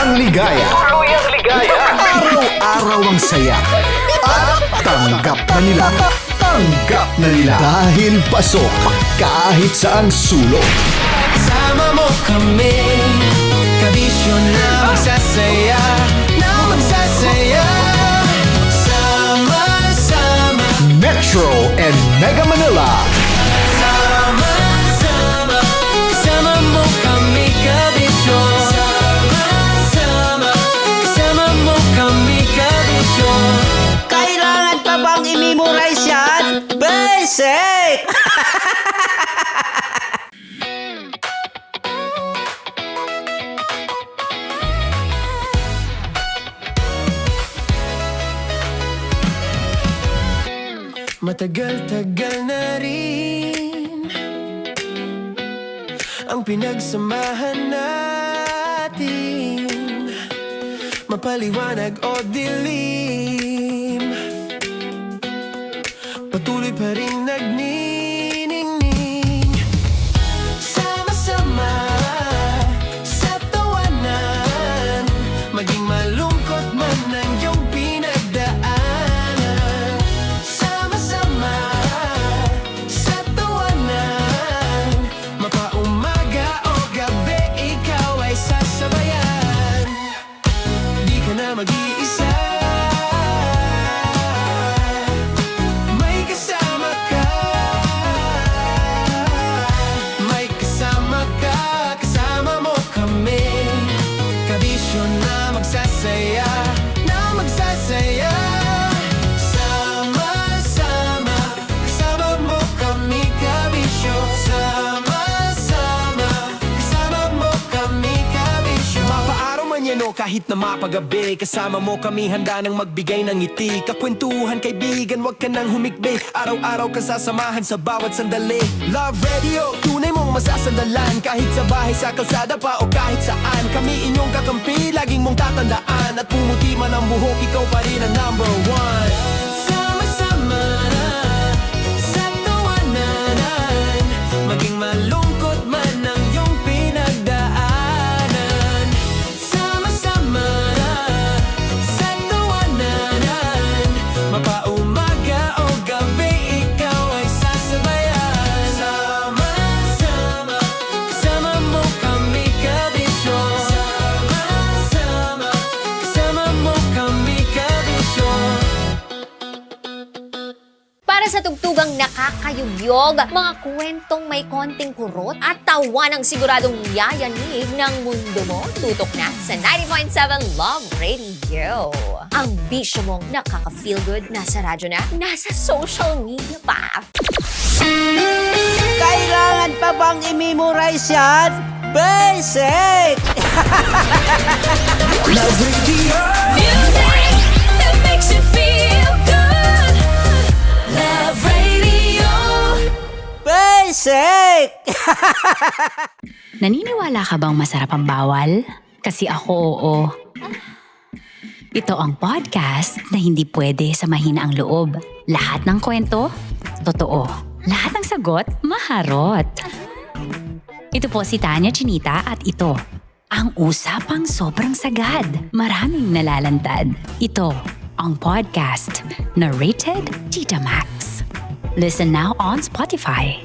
Tuluyang ligaya. Tuluyang ligaya. Araw-araw ang saya. At tanggap na nila. Tanggap na nila. Dahil pasok kahit saang sulok. Kasama mo kami, kabisyo na magsasaya, na magsasaya. Sama-sama, Metro and Mega Manila. sama-sama, kasama mo kami, kabisyo. Sama-sama, kasama mo kami, kabisyo. Kailangan pa bang i-memorize yan? Basic! Matagal-tagal na rin ang pinagsamahan natin, mapaliwanag o dilim, patuloy pa rin nagniningning. Sama-sama sa tawanan, maging malungkot man ang iyong pinagdaanan. Sama-sama sa tawanan, mapaumaga o gabi, ikaw ay sasabayan. Di ka na mag-iisa, may kasama ka. May kasama ka, kasama mo kami, kabisyo na magsasaya, na magsasaya. Sama-sama, kasama mo kami, kabisyo. Sama-sama, kasama mo kami, kabisyo. Mapaaraw man yan o kahit na mapagabi, kasama mo kami, handa nang magbigay ng ngiti. Kakwentuhan, kaibigan, wag ka nang humikbi. Araw-araw ka sasamahan sa bawat sandali. Love Radio, tunay mong masasandalan. Kahit sa bahay, sa kalsada pa o kahit saan, kami inyong kakampi, laging mong tatandaan. At pumuti man ang buhok, ikaw pa rin ang number one. Sama-sama sa tawanan, maging malungkot man ang iyong pinagdaanan. Sama-sama sa tawanan, mapaumaga o gabi, ikaw ay sasabayan. Sama-sama, kasama mo kami, kabisyo. Sama-sama, kasama mo kami, kabisyo. Para sa tugtugang nakakayugyog, mga kwentong may konting kurot at tawa ng siguradong yayanig ng mundo mo, tutok na sa 90.7 Love Radio. Ang bisyo mong nakaka-feel good, nasa radyo na, nasa social media pa. Kailangan pa bang i-memorize yan? Basic! Love Radio. Music that makes you feel good. Love Radio. Basic! Naniniwala ka bang masarap ang bawal? Kasi ako oo. Ito ang podcast na hindi pwede sa mahina ang loob. Lahat ng kwento, totoo. Lahat ng sagot, maharot. Ito po si Tanya Chinita at ito, ang usapang sobrang sagad. Maraming nalalantad. Ito, ang podcast na Rated Tita Max. Listen now on Spotify.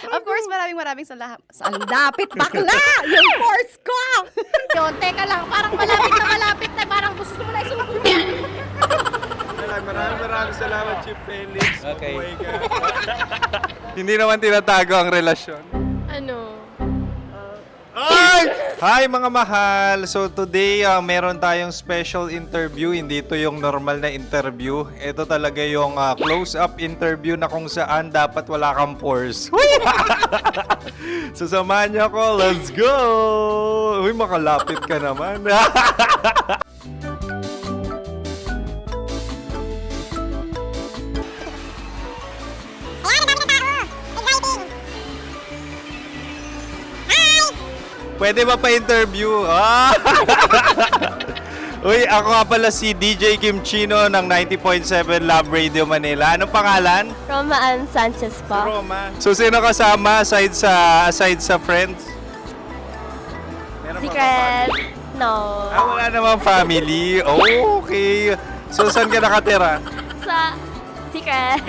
Of course, maraming salamat. Ang lapit bakla! Yung course ko! Yun, teka lang, parang malapit na, parang gusto mo na isumpin. Maraming salamat, Chief Felix. Okay. Oh my God. Hindi naman tinatago ang relasyon. Ano? Ay! Hi mga mahal! So today, meron tayong special interview. Hindi ito yung normal na interview. Ito talaga yung close-up interview na kung saan dapat wala kang pores. So samahan niyo ako. Let's go! Uy, makalapit ka naman. Pwede ba pa-interview? Ah! Uy, ako nga pala si DJ Kim Chino ng 90.7 Love Radio Manila. Anong pangalan? Roma Ann Sanchez po. Roma. So, sino kasama aside sa friends? Secret. No. Wala namang family. Okay. So, saan ka nakatira? Sa secret.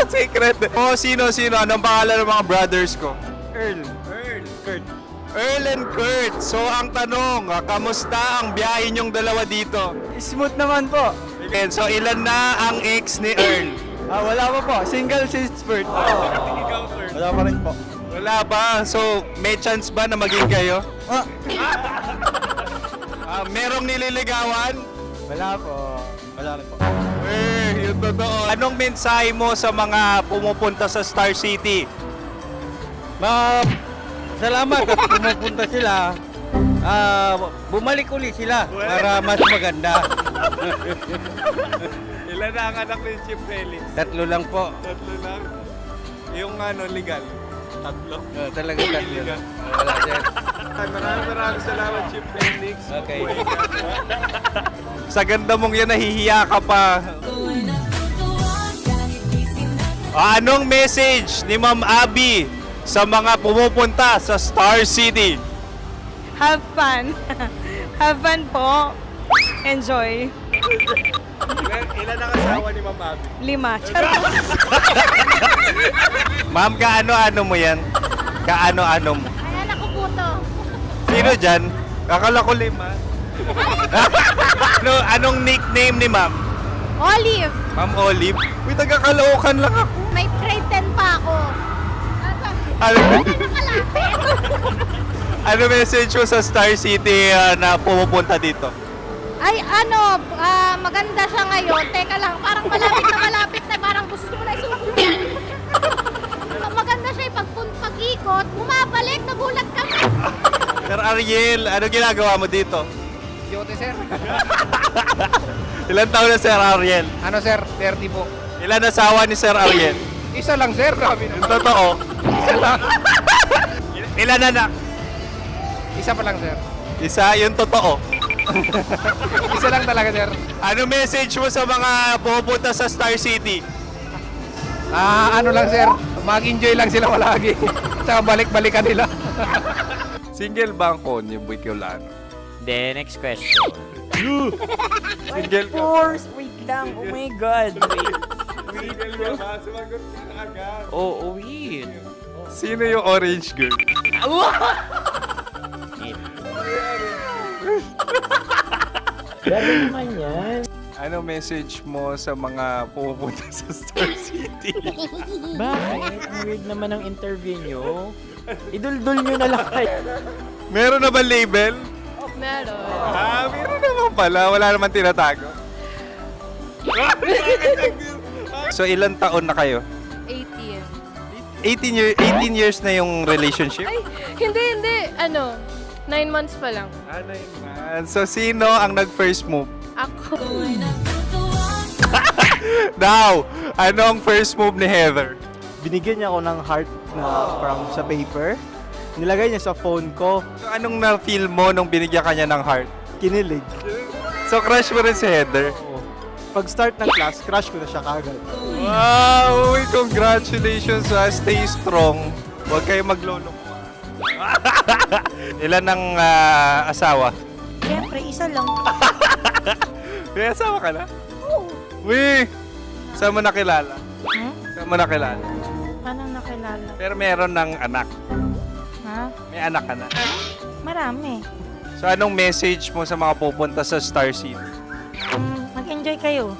Secret. Sino? Anong pangalan ng mga brothers ko? Earl, Kurt. Earl and Kurt. So, ang tanong, kamusta ang biyahe niyong dalawa dito? Smooth naman po. Okay, so, ilan na ang ex ni Earl? Wala pa po. Single since birth. Wala pa rin po. Wala ba? So, may chance ba na maging kayo? Merong nililigawan? Wala po. Wala rin po. Yung totoo. Anong mensahe mo sa mga pumupunta sa Star City? Salamat at pumupunta sila. Bumalik uli sila para mas maganda. Ilan na ang anak ni Chief Felix? 3 lang po. 3 lang. Yung legal? 3? Talaga 3. Wala sir. Maraming salamat, Chief Felix. Okay. Sa ganda mong yan, nahihiya ka pa. Anong message ni Ma'am Abby sa mga pumupunta sa Star City? Have fun. Have fun po. Enjoy. Ilan ang asawa ni Ma'am Abby? 5. Charot. Ma'am, kaano-ano mo yan? Kaano-ano mo? Ayan ako po to. Sino dyan? Akala ko 5. Anong nickname ni Ma'am? Olive. Ma'am Olive? Uy, taga-Caloocan lang ako. May grade 10 pa ako. Ano message mo sa Star City na pumupunta dito? Ay, maganda siya ngayon. Teka lang, parang malapit na, parang gusto mo na isumpin. Maganda siya pag-ikot, bumabalik, nagulat ka. Sir Ariel, ano ginagawa mo dito? Yote sir. Ilan taon na Sir Ariel? Ano sir? 30 po. Ilan asawa ni Sir Ariel? Isa lang sir. Grabe Yung totoo. Ilan anak? Isa pa lang sir. Isa, yung totoo. Isa lang talaga sir. Ano message mo sa mga pumupunta sa Star City? Ano lang sir. Mag-enjoy lang sila palagi. Tsaka balik-balikan nila. Single ba ang Konyo, Boy Kiolano? Then, next question. Single ka? Wait lang. Oh my God. Single ka ba? Sumagot ka na agad. Oh, wait. Sino yung orange girl? Grabe naman yan. Ano message mo sa mga pumupunta sa Star City? Bakit? Ang weird naman ang interview nyo. Idul-dul nyo na lang kayo. Meron na ba label? Meron. Meron naman pala. Wala naman tinatago. So, ilan taon na kayo? 18. 18 years na yung relationship? Ay, hindi. 9 months pa lang. 9 months. So, sino ang nag-first move? Ako. Now, anong first move ni Heather? Binigyan niya ako ng heart na from sa paper. Nilagay niya sa phone ko. So, anong na-feel mo nung binigyan ka niya ng heart? Kinilig. So, crush mo rin si Heather? Pag start ng class, crush ko na siya kagad. Wow! Uy, congratulations! Stay strong. Huwag kayo maglolo. Ilan ang asawa? Siyempre, isa lang. May asawa ka na? Oo. Uy! Saan mo nakilala? Saan mo nakilala? Paano nakilala? Pero meron ng anak. Ha? May anak ka na. Marami. So, anong message mo sa mga pupunta sa Star City? Mag-enjoy kayo.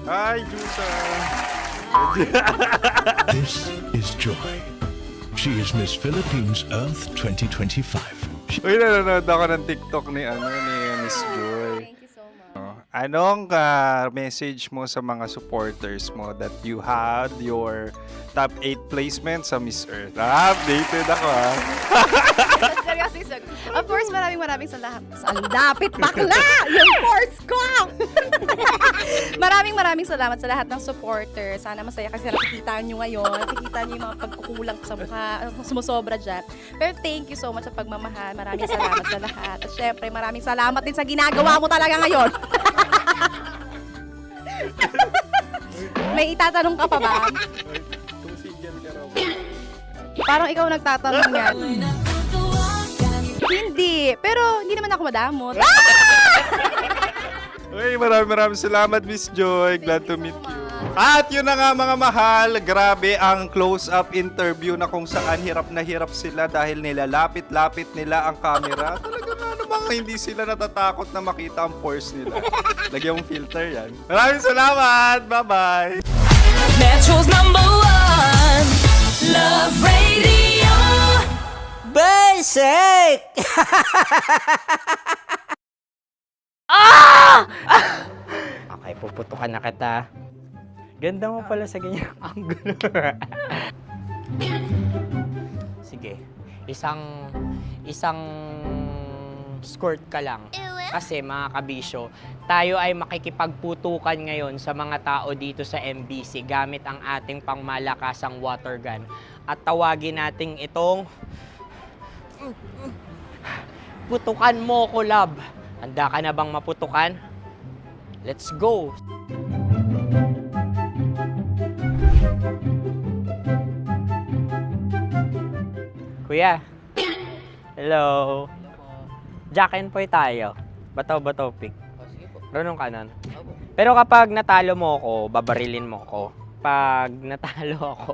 Hi, Jusa! This is Joy. She is Miss Philippines Earth 2025. Uy, nanonood ako ng TikTok ni Miss Joy. Thank you so much. Anong message mo sa mga supporters mo that you had your top 8 placement sa Miss Earth? Updated ako Seryoso. Of course, maraming salamat. Lapit bakla! Yung course ko! maraming salamat sa lahat ng supporters. Sana masaya kasi nakikita nyo ngayon. Nakikita nyo yung mga pagkukulang ko sa mukha. Sumusobra dyan. Pero thank you so much sa pagmamahal. Maraming salamat sa lahat. At syempre, maraming salamat din sa ginagawa mo talaga ngayon. May itatanong ka pa ba? Kung single ka raw. Parang ikaw nagtatanong yan. Hindi. Pero hindi naman ako madamot. Okay, maraming salamat, Miss Joy. Glad to meet you. At yun na nga mga mahal, grabe ang close-up interview na kung saan hirap na hirap sila dahil nilalapit-lapit nila ang camera. Talaga nga namang hindi sila natatakot na makita ang pores nila. Lagyan mong filter yan. Maraming salamat! Bye-bye! Metro's #1 Love Radio. Basic! Okay, puputukan na kita. Ganda mo pala sa ganyang angulo. Sige, isang skirt ka lang. Kasi mga kabisyo, tayo ay makikipagputukan ngayon sa mga tao dito sa MBC gamit ang ating pangmalakasang water gun. At tawagin natin itong putukan mo ko, love. Handa ka na bang maputukan? Let's go! Kuya. Hello. Jack and Poy tayo. Bato-bato pick. Runong kanan. Pero kapag natalo mo ako, babarilin mo ako. Pag natalo ako,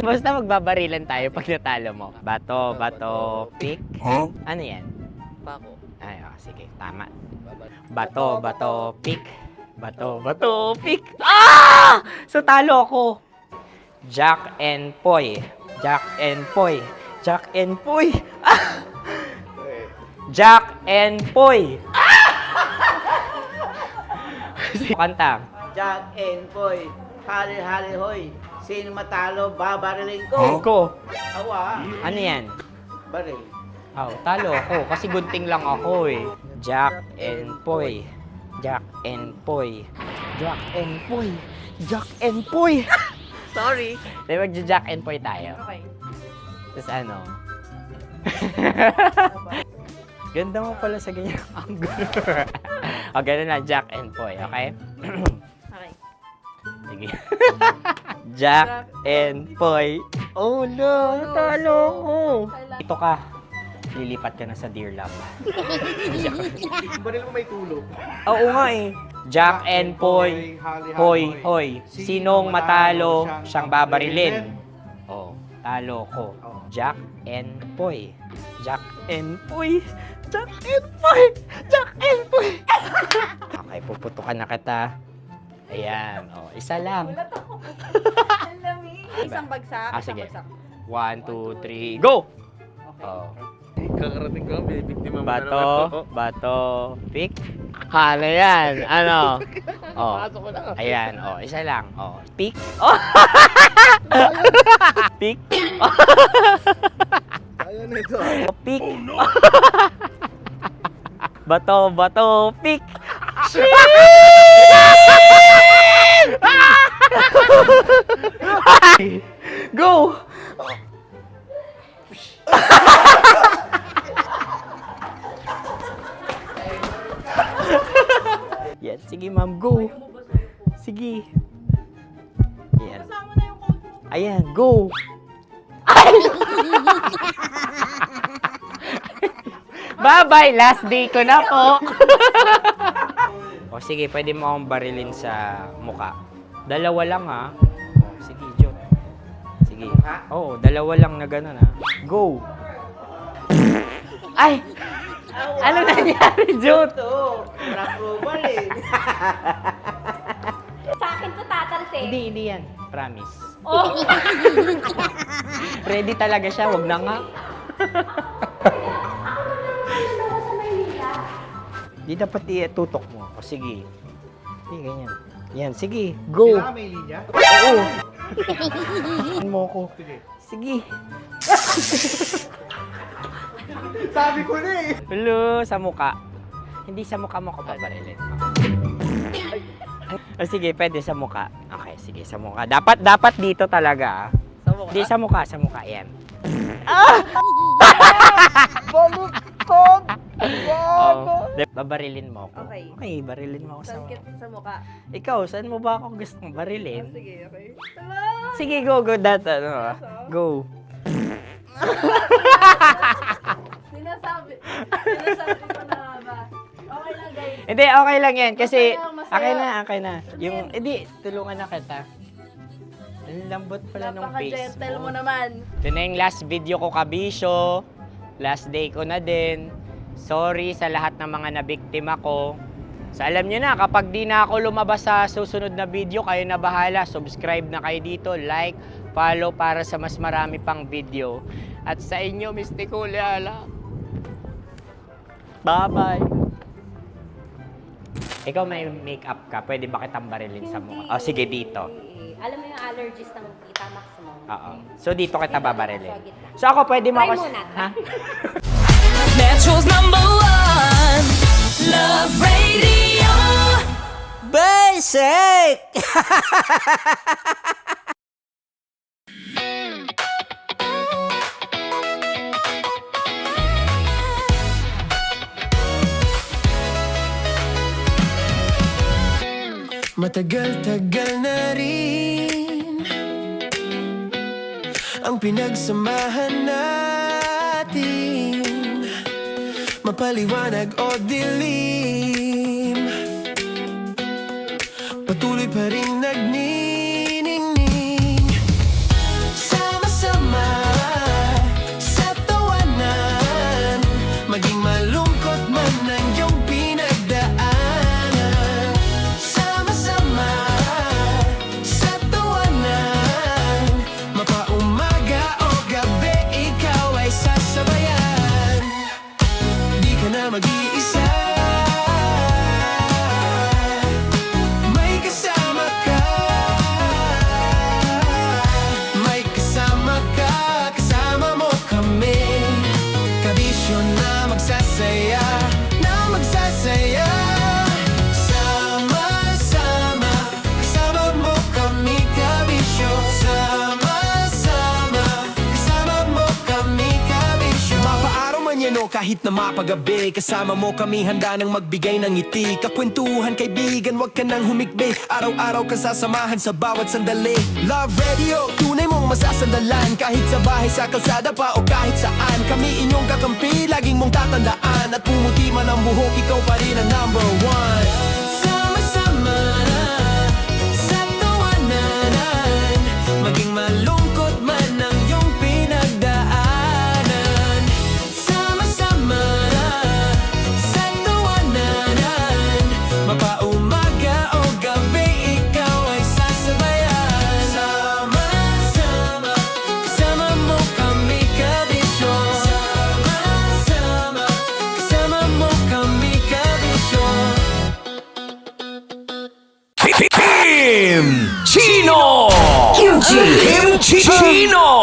basta magbabarilan tayo pag natalo mo. Bato, pick. Ano yan? Pako. Ay, sige, tama. Bato, pick. Bato, pick. Ah! So talo ako. Jack and Poy. Jack and Poy. Jack and Poy. Ah! Jack and Poy. Kanta. Jack and Poy, hali-hali hoy. Sino matalo, babariling ko. Ko. Awa, Ano yan? baril. Oh, talo ako kasi gunting lang ako eh. Jack and Poy. Jack and Poy. Jack and Poy. Jack and Poy. Sorry. Di magja-Jack and Poy tayo. Okay. Tapos ano? Ganda mo pala sa ganyang angulo. O, ganun na, Jack and Poy, okay? Okay. Sige. Jack and Poy. Oh no, natalo ko. Ito ka. Lilipat ka na sa Dear Love. Baril mo may tulog. Oo nga eh. Jack and Poy. Hoy, hoy. Sinong matalo, siyang babarilin. Oh, talo ko. Jack and Poy. Jack and Poy. Jack and Poy. Jack and Poy. Okay, puputukan na kita. Ayan. Oh, isa lang. Isang bagsak. Sige. 1, 2, 3, go! Oh. Kakarating ko, binibiktima mo Bato, pick. Ano yan? Ano? Oh. Ayan, oh, isa lang. Oh, pick. Oh. Pick. Ayan na ito. Oh, pick. Bato, pick. Go! Yan, sige ma'am, go. Sige. Ayan. Ayan, go. Bye-bye, last day ko na po. O sige, pwede mo akong barilin sa muka. Dalawa lang ha. O, sige, Jot. Sige. Oo, dalawa lang na gano'n ha. Go. Ay! Ano nangyari, Jot? Approval eh. Sa akin to tatalsik. Hindi yan. Promise. Oh. Ready talaga siya, wag na nga. Di dapat itutok mo. O sige. Sige, ganyan. Yan, sige. Go. May linya? Oo. Mo ko. Sige. Sabi ko na eh. Hello, sa muka. Hindi sa muka mo ko babarilin. O sige, pwede sa muka. Okay, sige, sa muka. Dapat dito talaga. Hindi sa muka, yan. Ah! Baluktot! Babarilin mo ako. Okay. Okay, barilin mo ako sa Sa mukha. Ikaw, saan mo ba ako gustong barilin? Sige, okay. Sige, go, Go. Sinasabi ko na ba? Okay lang, guys. Hindi, okay lang yan. Kasi, Masaya. okay na. Yung, hindi, tulungan na kita. Ang lambot pala ng face Napaka-gentle mo mo. naman. Ito na yung last video ko, Kabisyo. Last day ko na din. Sorry sa lahat ng mga nabiktima ko. So alam nyo na, kapag di na ako lumabas sa susunod na video, kayo na bahala. Subscribe na kayo dito, like, follow para sa mas marami pang video. At sa inyo, Mistiko Leala. Bye-bye. Ikaw may makeup ka, pwede ba kitang barilin sa mukha? Oh, sige, dito. Alam mo yung allergies ng Tita Max mo? Oo. So dito kita babarilin. So ako, pwede mo Try ako... muna. Ha? Metro's number one. Love Radio. Basic! Matagal-tagal na rin ang pinagsamahan natin, mapaliwanag o dilim, patuloy pa rin nagniningning. Sama-sama sa tawanan, maging malungkot man ang iyong pinagdaanan. Sama-sama sa tawanan, mapaumaga o gabi, ikaw ay sasabayan. Di ka na mag-iisa, may kasama ka. May kasama ka, kasama mo kami. Kabisyo na magsasaya, na magsasaya. Sama-sama, kasama mo kami, kabisyo. Sama-sama, kasama mo kami, kabisyo. Mapaaraw man yan o kahit na mapagabi, kasama mo kami, handa nang magbigay ng ngiti. Kakwentuhan, kaibigan, wag ka nang humikbi. Araw-araw ka sasamahan sa bawat sandali. Love Radio, tunay mong masasandalan. Kahit sa bahay, sa kalsada pa o kahit saan, kami inyong kakampi, laging mong tatandaan. At pumuti man ang buhok, ikaw pa rin ang number one. Sama-sama sa tawanan, maging malungkot man ang iyong pinagdaanan. Sama-sama sa tawanan, mapaumaga o gabi, ikaw ay sasabayan. Sama-sama, kasama mo kami, kabisyo. Sama-sama, kasama mo kami, kabisyo. Chino! Kimchi Chino!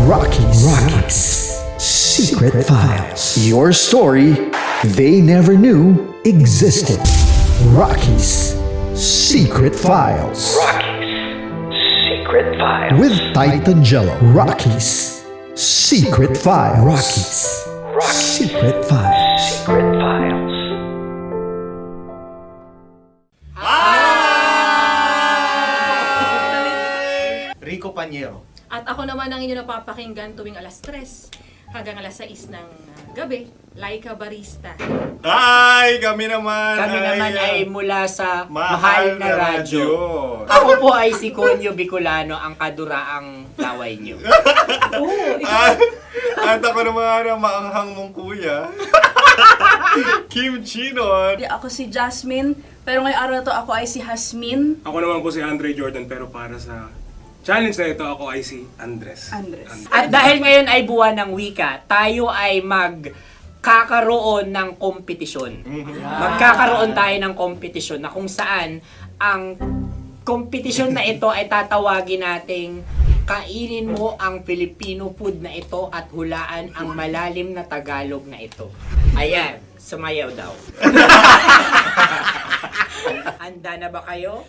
Rocky's Secret Files. Your story they never knew existed. Rocky's Secret Files. With Titan Jello. Rocky's Secret Files. Rocky's Secret Files. Rico Panyero. At ako naman ang inyo napapakinggan tuwing alas 3 hanggang alas 6 ng gabi, Laika Barista. Hi! Kami naman ay mula sa Mahal na Radyo. Ako po ay si Conyo Bicolano, ang kaduraang laway niyo. At ako naman ang maanghang mong kuya. Kim Chino. Ako si Jasmine, pero ngayong araw na to ako ay si Hasmin. Ako naman po si Andre Jordan, pero para sa challenge na ito, ako ay si Andres. At dahil ngayon ay buwan ng wika, tayo ay magkakaroon ng kompetisyon. Magkakaroon tayo ng kompetisyon na kung saan ang kompetisyon na ito ay tatawagin nating kainin mo ang Filipino food na ito at hulaan ang malalim na Tagalog na ito. Ayan, sumayaw daw. Handa na ba kayo?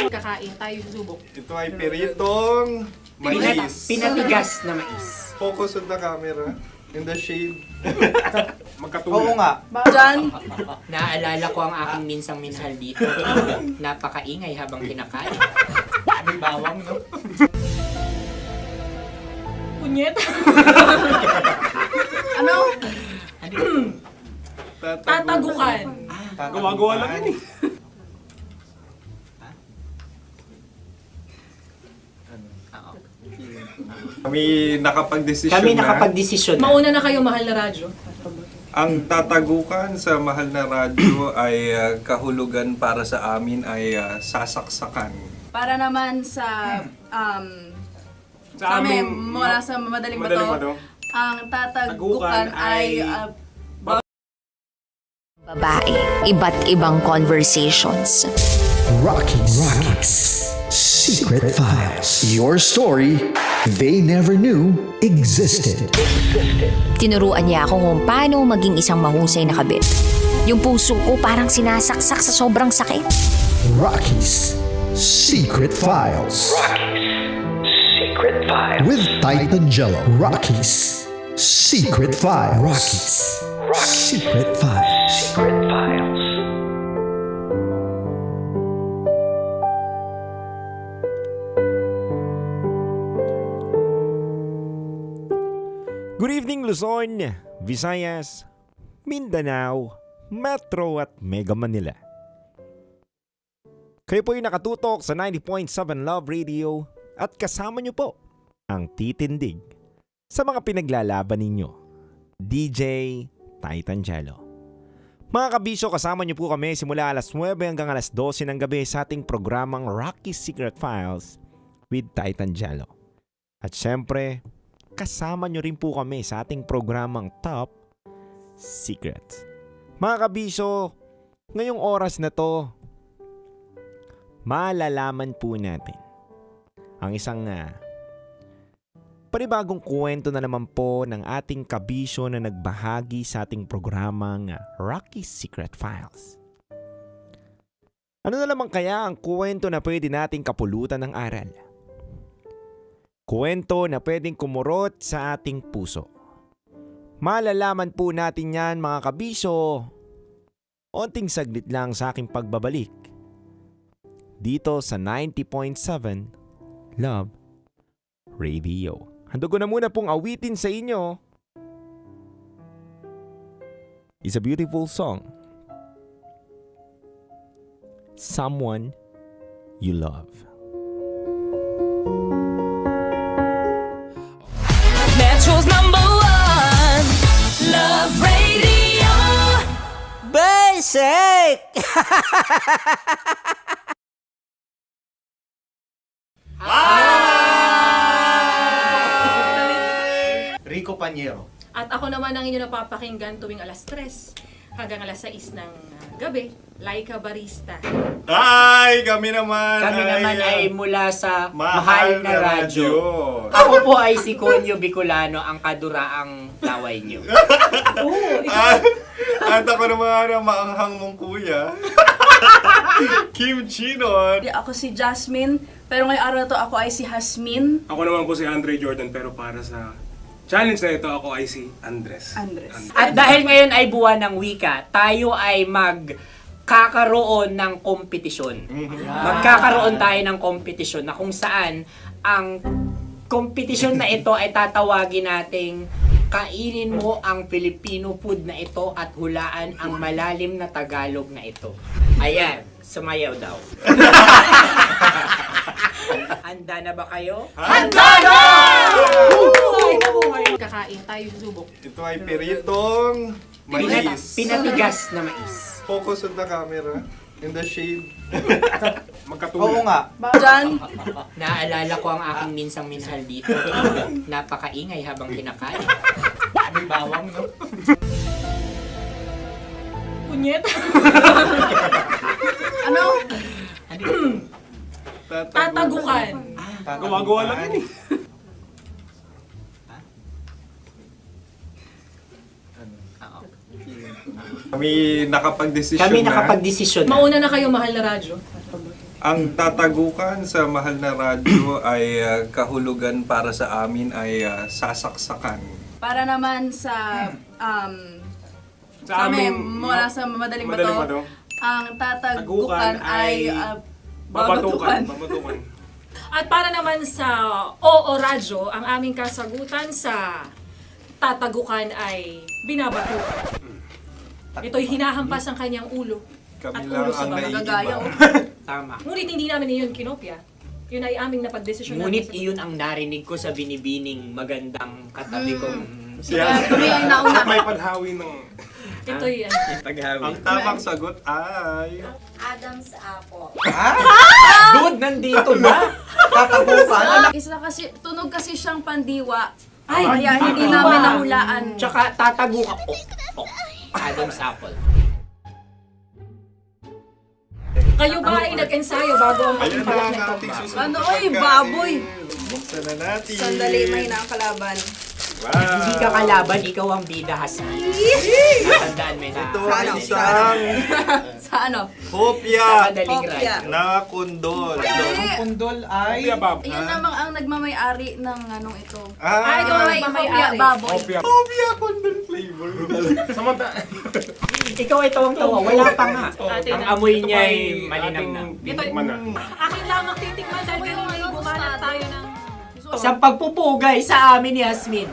Kakain tayo, susubok. Ito ay piritong mais. Pinatigas na mais. Focus on the camera. In the shade. Magkatulad. nga. Diyan. Naaalala ko ang aking minsang minahal dito. Napakaingay habang kinakain. May bawang, no? Punyet. Ano? Tatagukan. Gawa-gawa lang yun eh. Kami nakapag-desisyon Kami na. nakapag-desisyon na. Mauna na kayo, mahal na radyo. Ang tatagukan sa mahal na radyo ay kahulugan para sa amin ay sasaksakan. Para naman sa Sa amin, mula sa madaling madaling bato, bato. ang tatagukan Tagukan ay Babae, iba't ibang conversations. Rockies. Secret Files. Your story they never knew existed. Tinuruan niya ako kung paano maging isang mahusay na kabit. Yung puso ko parang sinasaksak sa sobrang sakit. Rockies. Secret Files. Secret Files. With Titan Jello. Rockies. Secret Files. Rockies. Secret Files. Secret Files. Good evening Luzon, Visayas, Mindanao, Metro at Mega Manila. Kayo po ay nakatutok sa 90.7 Love Radio at kasama niyo po ang titindig sa mga pinaglalaban ninyo. DJ Titan Jello. Mga kabisyo, kasama niyo po kami simula alas 9 hanggang alas 12 ng gabi sa ating programang Rocky's Secret Files with Titan Jello. At syempre, kasama nyo rin po kami sa ating programang Top Secrets. Mga kabisyo, ngayong oras na to, malalaman po natin ang isang panibagong kwento na naman po ng ating kabisyo na nagbahagi sa ating programang Rocky's Secret Files. Ano na naman kaya ang kwento na pwede nating kapulutan ng aral? Kwento na pwedeng kumurot sa ating puso. Malalaman po natin yan mga kabisyo. Onting saglit lang sa aking pagbabalik. Dito sa 90.7 Love Radio. Handog ko na muna pong awitin sa inyo. It's a beautiful song. Someone You Love. Metro's number one, Love Radio. Basic! Rico Pañero. At ako naman ang inyo napapakinggan tuwing alas 3 hanggang alas 6 ng gabi, Laika Barista. Ay, kami naman. Kami naman ay mula sa Mahal Mahal na Radyo. Radyo. Ako po ay si Conyo Bicolano, ang kaduraang laway niyo. At ako naman ang maanghang mong kuya. Kim Chinon. Ako si Jasmine, pero ngayong araw na to ako ay si Hasmin. Ako naman po si Andre Jordan, pero para sa challenge na ito, ako ay si Andres. At dahil ngayon ay buwan ng wika, tayo ay magkakaroon ng kompetisyon. Magkakaroon tayo ng kompetisyon na kung saan ang kompetisyon na ito ay tatawagin nating kainin mo ang Filipino food na ito at hulaan ang malalim na Tagalog na ito. Ayan, sumayaw daw. Handa na ba kayo? Kakain tayo, susubok. Ito ay piritong mais. Pinatigas na mais. Focus on the camera. In the shade. Magkatulad. nga. Diyan. Naaalala ko ang aking minsang minahal dito. Napakaingay habang kinakain. May bawang, no? Punyet. Ano? Tatagukan. Gawa-gawa lang yun eh. Kami nakapag-desisyon Kami na. nakapag-desisyon na. Mauna na kayo, mahal na radyo. Ang tatagukan sa mahal na radyo ay kahulugan para sa amin ay sasaksakan. Para naman sa Sa amin, mula sa madaling Madaling bato, Bato. ang tatagukan Tagukan ay Babatukan. babatukan. At para naman sa Oo Radyo, ang aming kasagutan sa tatagukan ay binabatukan. Ito'y hinahampas ang kanyang ulo. Kami At lang ulo sa ang mga naiiba. gagaya. Tama. Ngunit hindi namin iyon kinopya. Yun ay aming napagdesisyon Ngunit namin. iyon ang narinig ko sa binibining magandang katabi kong Kami ang nauna. May panhawi ng... Ito'y Ang tamang sagot ay... Adam's apple. Dude, nandito ba? Isa kasi, tunog kasi siyang pandiwa. Ay, Kaya hindi namin nahulaan. Tsaka tatagukan. Adam's apple. kayo ba ay nag-ensayo bago ang Ayun na pagpalak ang nito? ating susunod Ano, na oy, pagkain. baboy. Buksan na natin. Sandali, may nakakalaban. Wow. Hindi ka kalaban, ikaw ang bida, Hasmi. Tandaan mo na. Ito ay isang Sa ano? hopya Madaling Hopya. ride. na kundol. Hindi. Hopya Bob. Yun namang ang nagmamayari ng anong ito. Ay, ito Ah, ay Hopya, mamayari. baboy. Hopya. hopya kundol flavor. Samanta. Ikaw ay tawang-tawa, wala pa nga. Atin Ang na. amoy Ito niya pa ay ay malinang na. ating titikman na. Akin lamang titikman dahil kayo ay bumanat tayo ng... Sa pagpupugay sa amin ni Hasmin.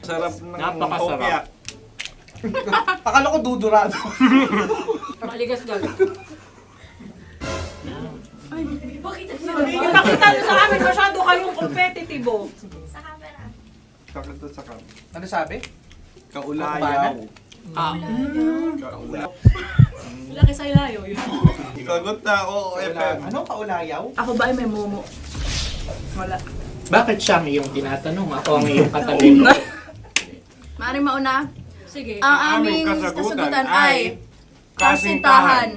Sarap ng Napakasarap. hopya. Akala ko dudurado. Maligas gaga. Yung nakita nyo sa amin, masyado kayong competitive. Sakit to sa kam. Ano sabi? Kaulayaw. Laki sa ilayo yun. Sagot na, oo, FM. Ano kaulayaw? Ako ba ay may momo? Wala. Bakit siya ang iyong tinatanong? Ako ang iyong katabi. Maaaring mauna. Sige. Ang aming kasagutan ay kasintahan.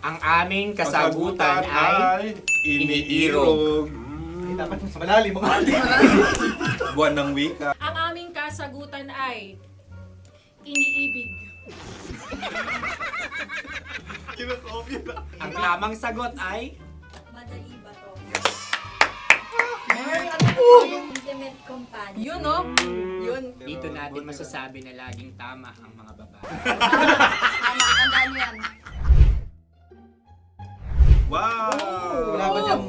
Ang aming kasagutan ay iniirog. Dapat sa malalim mga Buwan ng wika. Ang aming kasagutan ay iniibig. ang tamang sagot ay Madali ba to? Intimate companion. Yun, no? Yun. dito natin masasabi na laging tama ang mga babae. Tama, tandaan nyo yan. Wow! Wala ba dyan?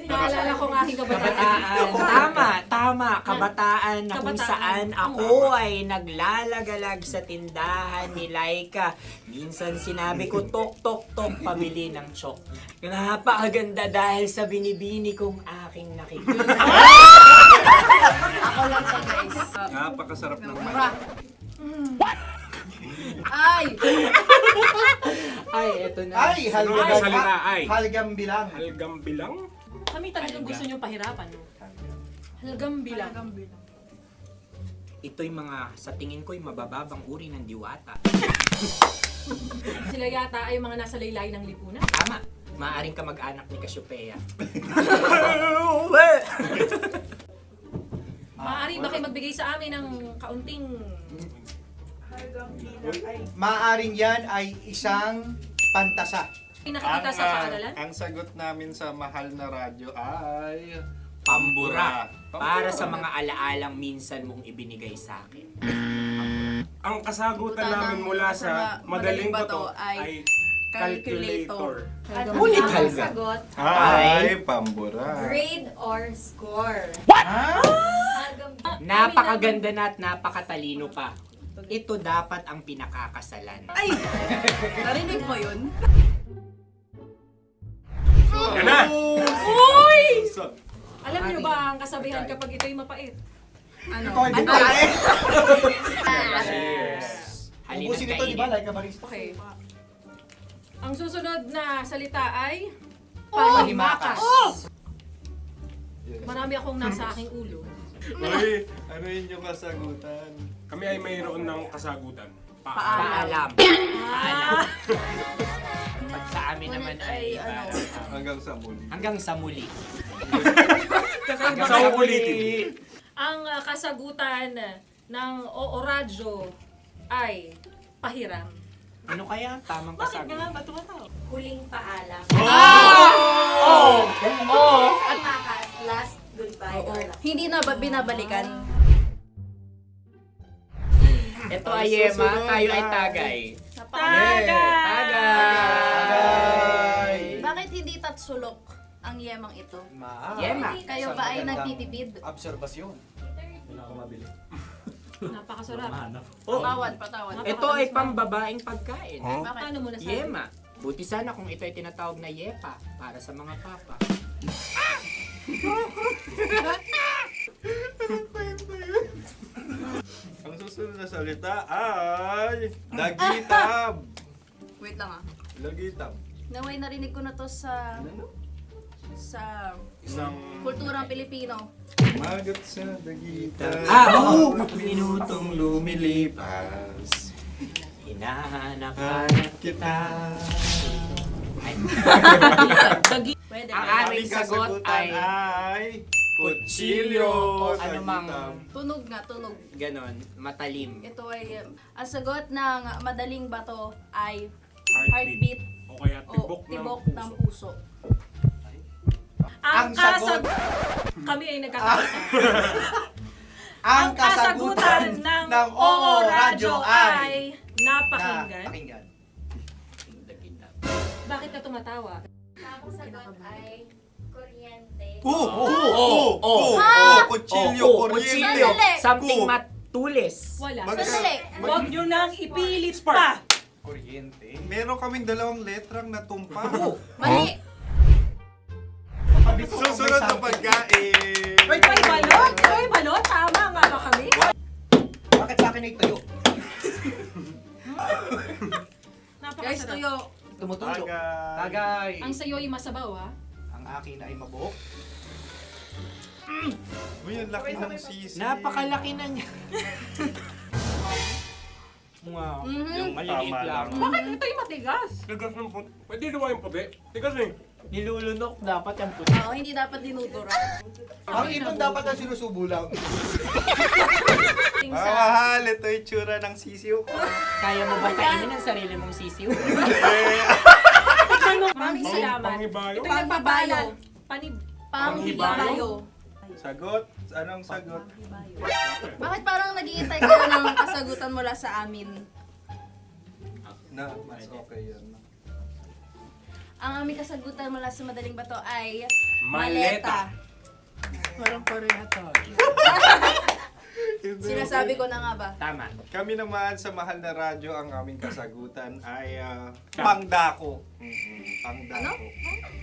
Naalala ko ang aking kabataan. Kabataan. Tama. Kabataan na kung Kabataan. saan ako ay naglalagalag sa tindahan ni Laika. Minsan sinabi ko, tok, tok, tok, pamili ng chok. Napakaganda dahil sa binibini kong aking nakikita. Ako lang to, guys. Napakasarap ng Mura. Ay! Ay, eto na. Ay, Ano salita ay? halgam bilang. Halgam bilang? Kami talagang gusto niyong pahirapan, no? Halagang bilang. Ito'y mga, sa tingin ko'y mabababang uri ng diwata. Sila yata ay mga nasa laylay ng lipunan. Tama. Maaring ka mag-anak ni Cassiopeia. Maaari ba kayo magbigay sa amin ng kaunting... Maaring yan ay isang pantasa. Nakikita sa paaralan? Ang sagot namin sa mahal na radyo ay... Pambura. Para sa mga alaalang minsan mong ibinigay sa akin. Ang kasagutan namin mula sa madaling bato ay calculator. Ngunit halga. Sagot, Ay, pambura. grade or score? Napakaganda na at napakatalino pa. Ito dapat ang pinakakasalan. Ay! Narinig mo yun? Yan na! Uy! Alam niyo ba ang kasabihan kapag ito'y mapait? Ano? Ano? Halina't Ubusin ito, di ba? kainin. Like a barista. Okay. Ang susunod na salita ay... Panimakas. Marami akong nasa aking ulo. Uy, ano yun yung kasagutan? Kami ay mayroon ng kasagutan. Paalam. Paalam. Pag sa amin naman ay ano, Hanggang sa muli. hanggang sa muli. Kakaiba Sa kasi. ulitin. Ang kasagutan ng Oo Radyo ay pahiram. Ano kaya ang tamang kasagot? Huling paalam. At Last goodbye. or last- hindi na ba binabalikan? Ito ay Yema, tayo ay Tagay. Bakit hindi tatsulok ang yemang ito? Yema. Kayo ba ay nagtitipid? Napakasarap. Patawad. Ito ay pambabaeng pagkain. Bakit? Paano mo nasabi? Yema. Buti sana kung ito ay tinatawag na Yepa para sa mga papa. Ang susunod na salita ay Dagitab. Wait lang ah. Dagitab. Naway narinig ko na to sa Isang kulturang Pilipino. magat sa dagitab. Oo! Minutong lumilipas. Hinahanap Kita. Pwede. Ang ba? aming sagot ay kutsilyo. o anumang Tunog nga, tunog. ganon, matalim. Ito ay, ang sagot ng madaling bato ay heartbeat O kaya o tibok ng puso. Ang kami ay nagkakaisa. Ang kasagutan ng Oo Radyo ay napakinggan. Bakit ka tumatawa? Ang sagot ay kuryente. Kutsilyo, kuryente. Sandali. Something matulis. Wala. Sandali. Huwag nyo nang ipilit pa. Meron kaming dalawang letrang natumpa. Mali. Susunod na pagkain. May balot? May balot? Tama nga ba kami? Bakit sa akin ay tuyo? Guys, Napakasarap. tuyo. Tumutulo. Tagay. Ang sayo ay masabaw ha. Ang akin ay mabuhok. Uy, ang laki ng sisi. Napakalaki na niya. Wow. Yung maliliit Tama lang. Bakit ito'y matigas? Tigas ng puti. Pwede luwa yung puti. Tigas eh. Nilulunok dapat yung puti. Oo, hindi dapat dinudura. Ang ibon dapat ang sinusubo lang. Mga mahal, ito yung tsura ng sisiw ko. Kaya mo ba kainin ang sarili mong sisiw? Maraming salamat. Pangibayo. Ito'y nagpapaalal. Panghibayo. Sagot? Anong sagot? Bakit parang nag-iintay kayo ng kasagutan mula sa amin? Na, mas okay yan. Ang aming kasagutan mula sa madaling bato ay Maleta. Parang pareha to. Sinasabi ko na nga ba? Tama. Kami naman sa mahal na radyo, ang aming kasagutan ay pangdako. Pangdako.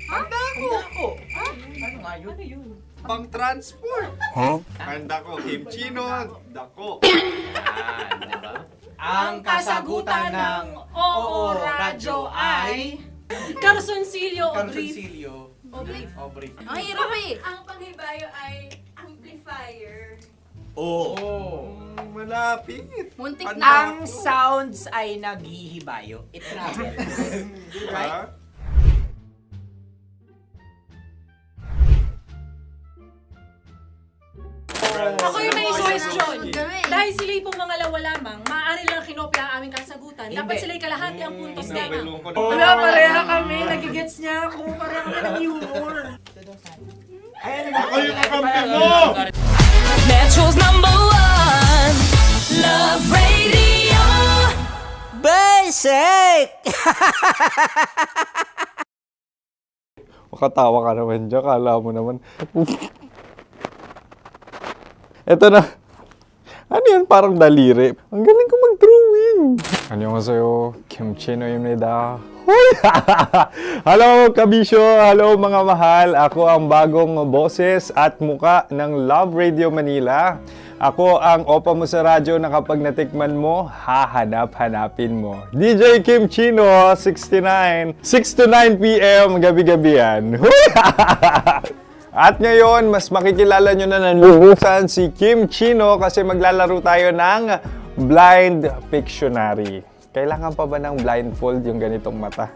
Pangdako. Ano nga yun? Ano yun? Pang-transport. Pangdako, kimchino, dako. Diba? Ang kasagutan ng Oo Radyo ay Carsoncillo o Brief. Obrief. Ang hirap eh! Ang panghibayo ay amplifier. Malapit. Muntik Ang na. Ang sounds ay naghihibayo. It travels. Right? Ako yung may suggestion. Kami. Dahil sila pong mga lawa lamang, maaari lang kinopya ang aming kasagutan. Dapat Hindi. sila'y kalahati ang puntos lamang. Wala, pareha kami. Nagigets niya ako. Pareha kami ng humor. Ako yung kakampi mo! Metro's #1 Love Radio. Basic. Makatawa ka naman dyan. Kala mo naman. Eto na. Ano yan? Parang daliri. Ang galing ko mag-drawing. 안녕하세요. 김치노입니다. Hello, kabisyo! Hello, mga mahal! Ako ang bagong boses at muka ng Love Radio Manila. Ako ang opa mo sa radyo na kapag natikman mo, hahanap-hanapin mo. DJ Kim Chino, 69. 6 to 9 p.m. gabi-gabi yan. At ngayon, mas makikilala nyo na ng lubusan si Kim Chino kasi maglalaro tayo ng Blind Pictionary. Kailangan pa ba ng blindfold yung ganitong mata?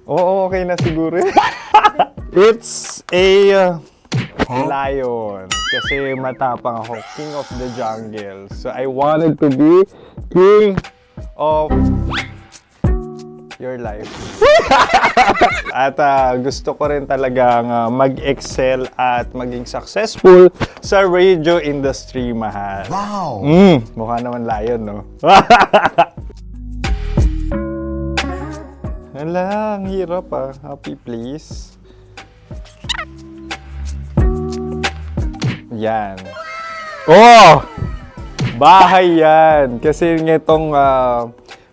Oo, okay na siguro. It's a lion. Kasi matapang ako. King of the jungle. So I wanted to be king of your life. At gusto ko rin talagang mag-excel at maging successful sa radio industry, mahal. Wow! Mukha naman lion, no? Hala, ang hirap Happy, please. Yan. Oh! Bahay yan. Kasi nitong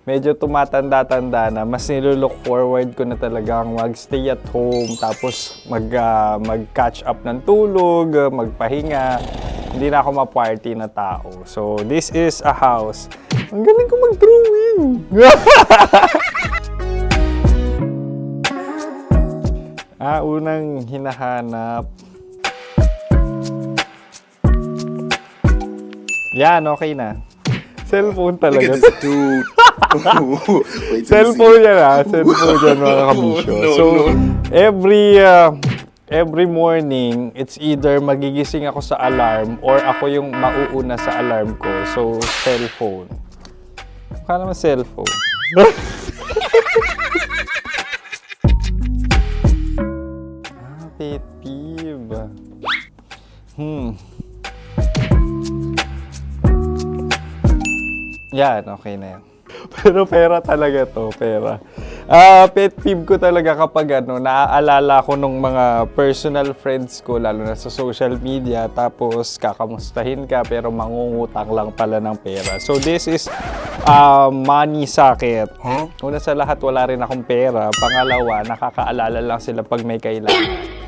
medyo tumatanda-tanda na, mas nilulook forward ko na talagang mag-stay at home, tapos mag-catch up ng tulog, magpahinga. Hindi na ako ma-party na tao. So, this is a house. Ang galing ko mag-drawing! Unang hinahanap. Yan, okay na. Cellphone talaga. Cellphone yan Cellphone yan, mga kabisyo. So, every morning, it's either magigising ako sa alarm or ako yung mauuna sa alarm ko. So, cellphone. Mukha naman cellphone. Pet peeve. Yan, okay na yan. Pero pera talaga to, pera. Pet peeve ko talaga kapag naaalala ko nung mga personal friends ko, lalo na sa social media, tapos kakamustahin ka pero mangungutang lang pala ng pera. So this is money sakit. Una sa lahat, wala rin akong pera. Pangalawa, nakakaalala lang sila pag may kailangan.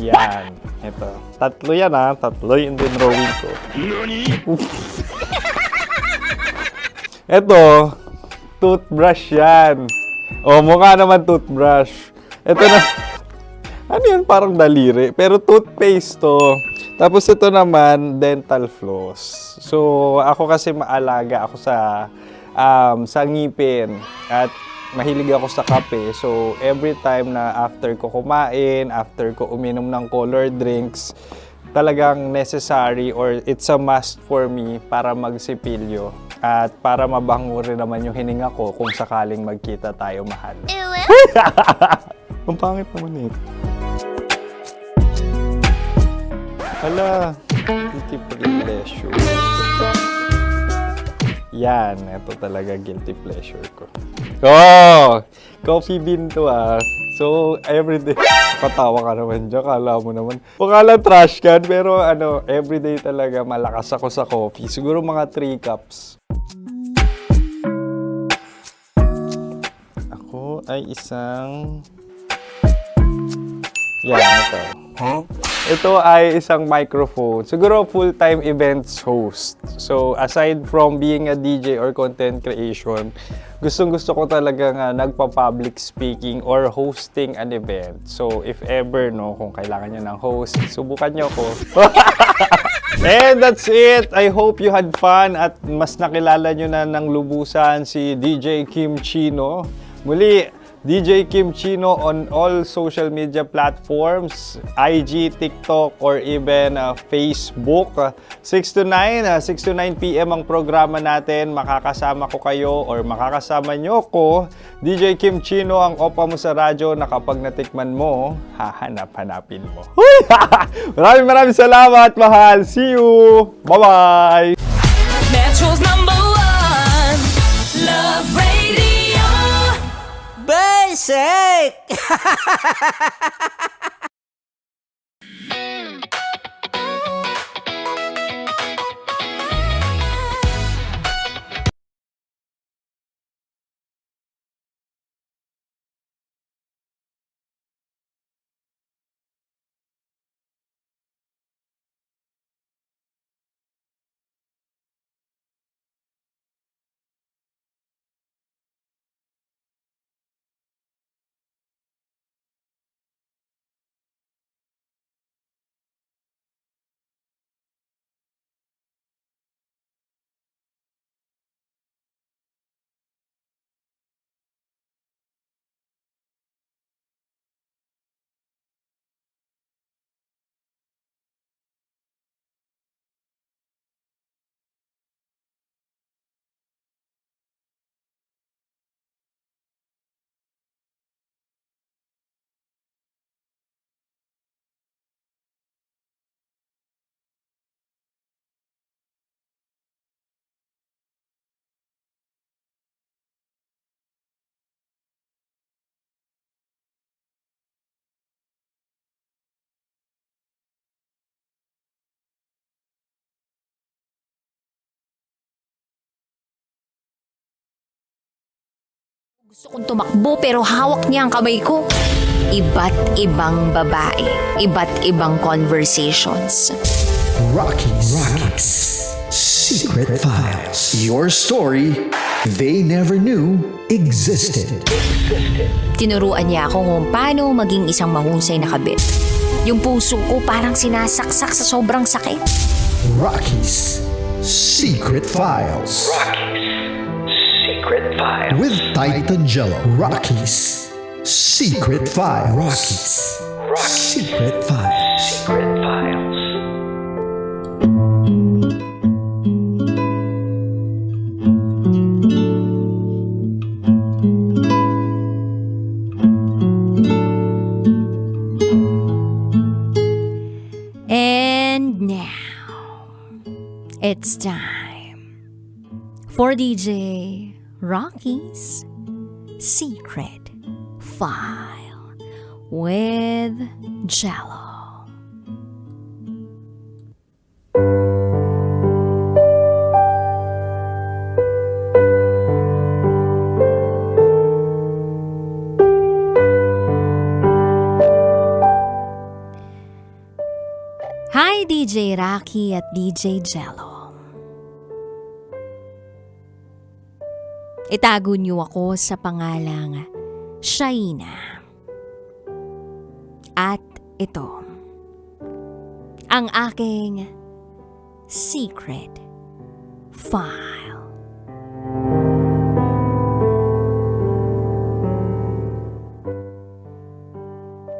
Yan. Ito. Tatlo yan Tatlo yung dinrawing ko. Ito. Toothbrush yan. Mukha naman toothbrush. Ito na. Ano yun? Parang daliri. Pero toothpaste to. Tapos ito naman, dental floss. So, ako kasi maalaga ako sa ngipin. At mahilig ako sa kape. So, every time na after ko kumain, after ko uminom ng colored drinks, talagang necessary or it's a must for me para magsipilyo at para mabango rin naman yung hininga ko kung sakaling magkita tayo, mahal. Ang pangit naman ito. Hala, guilty pleasure. Yan, ito talaga guilty pleasure ko. Coffee bean to So, everyday, patawa ka naman dyan, kala mo naman. Pakala trash can, pero everyday talaga malakas ako sa coffee. Siguro mga 3 cups. Ako ay isang... Yan, ito. Ito ay isang microphone. Siguro full-time events host. So, aside from being a DJ or content creation, gustong-gusto ko talaga nagpa-public speaking or hosting an event. So, if ever, kung kailangan nyo ng host, subukan nyo ko. And that's it. I hope you had fun at mas nakilala nyo na ng lubusan si DJ Kim Chino. Muli, DJ Kim Chino on all social media platforms, IG, TikTok, or even Facebook. 6 to 9 p.m. ang programa natin. Makakasama ko kayo or makakasama nyo ko. DJ Kim Chino, ang opa mo sa radyo na kapag natikman mo, hahanap-hanapin mo. Maraming salamat, mahal. See you! Bye-bye! Metro's #1 Love Radio Basic! Gusto kong tumakbo pero hawak niya ang kamay ko. Iba't ibang babae, iba't ibang conversations. Rocky's Secret Files. Your story they never knew existed. Tinuruan niya ako kung paano maging isang mahusay na kabit. Yung puso ko parang sinasaksak sa sobrang sakit. Rocky's Secret Files. With Titan Jello. Rocky's Secret Files. Rocky's Secret Files. And now, it's time for DJ Rocky's Secret File with Jello. Hi DJ Rocky at DJ Jello. Itago niyo ako sa pangalang Shaina. At ito, ang aking secret file.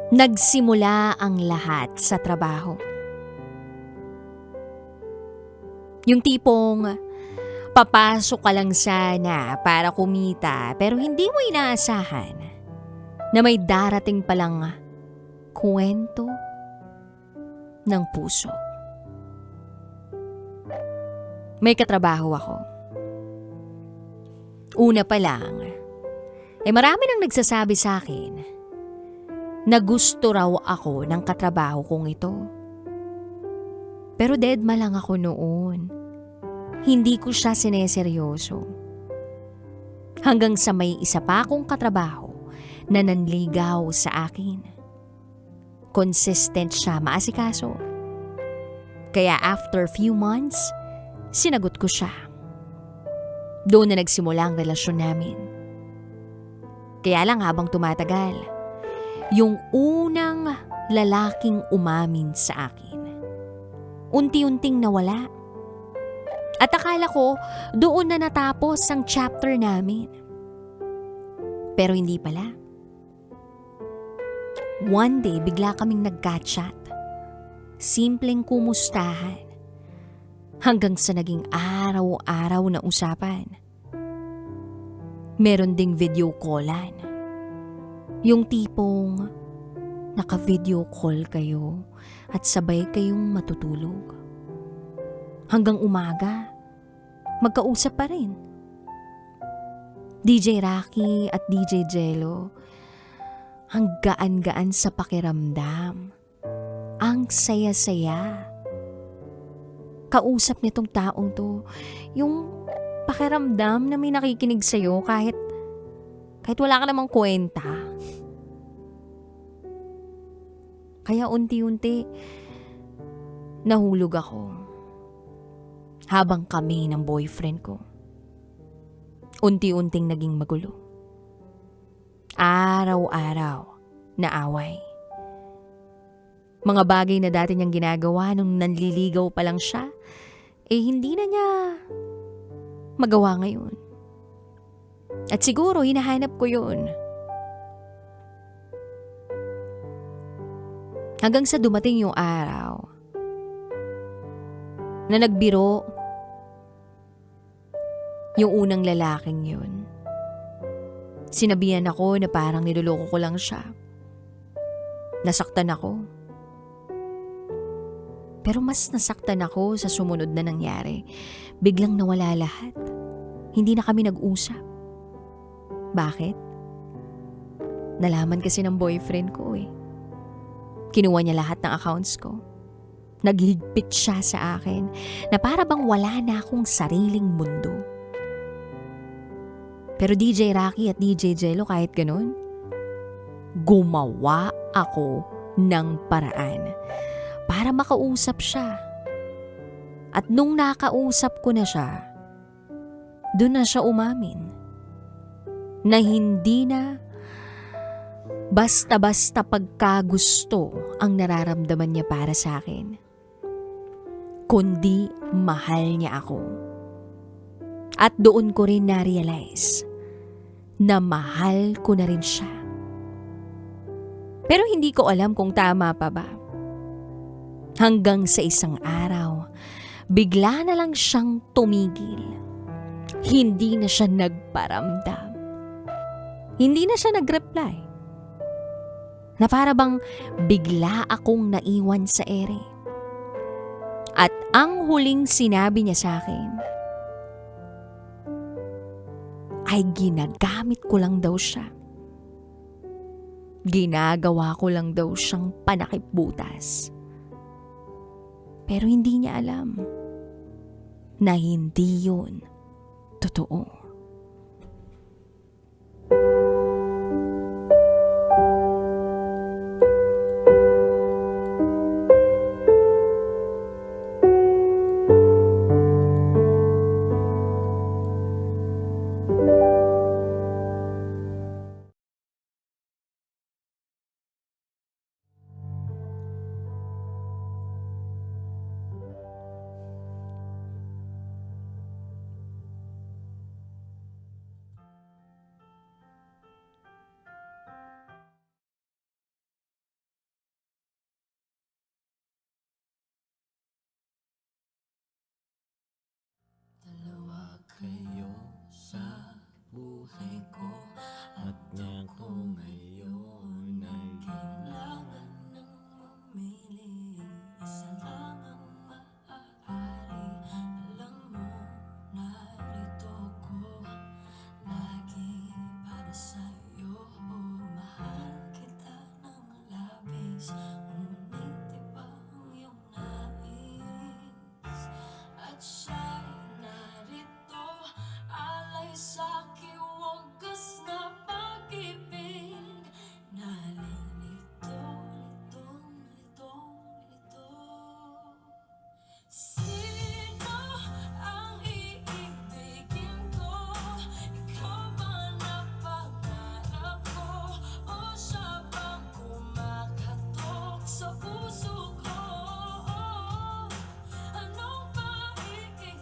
Nagsimula ang lahat sa trabaho. Yung tipong papasok ka lang sana para kumita pero hindi mo inaasahan na may darating palang kwento ng puso. May katrabaho ako. Una pa lang, marami nang nagsasabi sa akin na gusto raw ako ng katrabaho kong ito. Pero deadma lang ako noon. Hindi ko siya sineseryoso. Hanggang sa may isa pa akong katrabaho na nanligaw sa akin. Consistent siya maasikaso. Kaya after few months, sinagot ko siya. Doon na nagsimula ang relasyon namin. Kaya lang habang tumatagal, yung unang lalaking umamin sa akin, unti-unting nawala. At akala ko doon na natapos ang chapter namin. Pero hindi pala. One day, bigla kaming nagka-chat. Simpleng kumustahan. Hanggang sa naging araw-araw na usapan. Meron ding video callan. Yung tipong naka-video call kayo at sabay kayong matutulog. Hanggang umaga, magkausap pa rin. DJ Rocky at DJ Jello, ang gaan-gaan sa pakiramdam. Ang saya-saya. Kausap nitong taong to, yung pakiramdam na may nakikinig sa'yo kahit wala ka namang kwenta. Kaya unti-unti, nahulog ako. Habang kami ng boyfriend ko, unti-unting naging magulo. Araw-araw na away. Mga bagay na dati niyang ginagawa nung nanliligaw pa lang siya, hindi na niya magawa ngayon. At siguro hinahanap ko yun. Hanggang sa dumating yung araw na nagbiro yung unang lalaking yun. Sinabihan ako na parang niloloko ko lang siya. Nasaktan ako. Pero mas nasaktan ako sa sumunod na nangyari. Biglang nawala lahat. Hindi na kami nag-usap. Bakit? Nalaman kasi ng boyfriend ko Kinuha niya lahat ng accounts ko. Naghigpit siya sa akin na para bang wala na akong sariling mundo. Pero DJ Rocky at DJ Jello, kahit ganun, gumawa ako ng paraan para makausap siya. At nung nakausap ko na siya, doon na siya umamin na hindi na basta-basta pagkagusto ang nararamdaman niya para sa akin, kundi mahal niya ako. At doon ko rin na-realize na mahal ko na rin siya. Pero hindi ko alam kung tama pa ba. Hanggang sa isang araw, bigla na lang siyang tumigil. Hindi na siya nagparamdam. Hindi na siya nag-reply. Na para bang bigla akong naiwan sa ere. At ang huling sinabi niya sa akin ay ginagamit ko lang daw siya. Ginagawa ko lang daw siyang panakipbutas. Pero hindi niya alam na hindi yun totoo. Kayo sa buhay ko at ako ngayon ay kailangan ng mamili. Isa lang ang maaari. Alam mo, narito ko lagi para sa'yo. Mahal kita ng labis, ngunit iba ang iyong nais. At siya'y narito, alay sa'king wagas na pag-ibig. Nalilito, litong, litong, lito. Sino ang iibigin ko? Ikaw ba na pangarap ko? O siya bang kumakatok sa puso ko? Anong pag-ibig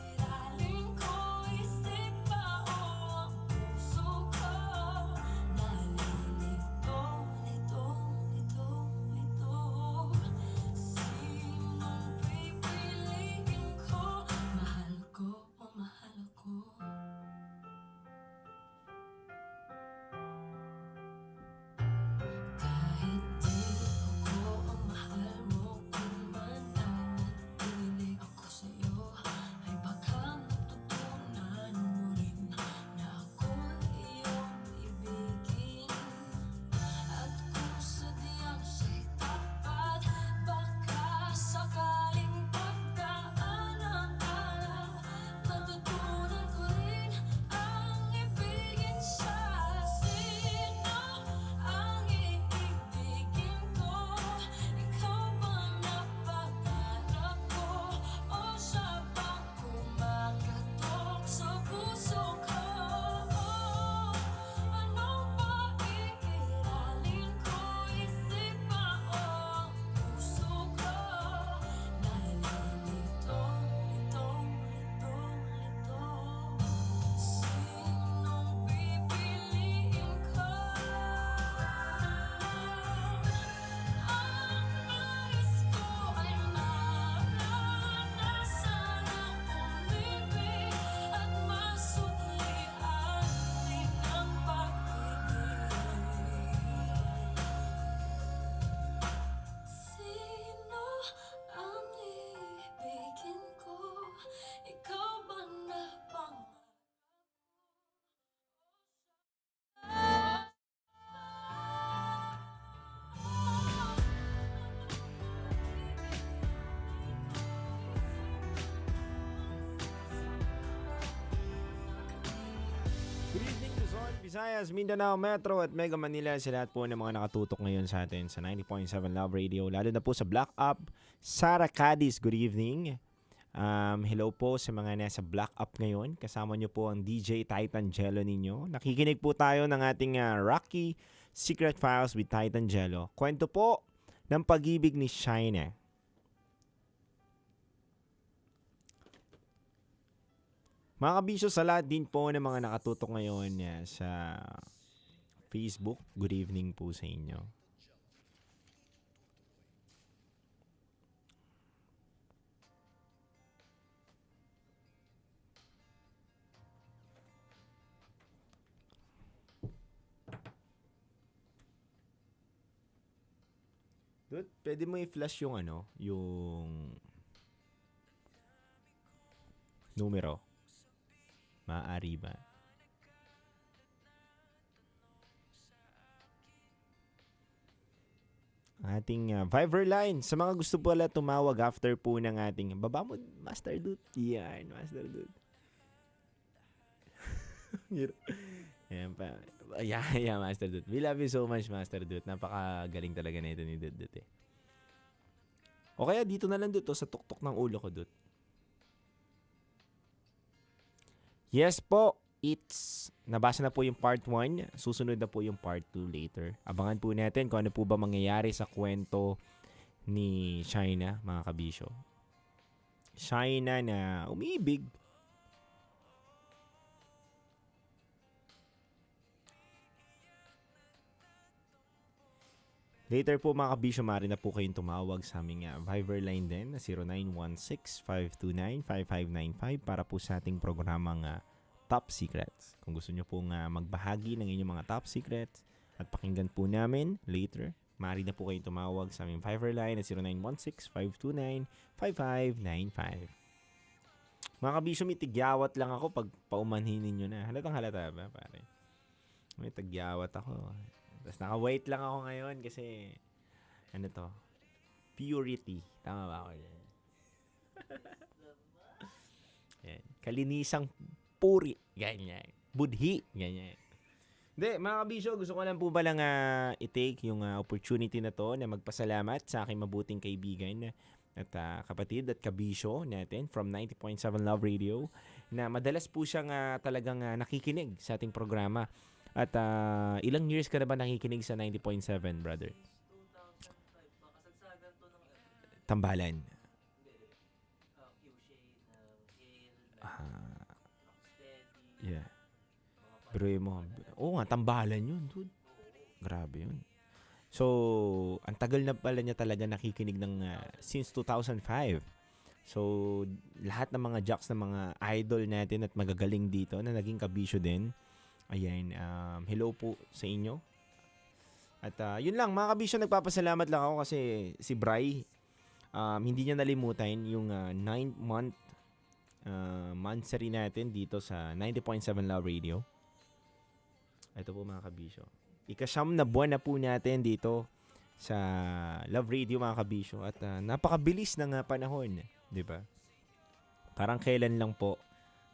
Visayas, Mindanao, Metro at Mega Manila sa lahat po ng mga nakatutok ngayon sa atin sa 90.7 Love Radio. Lalo na po sa Black Up, Sara Cadiz, good evening. Hello po sa mga nasa Black Up ngayon. Kasama nyo po ang DJ Titan Jello ninyo. Nakikinig po tayo ng ating Rocky Secret Files with Titan Jello. Kwento po ng pag-ibig ni China. Mga kabisyo, sa lahat din po ng mga nakatutok ngayon sa Facebook, good evening po sa inyo. Dude, pwede mo i-flash yung yung numero. Maaari ba? Ating Viber line. Sa mga gusto pala tumawag after po ng ating... Baba mo, Master Dude. Yan, Master Dude. Yan pa. Yeah, Master Dude. We love you so much, Master Dude. Napakagaling talaga na ito ni Dude eh. O kaya dito na lang Dude, sa tuktok ng ulo ko Dude. Yes po, nabasa na po yung part 1, susunod na po yung part 2 later. Abangan po natin kung ano po ba mangyayari sa kwento ni China, mga kabisyo. China na umiibig. Later po mga kabisyo, maaari na po kayong tumawag sa aming Viber line din na 0916-529-5595 para po sa ating programang Top Secrets. Kung gusto nyo pong magbahagi ng inyong mga Top Secrets at pakinggan po namin later, maaari na po kayong tumawag sa aming Viber line na 0916-529-5595. Mga kabisyo, may tigyawat lang ako pag paumanhin ninyo na. Halatang halata ba, pare? May tigyawat ako. Tapos naka-wait lang ako ngayon kasi purity. Tama ba ako yan? Yan. Kalinisang puri. Ganyan. Budhi. Ganyan. Hindi, mga kabisyo, gusto ko lang po ba lang i-take yung opportunity na to na magpasalamat sa aking mabuting kaibigan at kapatid at kabisyo natin from 90.7 Love Radio na madalas po siyang talagang nakikinig sa ating programa. At ilang years ka na ba nakikinig sa 90.7, brother? Tambalan. Yeah. Bro mo. Oo nga, Tambalan yun, dude. Grabe yun. So, ang tagal na pala niya talaga nakikinig ng since 2005. So, lahat ng mga jocks na mga idol natin at magagaling dito na naging kabisyo din. Ayan, hello po sa inyo. At yun lang, mga kabisyo, nagpapasalamat lang ako kasi si Bri, hindi niya nalimutan yung 9th month monthsary natin dito sa 90.7 Love Radio. Ito po mga kabisyo. Ika-9 na buwan na po natin dito sa Love Radio mga kabisyo. At napakabilis ng panahon, di ba? Parang kailan lang po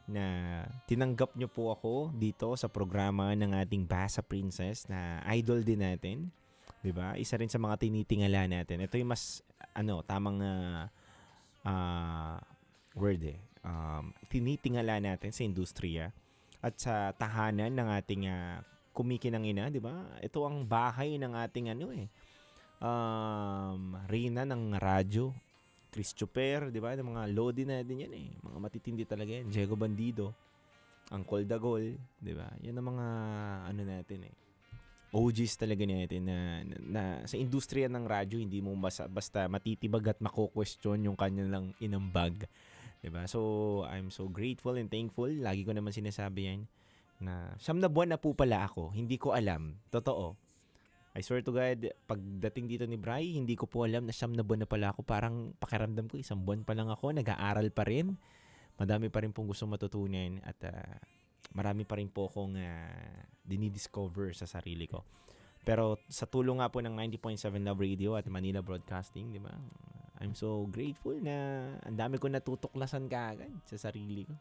na tinanggap nyo po ako dito sa programa ng ating Basa Princess na idol din natin. 'Di ba? Isa rin sa mga tinitingala natin. Ito yung mas tamang word eh. Tinitingala natin sa industriya at sa tahanan ng ating kumikinang ina, 'di ba? Ito ang bahay ng ating reyna ng radyo. Chris Chuper, di ba? Yung mga lodi natin yan eh. Mga matitindi talaga yan. Diego Bandido. Angkol Dagol, di ba? Yan ang mga natin eh. OGs talaga natin na sa industriya ng radyo, hindi mo basta matitibag at mako-question yung kanilang inambag. Di ba? So, I'm so grateful and thankful. Lagi ko naman sinasabi yan na 9 na buwan na po pala ako. Hindi ko alam. Totoo. I swear to God, pagdating dito ni Bri, hindi ko po alam na 9 na buwan na pala ako. Parang pakiramdam ko, 1 buwan pa lang ako. Nag-aaral pa rin. Madami pa rin pong gusto matutunan. At marami pa rin po akong dinidiscover sa sarili ko. Pero sa tulong nga po ng 90.7 Love Radio at Manila Broadcasting, di ba? I'm so grateful na ang dami ko natutuklasan kaagad sa sarili ko.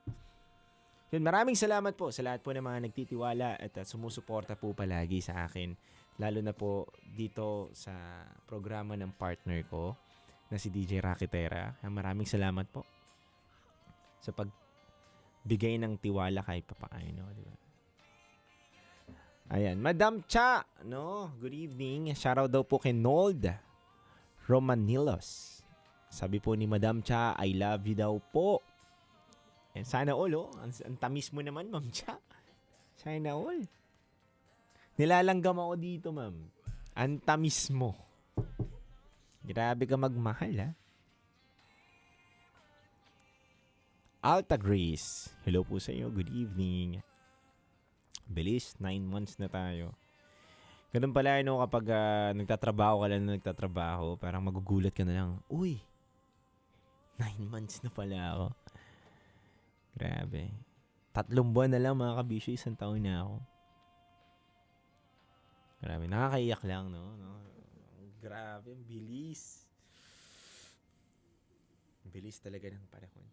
Yun, maraming salamat po sa lahat po ng mga nagtitiwala at sumusuporta po palagi sa akin. Lalo na po dito sa programa ng partner ko na si DJ Rakitera. Maraming salamat po sa pagbigay ng tiwala kahit papaano, di ba? Ayan, Madam Cha, no? Good evening. Shoutout daw po kay Nold Romanilos. Sabi po ni Madam Cha, I love you daw po. Sana all, oh. Ang tamis mo naman, Ma'am Cha. Sana all. Nilalanggam ako dito, ma'am. Ang tamis mo. Grabe ka magmahal, ha? Alta Grace. Hello po sa iyo. Good evening. Bilis, 9 months na tayo. Ganun pala, no, kapag nagtatrabaho ka lang na nagtatrabaho, parang magugulat ka na lang, uy, 9 months na pala ako. Grabe. 3 buwan na lang, mga kabisyo, 1 taon na ako. Grabe, nakakaiyak lang, no? Grabe, ang bilis. Bilis talaga ng panahon.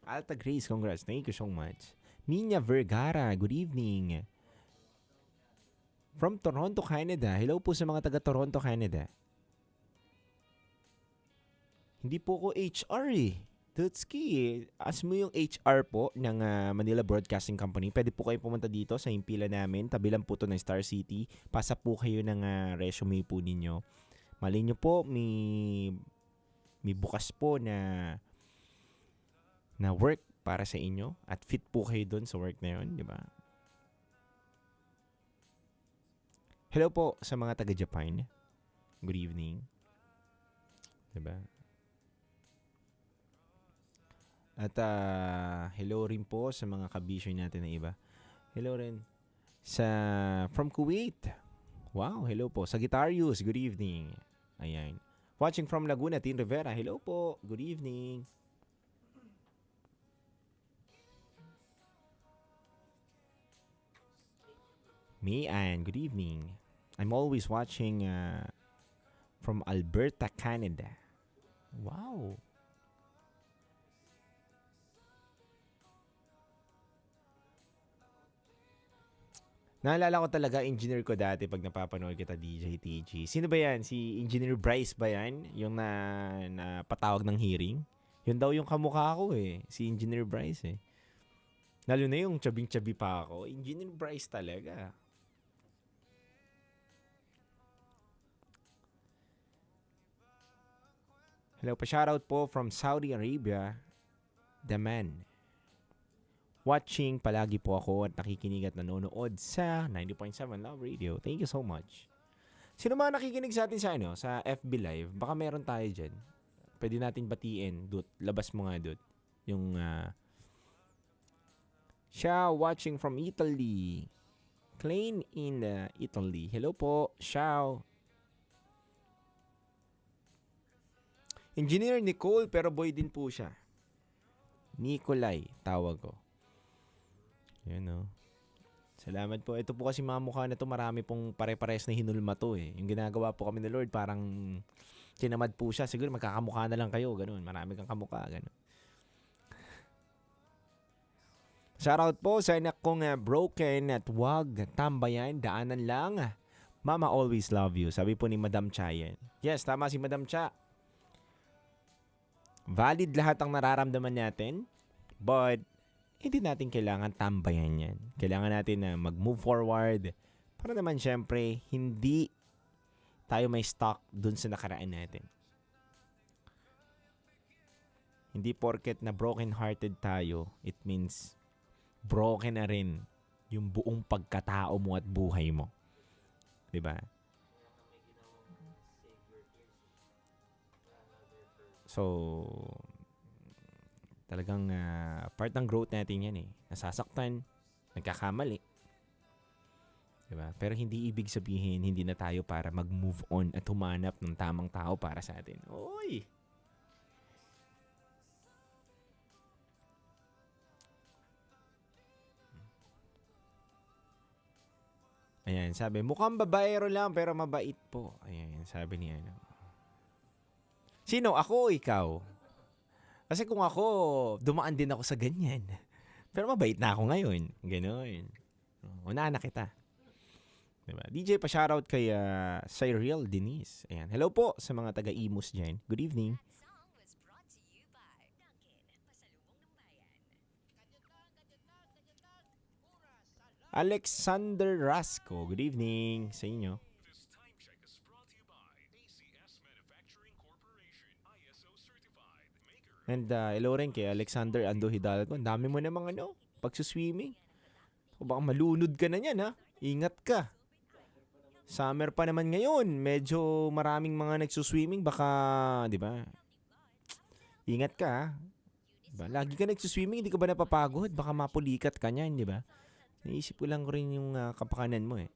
Alta Grace, congrats. Thank you so much. Nina Vergara, good evening. From Toronto, Canada. Hello po sa mga taga Toronto, Canada. Hindi po ko HR eh. Tutski, as mo yung HR po ng Manila Broadcasting Company, pwede po kayo pumunta dito sa impila namin. Tabi lang po to ng Star City. Pasa po kayo ng resume po ninyo. Mali nyo po, may bukas po na work para sa inyo at fit po kayo doon sa work na yun, di ba? Hello po sa mga taga-Japan. Good evening. Diba? At hello rin po sa mga kabisyo natin na iba. Hello rin from Kuwait. Wow, hello po. Sagittarius, good evening. Ayan. Watching from Laguna, Tin Rivera. Hello po. Good evening. Mayan, good evening. I'm always watching from Alberta, Canada. Wow. Naalala ko talaga, engineer ko dati pag napapanood kita, DJ TG. Sino ba yan? Si Engineer Bryce ba yan? Yung na patawag ng hearing? Yun daw yung kamukha ko eh. Si Engineer Bryce eh. Lalo na yung tsabing-tsabi pa ako. Engineer Bryce talaga. Hello pa, shoutout po from Saudi Arabia, The Man. Watching palagi po ako at nakikinig at nanonood sa 90.7 Love Radio. Thank you so much. Sino mga nakikinig sa atin sa FB Live? Baka meron tayo dyan. Pwede natin batiin. Dut, labas mo nga, Dut. Yung siya watching from Italy. Klein in Italy. Hello po, Xiao. Engineer Nicole, pero boy din po siya. Nicolay, tawag ko. Yan o. Salamat po. Ito po kasi mga mukha na to, marami pong pare-pares na hinulma to eh. Yung ginagawa po kami ni Lord, parang tinamad po siya. Siguro magkakamukha na lang kayo, ganun. Marami kang kamukha, ganun. Shoutout po sa anak kong broken at wag tambayan, daanan lang. Mama always love you. Sabi po ni Madam Cha yan. Yes, tama si Madam Cha. Valid lahat ang nararamdaman natin, but hindi natin kailangan tambayan yan. Kailangan natin na mag-move forward para naman syempre hindi tayo may stuck dun sa nakaraan natin. Hindi porket na broken-hearted tayo, it means broken na rin yung buong pagkatao mo at buhay mo. Diba? So, talagang part ng growth natin yan eh. Nasasaktan, nagkakamali. Diba? Pero hindi ibig sabihin, hindi na tayo para mag-move on at humanap ng tamang tao para sa atin. Oy! Ayan, sabi, mukhang babaero lang pero mabait po. Ayan, sabi ni ano. Sino? Ako o ikaw? Kasi kung ako, dumaan din ako sa ganyan. Pero mabait na ako ngayon. Ganon. Unahan na kita. Diba? DJ, pa-shoutout kay Cyril Denise. Ayan. Hello po sa mga taga-Imus dyan. Good evening. Alexander Rasco. Good evening sa inyo. And hello rin kay Alexander Ando Hidalgo. Ang dami mo namang pagsuswimming. O baka malunod ka na yan, ha? Ingat ka. Summer pa naman ngayon. Medyo maraming mga nagsuswimming. Baka, di ba? Ingat ka, ha? Diba? Lagi ka nagsuswimming, hindi ka ba napapagod? Baka mapulikat ka niyan, di ba? Naisip ko lang rin yung kapakanan mo, eh.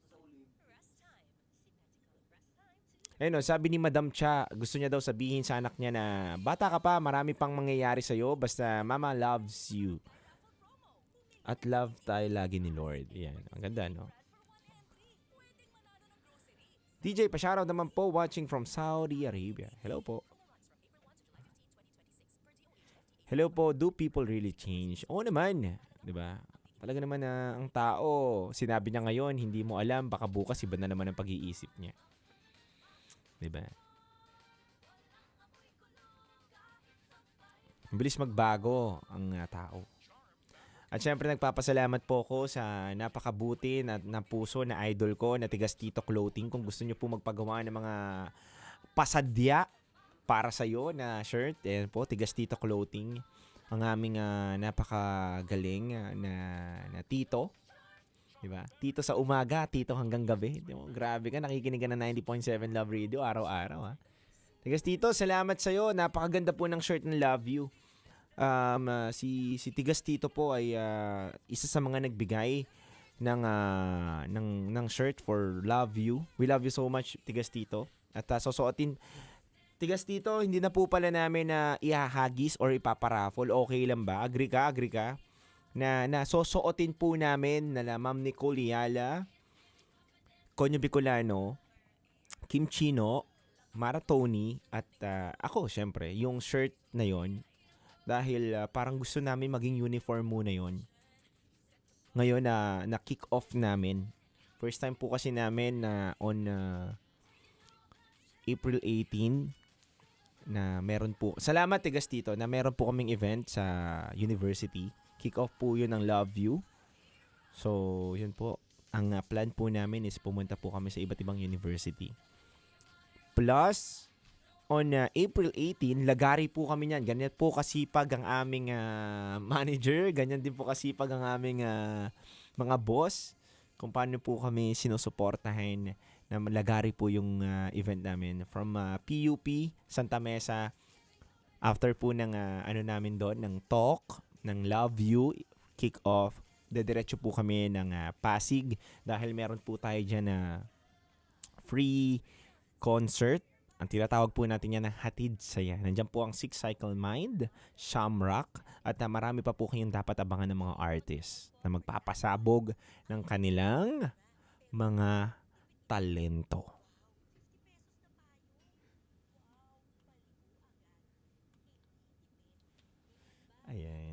Ayun, sabi ni Madam Cha, gusto niya daw sabihin sa anak niya na bata ka pa, marami pang mangyayari sa'yo, basta Mama loves you. At love tayo lagi ni Lord. Yan, ang ganda, no? DJ, pa-shoutout naman po, watching from Saudi Arabia. Hello po. Hello po, do people really change? Oo naman, di ba? Talaga naman na ang tao, sinabi niya ngayon, hindi mo alam, baka bukas iba na naman ang pag-iisip niya. Diba? Bilis magbago ang tao. At syempre nagpapasalamat po ko sa napakabuti na puso na idol ko na Tigas Tito Clothing. Kung gusto niyo po magpagawa ng mga pasadya para sa iyo na shirt, ayan po, Tigas Tito Clothing. Ang aming napakagaling na tito. Diba? Tito sa umaga, tito hanggang gabi. Diba? Grabe ka, nakikinig ka na 90.7 Love Radio araw-araw, ha. Tigas Tito, salamat sa'yo. Napakaganda po ng shirt ng Love You. Si Tigas Tito po ay isa sa mga nagbigay ng shirt for Love You. We love you so much, Tigas Tito. At susuotin, Tigas Tito, hindi na po pala namin na ihahagis or ipaparaffle. Okay lang ba? Agree ka? Na sosuotin po namin na Ma'am Nicole Yala, Conyo Bicolano, Kim Chino, Maratoni, at ako syempre, yung shirt na yon dahil parang gusto namin maging uniform muna yon. Ngayon na kick off namin. First time po kasi namin na on April 18 na meron po. Salamat Tigas Tito na meron po kaming event sa university. Kick-off po yun ng Love You. So, yun po. Ang plan po namin is pumunta po kami sa iba't ibang university. Plus, on April 18, lagari po kami niyan. Ganyan po kasipag ang aming manager. Ganyan din po kasipag ang aming mga boss. Kung paano po kami sinusuportahin na lagari po yung event namin. From PUP, Santa Mesa, after po ng namin doon, ng talk, ng Love You, kick-off, dediretso po kami ng Pasig dahil meron po tayo dyan na free concert. Ang tinatawag po natin yan na Hatid Saya. Nandiyan po ang Six Cycle Mind, Shamrock, at marami pa po kayong dapat abangan ng mga artists na magpapasabog ng kanilang mga talento. Ayan.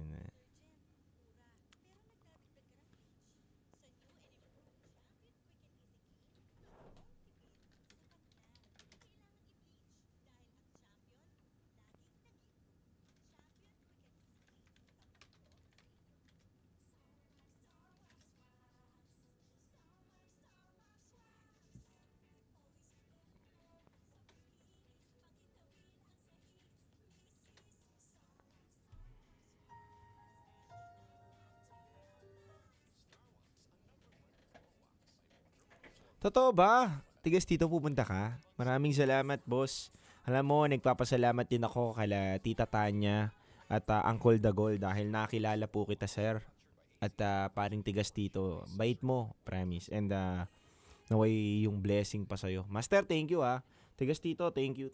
Totoo ba? Tigas Tito, pupunta ka? Maraming salamat, boss. Alam mo, nagpapasalamat din ako kala Tita Tanya at Uncle Dagol dahil nakilala po kita, sir. At paring Tigas Tito, bait mo, promise. And naway yung blessing pa sa'yo. Master, thank you, ha. Tigas Tito, thank you.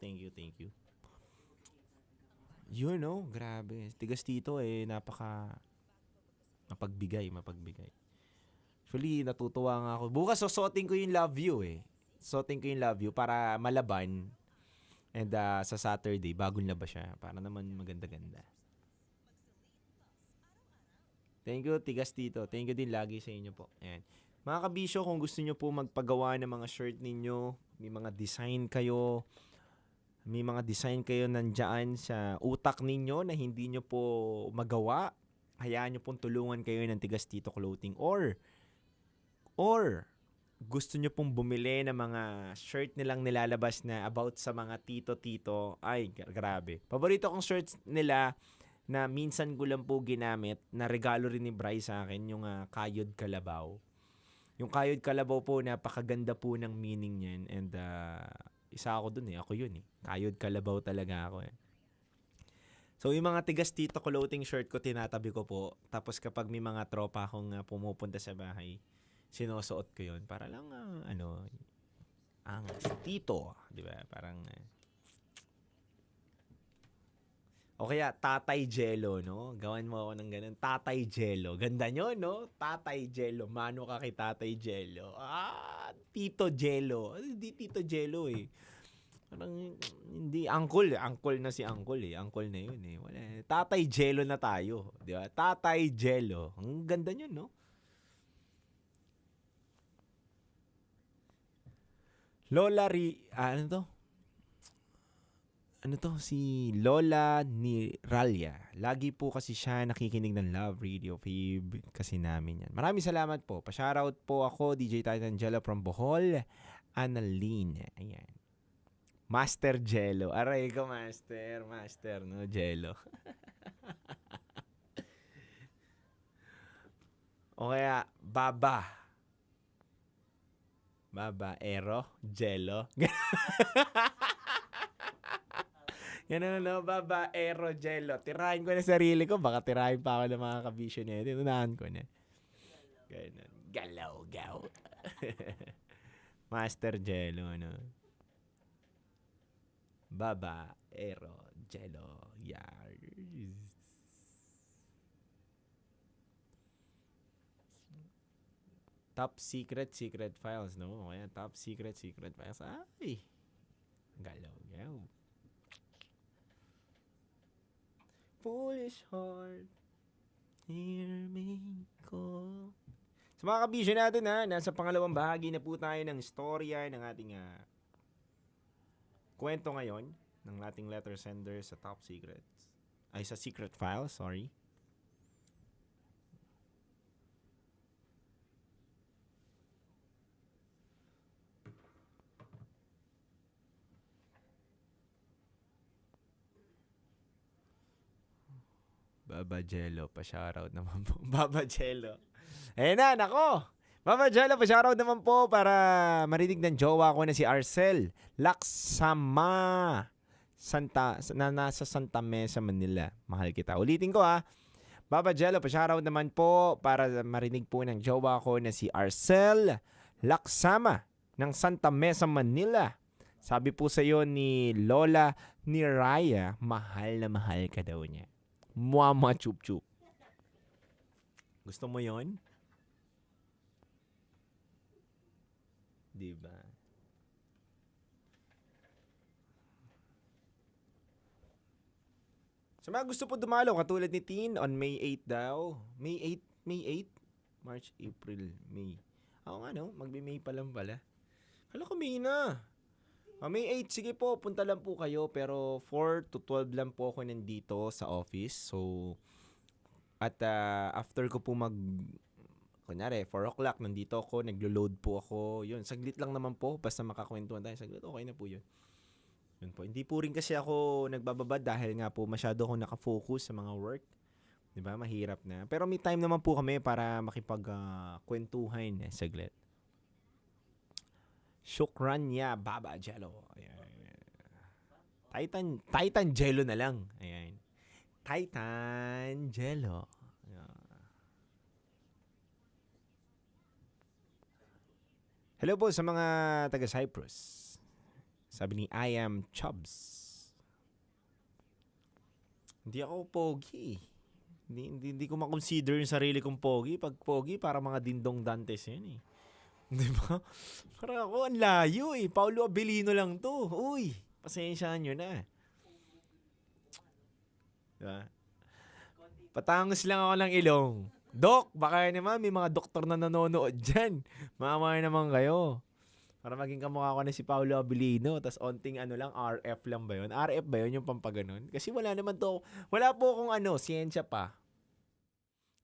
Yun, no? Grabe. Tigas Tito, mapagbigay. Actually, natutuwa nga ako. Bukas susuotin ko yung Love You eh. Susuotin ko yung Love You para malaban. And sa Saturday, bagong labas siya. Para naman maganda-ganda. Thank you, Tigas Tito. Thank you din lagi sa inyo po. Ayan. Mga kabisyo, kung gusto nyo po magpagawa ng mga shirt ninyo, may mga design kayo, nandyan sa utak ninyo na hindi nyo po magawa, hayaan nyo pong tulungan kayo ng Tigas Tito Clothing. Or gusto nyo pong bumili ng mga shirt nilang nilalabas na about sa mga tito-tito. Ay, grabe. Paborito kong shirts nila na minsan ko lang po ginamit, na regalo rin ni Bryce sa akin, yung Kayod Kalabaw. Yung Kayod Kalabaw po, napakaganda po ng meaning niyan. And isa ako dun eh. Ako yun eh. Kayod Kalabaw talaga ako eh. So yung mga Tigas Tito Clothing shirt ko, tinatabi ko po. Tapos kapag may mga tropa akong pumupunta sa bahay, sinusuot ko yun. Para lang, ang tito. Di ba? Parang... O kaya, Tatay Jello, no? Gawan mo ako ng ganun. Tatay Jello. Ganda nyo, no? Tatay Jello. Mano ka kay Tatay Jello. Tito Jello. Hindi Tito Jello, eh. Parang, hindi. Uncle. Uncle na si Uncle, eh. Uncle na yun, eh. Wala. Tatay Jello na tayo. Di ba? Tatay Jello. Ang ganda nyo, no? Lola si Lola Niralia. Lagi po kasi siya nakikinig ng Love Radio. Fave kasi namin yan. Maraming salamat po. Pa-shoutout po ako, DJ Titan Jello from Bohol, Annalyn. Ayan. Master Jello. Aray ko, Master. Master, no? Jello. O kaya, Baba. Ero, Jello. Ganun, no? Ero, Jello. Tirahin ko na sarili ko. Baka tirahin pa ako ng mga kabisyo niya. Tinunahan ko na. Ganun. Galaw-gaw. Master Jello, no? Ero, Jello. Yes. Top secret files, no? Ayan, top secret files. Ay! Galaw-gaw. Foolish heart, hear me call. Sa mga kabisyo natin, nasa pangalawang bahagi na po tayo ng istorya ng ating kwento ngayon ng ating letter sender sa top secrets. Ay, sa secret files, sorry. Baba Jello, pa-shoutout naman po. Baba Jello. Ayan na, nako. Baba Jello, pa-shoutout naman po para marinig ng jowa ko na si Arcel Laksama. Nasa Santa Mesa, Manila. Mahal kita. Ulitin ko Baba Jello, pa-shoutout naman po para marinig po ng jowa ko na si Arcel Laksama ng Santa Mesa, Manila. Sabi po sa iyo ni Lola Niraya, mahal na mahal ka daw niya. Mama chup chup. Gusto mo yon? Diba? Sa mga gusto po dumalo, katulad ni Tin, on May 8 daw. May 8? March, April, May. Ako nga, no? Magbi-May pa lang pala. Hala ko, May na. May 8, sige po, punta lang po kayo. Pero 4 to 12 lang po ako nandito sa office. So, at after ko po kunyari, 4 o'clock, nandito ako, naglo-load po ako. Yun, saglit lang naman po. Basta makakwentuhan tayo, saglit, okay na po yun. Yun po. Hindi po rin kasi ako nagbababad dahil nga po masyado ako nakafocus sa mga work. Diba? Mahirap na. Pero may time naman po kami para makipagkwentuhan saglit. Shukran niya, Baba Jello. Ayan. Titan Jello na lang. Ayan. Titan Jello. Ayan. Hello po sa mga taga Cyprus. Sabi ni I am Chubbs. Hindi ako pogi. Hindi ko makonsider yung sarili kong pogi. Pag pogi, para mga Dingdong Dantes yan eh. Di ba? Parang ako, ang layo eh. Paulo Abilino lang to. Uy, pasensyaan nyo na. Diba? Patangos lang ako ng ilong. Dok, baka naman may mga doktor na nanonood dyan. Mamaya naman kayo. Para maging kamukha ko na si Paulo Abilino. Tapos onting lang, RF lang ba yun? RF ba yun yung pampaganon? Kasi wala po akong siyensya pa.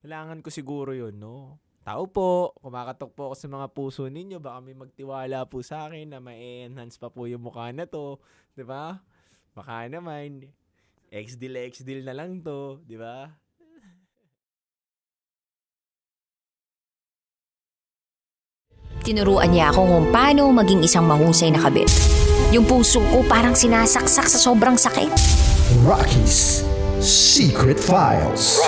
Kailangan ko siguro yun, no? Tao po, kumakatok po ako sa mga puso ninyo. Baka may magtiwala po sa akin na ma-enhance pa po yung mukha na to. Diba? Baka naman, XDL na lang to. Diba? Tinuruan niya ako kung paano maging isang mahusay na kabit. Yung puso ko parang sinasaksak sa sobrang sakit. Rocky's Secret Files.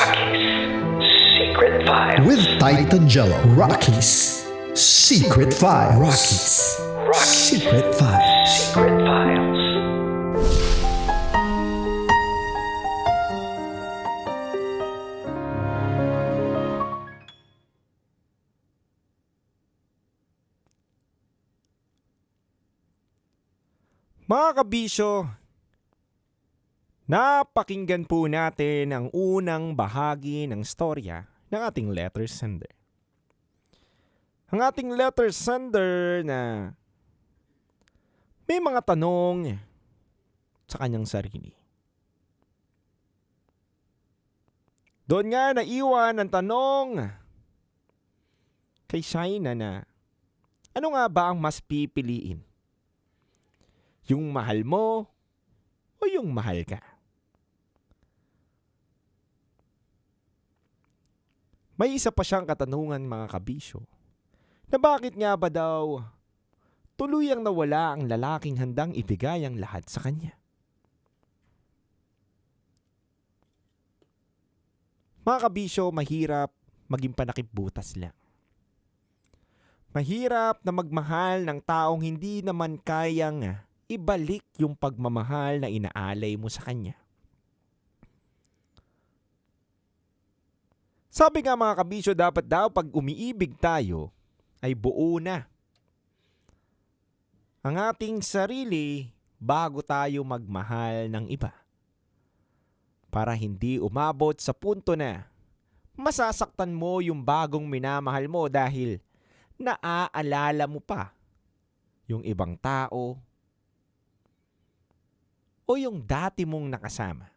With Titan Jello. Rocky's Secret Files. Rocky's Secret Files. Mga kabisyo, napakinggan po natin ang unang bahagi ng storya ng ating letter sender. Ang ating letter sender na may mga tanong sa kanyang sarili. Doon nga naiwan ang tanong kay Shaina na ano nga ba ang mas pipiliin? Yung mahal mo o yung mahal ka? May isa pa siyang katanungan mga kabisyo na bakit nga ba daw tuluyang nawala ang lalaking handang ibigay ang lahat sa kanya. Mga kabisyo, mahirap maging panakipbutas lang. Mahirap na magmahal ng taong hindi naman kayang ibalik yung pagmamahal na inaalay mo sa kanya. Sabi nga mga kabisyo, dapat daw pag umiibig tayo ay buo na ang ating sarili bago tayo magmahal ng iba. Para hindi umabot sa punto na masasaktan mo yung bagong minamahal mo dahil naaalala mo pa yung ibang tao o yung dati mong nakasama.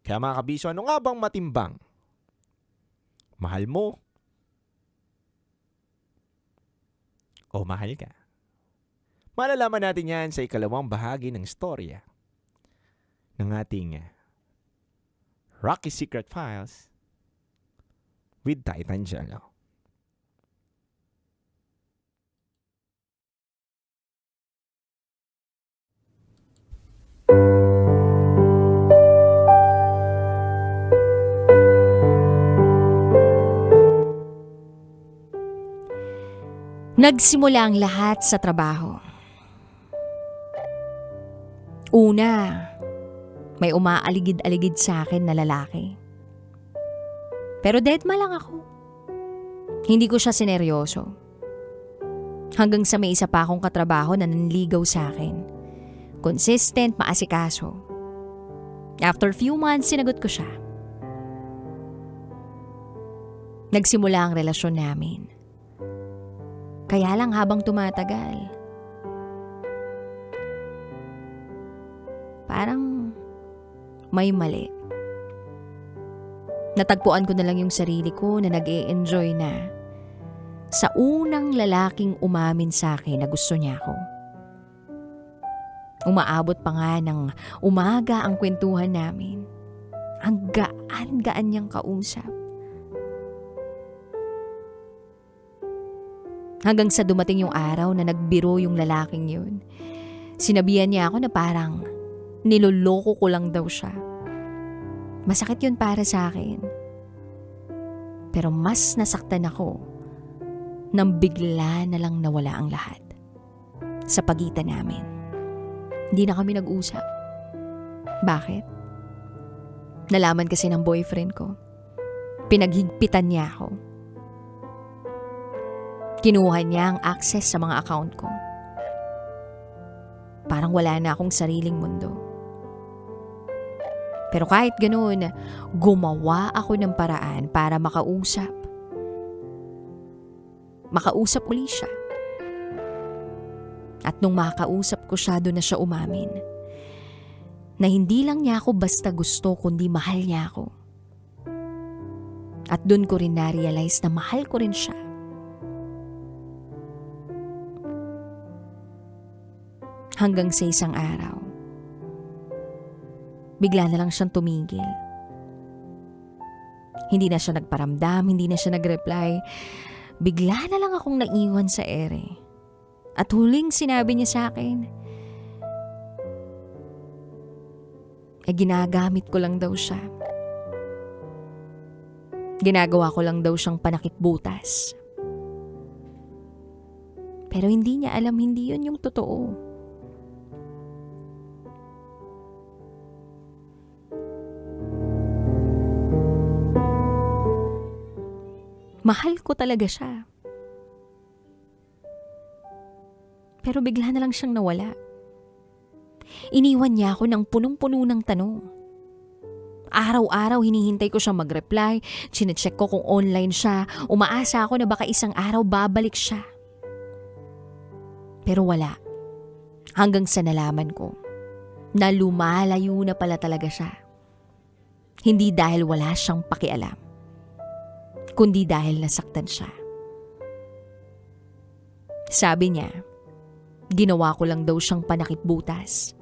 Kaya mga kabisyo, ano nga bang matimbang? Mahal mo o mahal ka? Malalaman natin yan sa ikalawang bahagi ng storya ng ating Rocky Secret Files with Titan Jello. Nagsimula ang lahat sa trabaho. Una, may umaaligid-aligid sa akin na lalaki. Pero deadma lang ako. Hindi ko siya sineryoso. Hanggang sa may isa pa akong katrabaho na nanligaw sa akin. Consistent, maasikaso. After few months, sinagot ko siya. Nagsimula ang relasyon namin. Kaya lang habang tumatagal, parang may mali. Natagpuan ko na lang yung sarili ko na nag-e-enjoy na sa unang lalaking umamin sa akin na gusto niya ako. Umaabot pa nga ng umaga ang kwentuhan namin. Ang gaan-gaan niyang kausap. Hanggang sa dumating yung araw na nagbiro yung lalaking yun. Sinabihan niya ako na parang niloloko ko lang daw siya. Masakit yun para sa akin. Pero mas nasaktan ako nang bigla na lang nawala ang lahat sa pagitan namin. Hindi na kami nag-usap. Bakit? Nalaman kasi ng boyfriend ko. Pinaghigpitan niya ako. Kinuha niya ang access sa mga account ko. Parang wala na akong sariling mundo. Pero kahit ganoon, gumawa ako ng paraan para makausap. Makausap uli siya. At nung makausap ko siya, doon na siya umamin. Na hindi lang niya ako basta gusto, kundi mahal niya ako. At doon ko rin na-realize na mahal ko rin siya. Hanggang sa isang araw, bigla na lang siyang tumigil. Hindi na siya nagparamdam, hindi na siya nagreply. Bigla na lang akong naiwan sa ere. At huling sinabi niya sa akin, ginagamit ko lang daw siya. Ginagawa ko lang daw siyang panakip-butas. Pero hindi niya alam, hindi yun yung totoo. Mahal ko talaga siya. Pero bigla na lang siyang nawala. Iniwan niya ako ng punong-puno ng tanong. Araw-araw hinihintay ko siyang mag-reply, chinecheck ko kung online siya, umaasa ako na baka isang araw babalik siya. Pero wala. Hanggang sa nalaman ko na lumalayo na pala talaga siya. Hindi dahil wala siyang pakialam, kundi dahil nasaktan siya. Sabi niya, ginawa ko lang daw siyang panakip-butas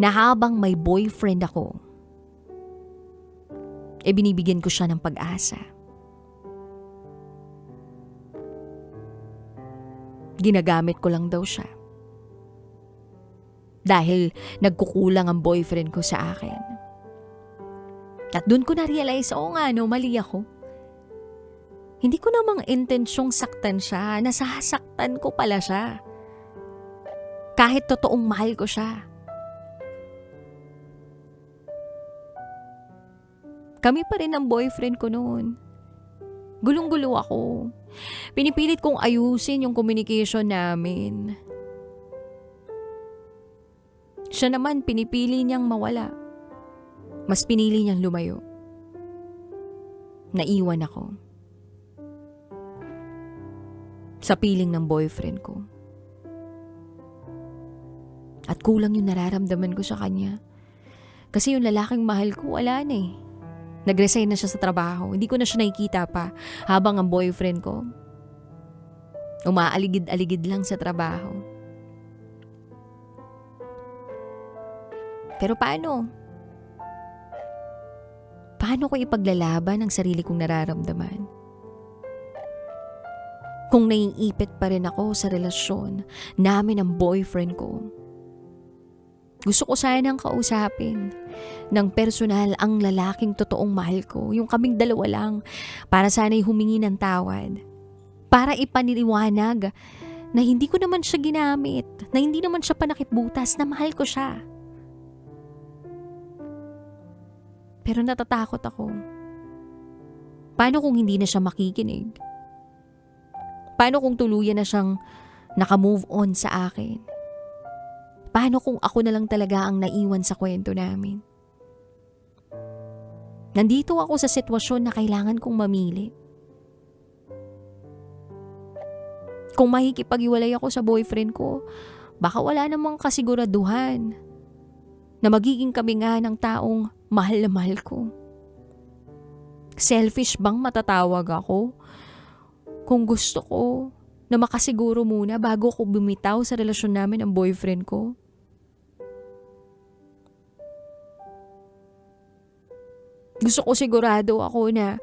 na habang may boyfriend ako, binibigyan ko siya ng pag-asa. Ginagamit ko lang daw siya. Dahil nagkukulang ang boyfriend ko sa akin. At doon ko na-realize, oo nga no, mali ako. Hindi ko namang intensyong saktan siya, nasasaktan ko pala siya. Kahit totoong mahal ko siya. Kami pa rin ang boyfriend ko noon. Gulong-gulo ako. Pinipilit kong ayusin yung communication namin. Siya naman pinipili niyang mawala. Mas pinili niyang lumayo. Naiwan ako. Sa piling ng boyfriend ko. At kulang yung nararamdaman ko sa kanya. Kasi yung lalaking mahal ko, wala na eh. Nag-resign na siya sa trabaho. Hindi ko na siya nakikita pa habang ang boyfriend ko umaaligid-aligid lang sa trabaho. Pero paano? Paano ko ipaglalaban ang sarili kong nararamdaman? Kung naiipit pa rin ako sa relasyon namin ng boyfriend ko. Gusto ko sanang kausapin ng personal ang lalaking totoong mahal ko. Yung kaming dalawa lang para sana'y humingi ng tawad. Para ipaniliwanag na hindi ko naman siya ginamit. Na hindi naman siya panakipbutas. Na mahal ko siya. Pero natatakot ako. Paano kung hindi na siya makikinig? Paano kung tuluyan na siyang nakamove on sa akin? Paano kung ako na lang talaga ang naiwan sa kwento namin? Nandito ako sa sitwasyon na kailangan kong mamili. Kung makikipag-iwalay ako sa boyfriend ko, baka wala namang kasiguraduhan na magiging kami nga ng taong mahal na mahal ko. Selfish bang matatawag ako? Kung gusto ko na makasiguro muna bago ko bumitaw sa relasyon namin ng boyfriend ko. Gusto ko sigurado ako na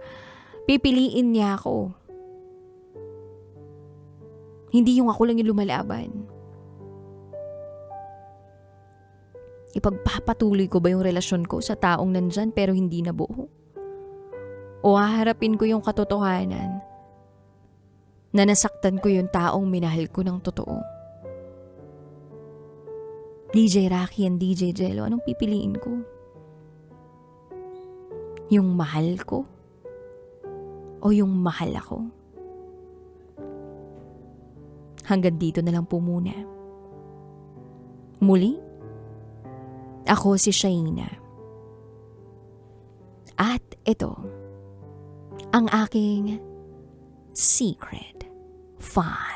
pipiliin niya ako. Hindi yung ako lang yung lumalaban. Ipagpapatuloy ko ba yung relasyon ko sa taong nandyan pero hindi nabuo? O haharapin ko yung katotohanan na nasaktan ko yung taong minahal ko ng totoo? DJ Rocky and DJ Jello, anong pipiliin ko? Yung mahal ko? O yung mahal ako? Hanggang dito na lang po muna. Muli, ako si Shaina. At ito, ang aking secret file.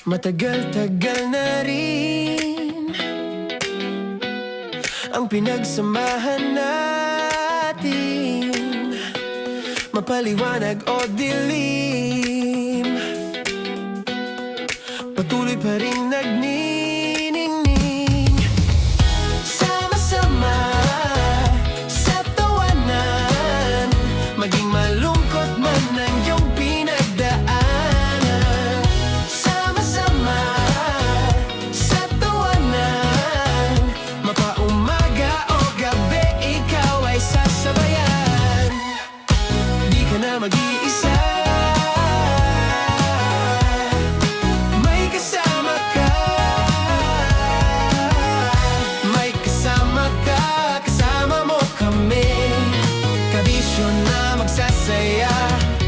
Matagal-tagal na rin ang pinagsamahan natin, mapaliwanag o dilim, patuloy pa rin nagniningning. Sama-sama sa tawanan, maging malungkot man ang iyong pinagdaanan. Sama-sama sa tawanan, mapaumaga o gabi, ikaw ay sasabayan. Di ka na mag-iisa, may kasama ka. May kasama ka, kasama mo kami. Kabisyo na magsasaya,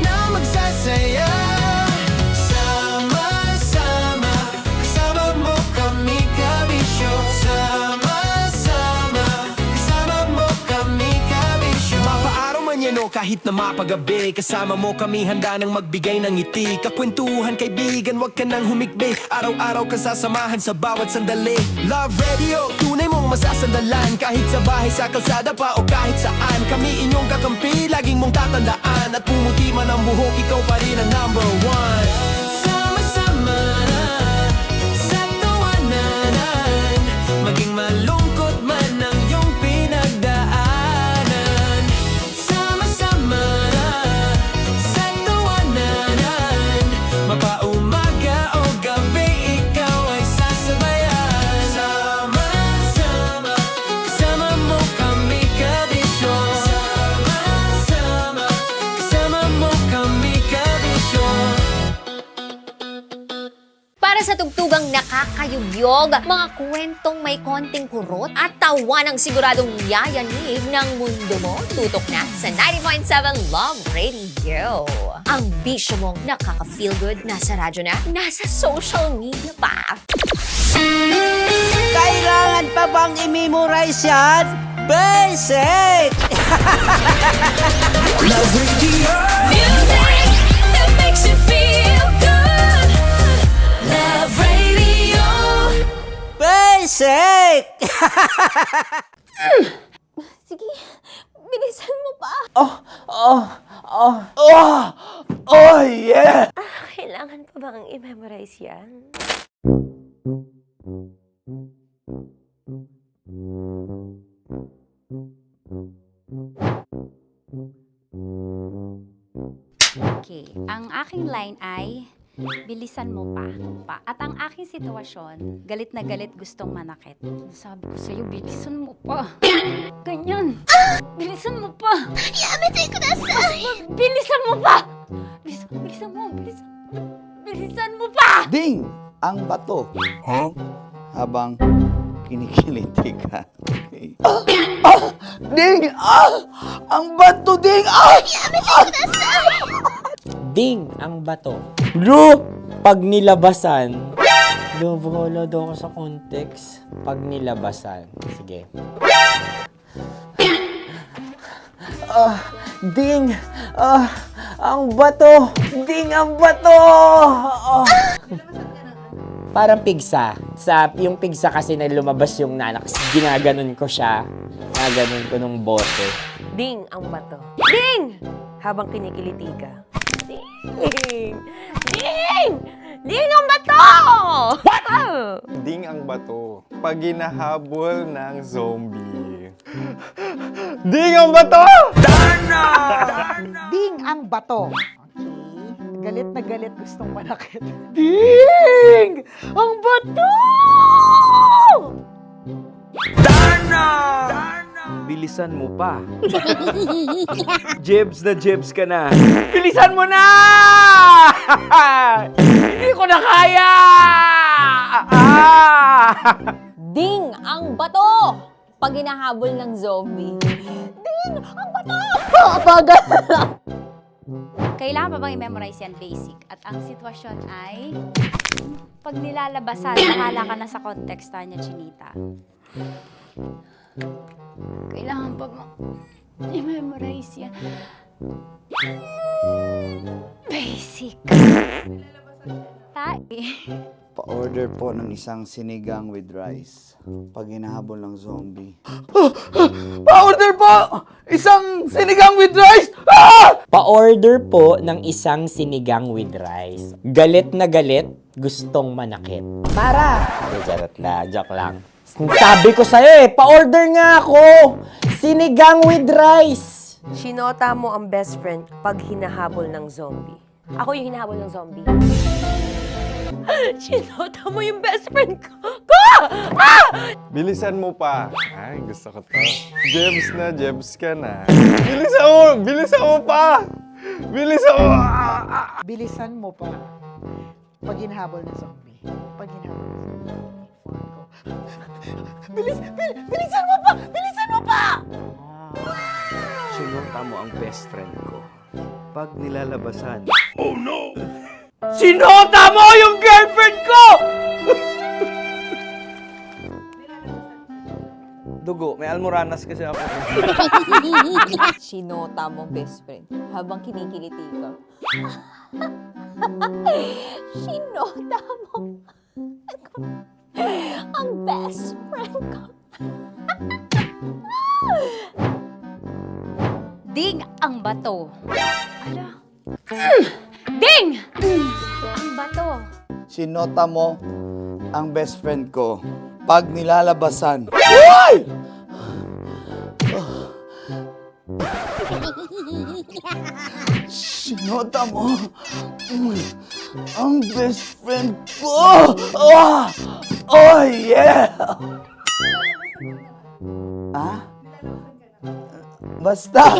na magsasaya. Sama-sama, kasama mo kami, kabisyo. Sama-sama, kasama mo kami, kabisyo. Mapaaraw man yan o kahit na mapagabi, kasama mo kami, handa nang magbigay ng ngiti. Kakwentuhan, kaibigan, wag ka nang humikbi. Araw-araw ka sasamahan sa bawat sandali. Love Radio, tunay mong masasandalan. Kahit sa bahay, sa kalsada pa o kahit saan, kami inyong kakampi, laging mong tatandaan. At pumuti man ang buhok, ikaw pa rin ang number one. Sama-sama sa tawanan, maging malungkot man ang iyong pinagdaanan. Sama-sama sa tawanan, mapaumaga o gabi, ikaw ay sasabayan. Sama-sama, kasama mo kami, kabisyo. Sama-sama, kasama mo kami, kabisyo. Para sa tugtugang nakakayugyog, mga kwentong may konting kurot at tawa ng siguradong yayanig ng mundo mo, tutok na sa 90.7 Love Radio. Ang bisyo mong nakaka-feel good, nasa radyo na, nasa social media pa. Kailangan pa bang i-memorize yan? Basic! Love Radio. Music that makes you feel good. Love Radio. Basic! Sige, bilisan mo pa. Oh, yeah! Kailangan pa bang i-memorize yan? Okay, ang aking line ay, bilisan mo pa. At ang aking sitwasyon, galit na galit gustong manakit. Sabi ko sa'yo, bilisan mo pa. Ganyan. Bilisan mo pa. Yamitay ko na sa... Bilisan mo pa! Bilisan mo pa! Ding! Ang bato. Habang Kinikiliti ka. Okay. Ding! Ang bato, Ding! Ding ang bato. Bro! Pag nilabasan. Wala daw ako sa context. Pag nilabasan. Sige. Ding! Ang bato! Ding ang bato! Parang pigsa. Yung pigsa kasi na lumabas yung nanak. Ginaganon ko siya. Ginaganon ko nung bote. Ding ang bato. Ding! Habang kinikiliti ka. Ding! Ding! Ding ang bato! What? Ding ang bato. Pag hinahabol ng zombie. Ding ang bato! Ding ang bato. Okay. Galit na galit, gustong manakit. Ding! Ang bato! Bilisan mo pa. Jebs ka na. Bilisan mo na! Hindi ko na kaya! Ding ang bato! Pag hinahabol ng zombie. Ding ang bato! Pagal! Kailangan pa bang i-memorize yan basic? At ang sitwasyon ay pag nilalabasan, nakala ka na sa konteksta niya, Chinita. Kailangan pa bang i-memorize yan? Basic. Pa-order po ng isang sinigang with rice. Pag hinahabol ng zombie. Pa-order po! Isang sinigang with rice! Pa-order po ng isang sinigang with rice. Galit na galit, gustong manakit. Para! Charot na, joke lang. Sabi ko sa'yo pa-order nga ako! Sinigang with rice! Sinota mo ang best friend pag hinahabol ng zombie. Ako yung hinahabol ng zombie. Sinota mo yung best friend ko! Bilisan mo pa. Ay, gusto ko to. Jebs ka na. Bilisan mo pa! Bilisan mo pa. Pag hinahabol ng zombie. Pag hinahabol ng zombie. Bilisan mo pa! Bilisan mo pa! Sinota mo ang best friend ko. Pag nilalabasan. Oh no! Sinota mo yung girlfriend ko! Dugo, may almoranas kasi ako. Sinota mo best friend habang kinikiliti ka. Sinota mo ang best friend ko. Ding ang bato. Ala. Ding! Ang bato. Sinota mo ang best friend ko pag nilalabasan. Sinota mo ang best friend ko. Oh yeah! Basta!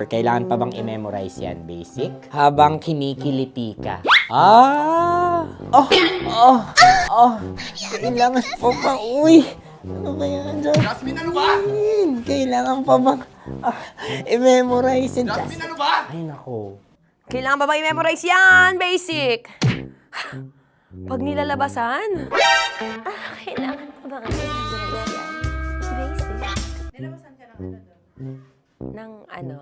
Kailangan pa bang i-memorize yan, basic? Habang kinikiliti ka. Kailangan pa ba? Uy! Ano ba yan, Jasmine, ano ba? Kailangan pa bang i-memorize yan? Jasmine, ano ba? Ay, nako. Kailangan ba i-memorize yan? Basic. Pag nilalabasan? Kailangan pa ba i-memorize yan? Basic. Nilalabasan ka ng ano?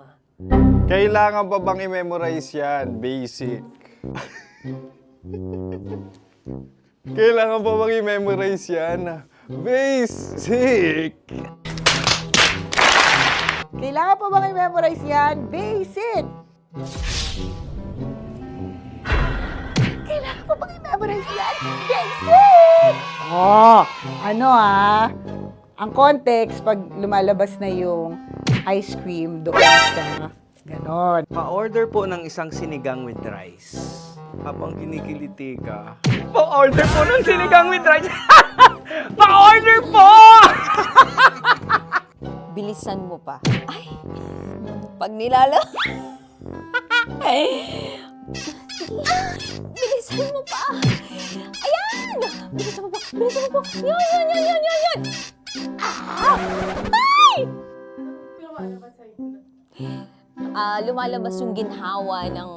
Kailangan pa bang i-memorize yan? Basic. Kailangan pa bang i-memorize yan? Basic. Kailangan pa bang i-memorize yan? Basic! Kailangan pa bang i-memorize yan? Basic! Ang context, pag lumalabas na yung ice cream doon sa ganon. Pa-order po ng isang sinigang with rice. Habang kinikiliti ka. Pa-order po ng sinigang with rice! Pa-order po! Bilisan mo pa. Ay! Pag nilala... Bilisan mo pa! Ayan! Bilisan mo pa! Bilisan mo po. Yan. Ah! Ay! Lumalabas yung ginhawa ng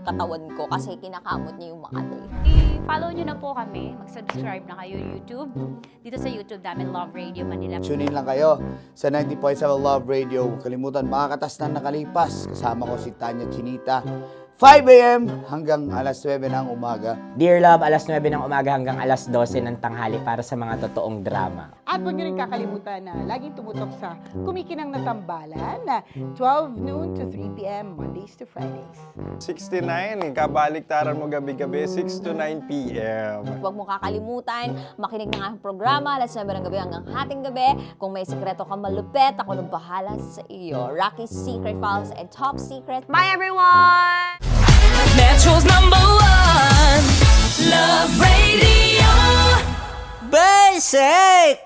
katawan ko kasi kinakamot niya yung Makati. I-follow nyo na po kami. Mag-subscribe na kayo YouTube. Dito sa YouTube namin, Love Radio Manila. Tune in lang kayo sa 90.7 Love Radio. Huwag kalimutan, makakatas na nakalipas. Kasama ko si Tanya Chinita. 5 a.m. hanggang alas 9 ng umaga. Dear Love, alas 9 ng umaga hanggang alas 12 ng tanghali para sa mga totoong drama. At huwag niyo rin kakalimutan na laging tumutok sa Kumikinang na Tambalan na 12 noon to 3 p.m. Mondays to Fridays. 69, kabaliktaran mo gabi-gabi, 6 to 9 p.m. Huwag mo kakalimutan, makinig ng aking programa, alas 9 ng gabi hanggang hating gabi. Kung may sekreto kang malupet, ako nang bahala sa iyo. Rocky's Secret Files and Top Secret. Bye everyone! Metro's #1 Love Radio Basic!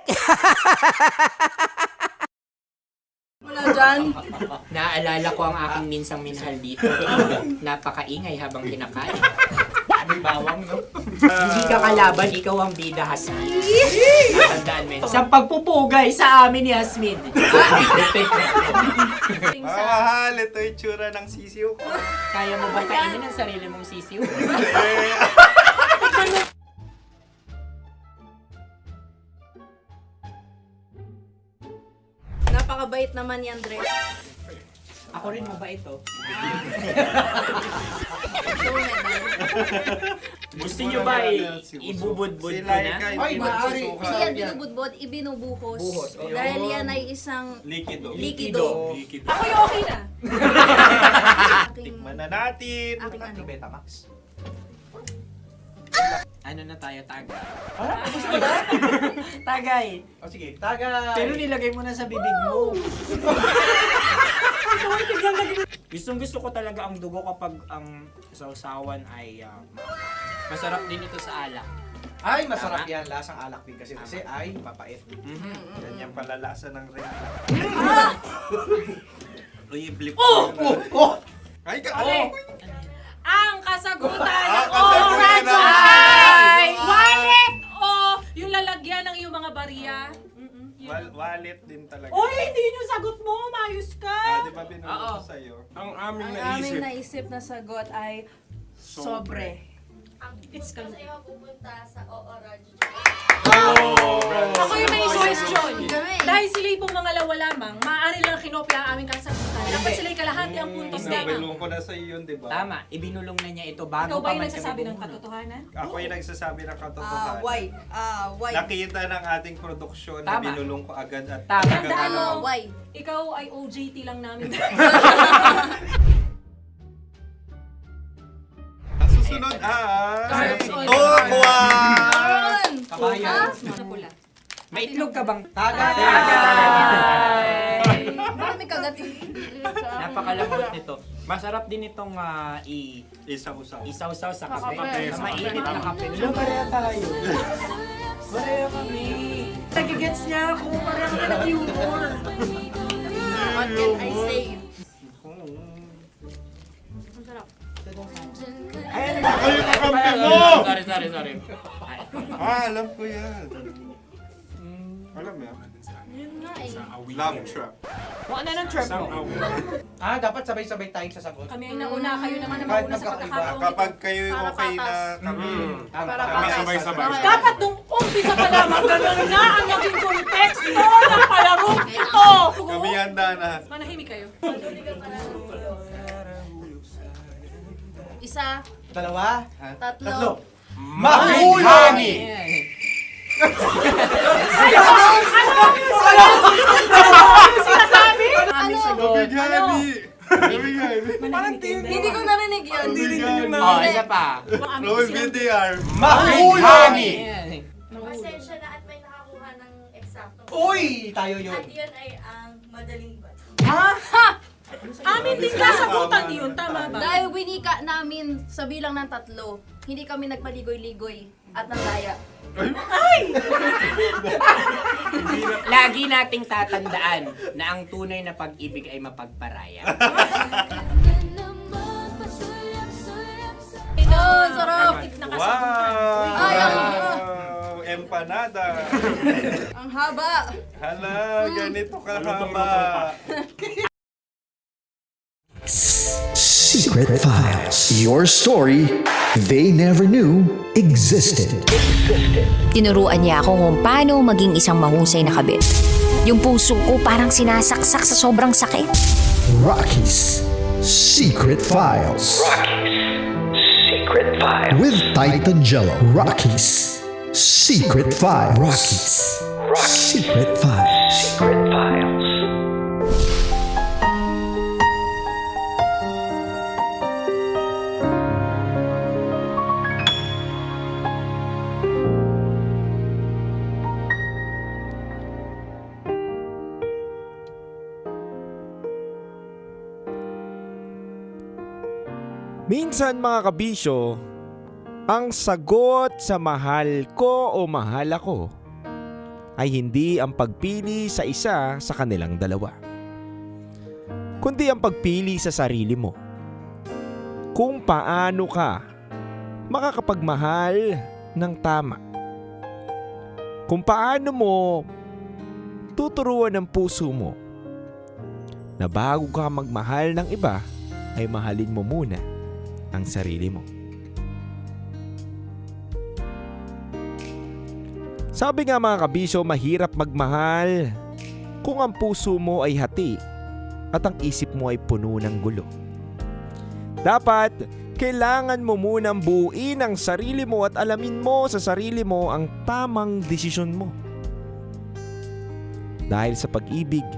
Wala dyan. Naaalala ko ang aking minsang minahal dito. Napakaingay habang kinakain. May bawang, no? Hindi ka kalaban, ikaw ang bida, Hasmin. Natandaan mo yun. Sa pagpupugay sa amin ni Hasmin. Mahal, ito yung tsura ng sisiw ko. Kaya mo ba kainin ang sarili mong sisiw? Napakabait naman yan, Dres. Ako rin mabait, oh. Gusto nyo ba ibubudbud ko na? Ay, maaari. Hindi yan binubudbod, ibinubuhos. Buhos, ayun. Dahil yan ay isang Likido. likido. Ako yung okay na. Tikman na natin. Aking ano? Betamax. Ano na tayo, tagay? Tagay. O sige, tagay. Pero nilagay mo na sa bibig mo. Gusto ko talaga ang dugo kapag ang sausawan ay masarap din ito sa alak. Ay, masarap yan. Lasang alak din kasi ay mapait. Ganyan pala lasa ng rin. Uy, blip. Ay, Ang kasagutan ng kasagutan Radyo ay wallet o yung lalagyan ng iyong mga barya. Wallet din talaga. Oy, hindi yun yung sagot mo. Mayos ka. Di ba binulong ko sa'yo? Ang aming Ang aming naisip na sagot ay sobre. It's kalu. pupunta sa Radyo. Ako yung may suggestion. Dahil sila'y pong mga lawa lamang, maaari lang kinopya ang aming kasagutan. Dapat sila'y kalahati ang puntos lamang. Binulong ko na sa'yo yun, di ba? Tama, ibinulong na niya ito bago Ikaw ba pa yung man nagsasabi kami ng bumulong. katotohanan? Ako yung nagsasabi ng katotohanan. Why? Nakita ng ating produksyon na Tama. binulong ko agad at Tama. Tandaan mo, Why? ikaw ay OJT lang namin. Ang susunod ay... Sunod. Tokwa! Kabayan. Sa pula. May itlog ka bang? Tagay! Bakit may kagat? Napakalambot nito. Masarap din itong Isaw-saw. isaw-saw sa kape. Kape. Sa mainit na kape. Pareha tayo. Pareha kami. Nagigets niya ako. Pareho ka ng humor. What can I say? Ay, kayo kakampi mo! Sorry. Alam ko yan. Alam mo yan? Yun nga eh. Love trap. Kung ano ng trap mo? Dapat sabay-sabay tayong sasagot. Kami ay nauna, kayo naman ang Kahit mauna sa magkakaiba. pagkakataon. Kapag kayo okay na kami. Kami sabay-sabay. Dapat nung umpisa pa lamang, ganun na ang naging konteksto ng palarong ito. Kami handa na. Manahimik kayo. Isa, Dalawa. tatlo. Mahulani! Ano sinasabi? Bigani! Hindi ko narinig yun. Oh, isa pa. Roll VTR. Mahulani! Pasensya na at may nakakuha ng eksakto. Uy! Tayo yun. At yun ay ang madaling bat. Amin din kasagutan yun, tama ba? Dahil winika namin sa bilang ng 3, hindi kami nagpaligoy-ligoy at nandaya. Lagi nating tatandaan na ang tunay na pag-ibig ay mapagparaya. Ayun, sarap! Wow! Ay, empanada. Ang haba. Hala, ganito kahaba. Secret Files. Your story they never knew existed. Tinuruan niya ako kung paano maging isang mahusay na kabit. Yung puso ko parang sinasaksak sa sobrang sakit. Rocky's Secret Files. Secret Files. With Titan Jello. Rocky's Secret Files. Rocky's Secret Files. Secret Files. Minsan mga kabisyo, ang sagot sa mahal ko o mahal ako ay hindi ang pagpili sa isa sa kanilang dalawa, kundi ang pagpili sa sarili mo. Kung paano ka makakapagmahal ng tama. Kung paano mo tuturuan ng puso mo na bago ka magmahal ng iba ay mahalin mo muna ang sarili mo. Sabi nga mga kabisyo, mahirap magmahal kung ang puso mo ay hati at ang isip mo ay puno ng gulo. Dapat, kailangan mo munang buuin ang sarili mo at alamin mo sa sarili mo ang tamang desisyon mo. Dahil sa pag-ibig,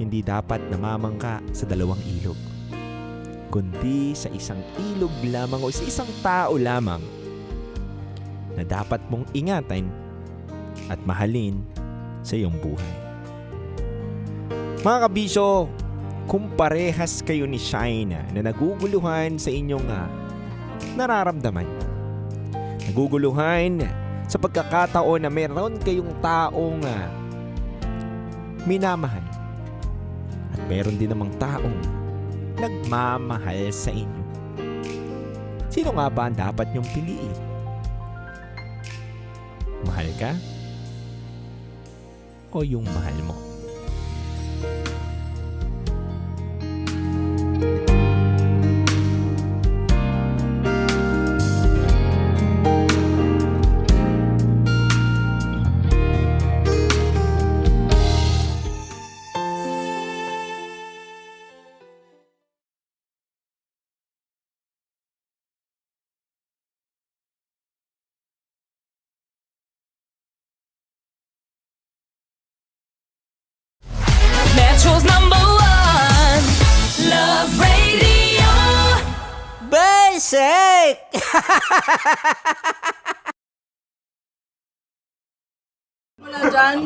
hindi dapat namamangka sa dalawang ilog, kundi sa isang ilog lamang o sa isang tao lamang na dapat mong ingatan at mahalin sa iyong buhay. Mga kabisyo, kung parehas kayo ni Shina na naguguluhan sa inyong nararamdaman, naguguluhan sa pagkakataon na meron kayong taong minamahal at meron din namang taong nagmamahal sa inyo, sino nga ba ang dapat niyong piliin? Mahal ka? O yung mahal mo? Metro's #1 Love Radio. Basic! Wala dyan.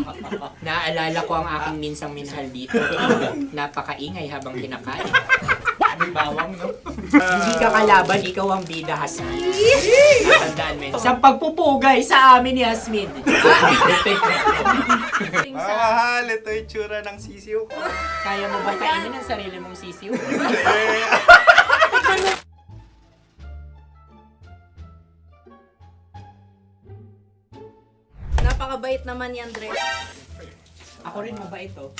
Naaalala ko ang aking minsang minahal dito. Napakaingay habang kinakain. May bawang, no? Hindi ka kalaban, ikaw ang bida, Hasmin. Tandaan mo yun. Sa pagpupugay sa amin ni Hasmin. Mahal, ito yung tsura ng sisiw ko. Kaya mo ba kainin ang sarili mong sisiw? Napakabait naman yan, Dre. Ako rin mabait, oh.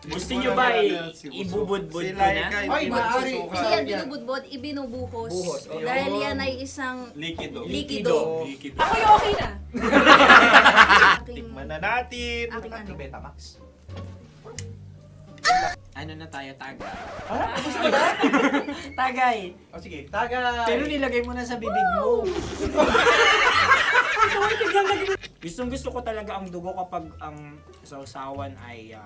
Gusto nyo ba ibubudbud ko na? Ay, maaari. Kasi yan binubudbod, ibinubuhos. Buhos, oh. Dahil yan ay isang Likido. likido. Ako yung okay na. Tikman na natin. Aking ano? Betamax. Ano na tayo, taga? Gusto mo ba? Tagay. O sige, tagay. Pero nilagay mo na sa bibig mo. Gustong gusto ko talaga ang dugo kapag ang sausawan ay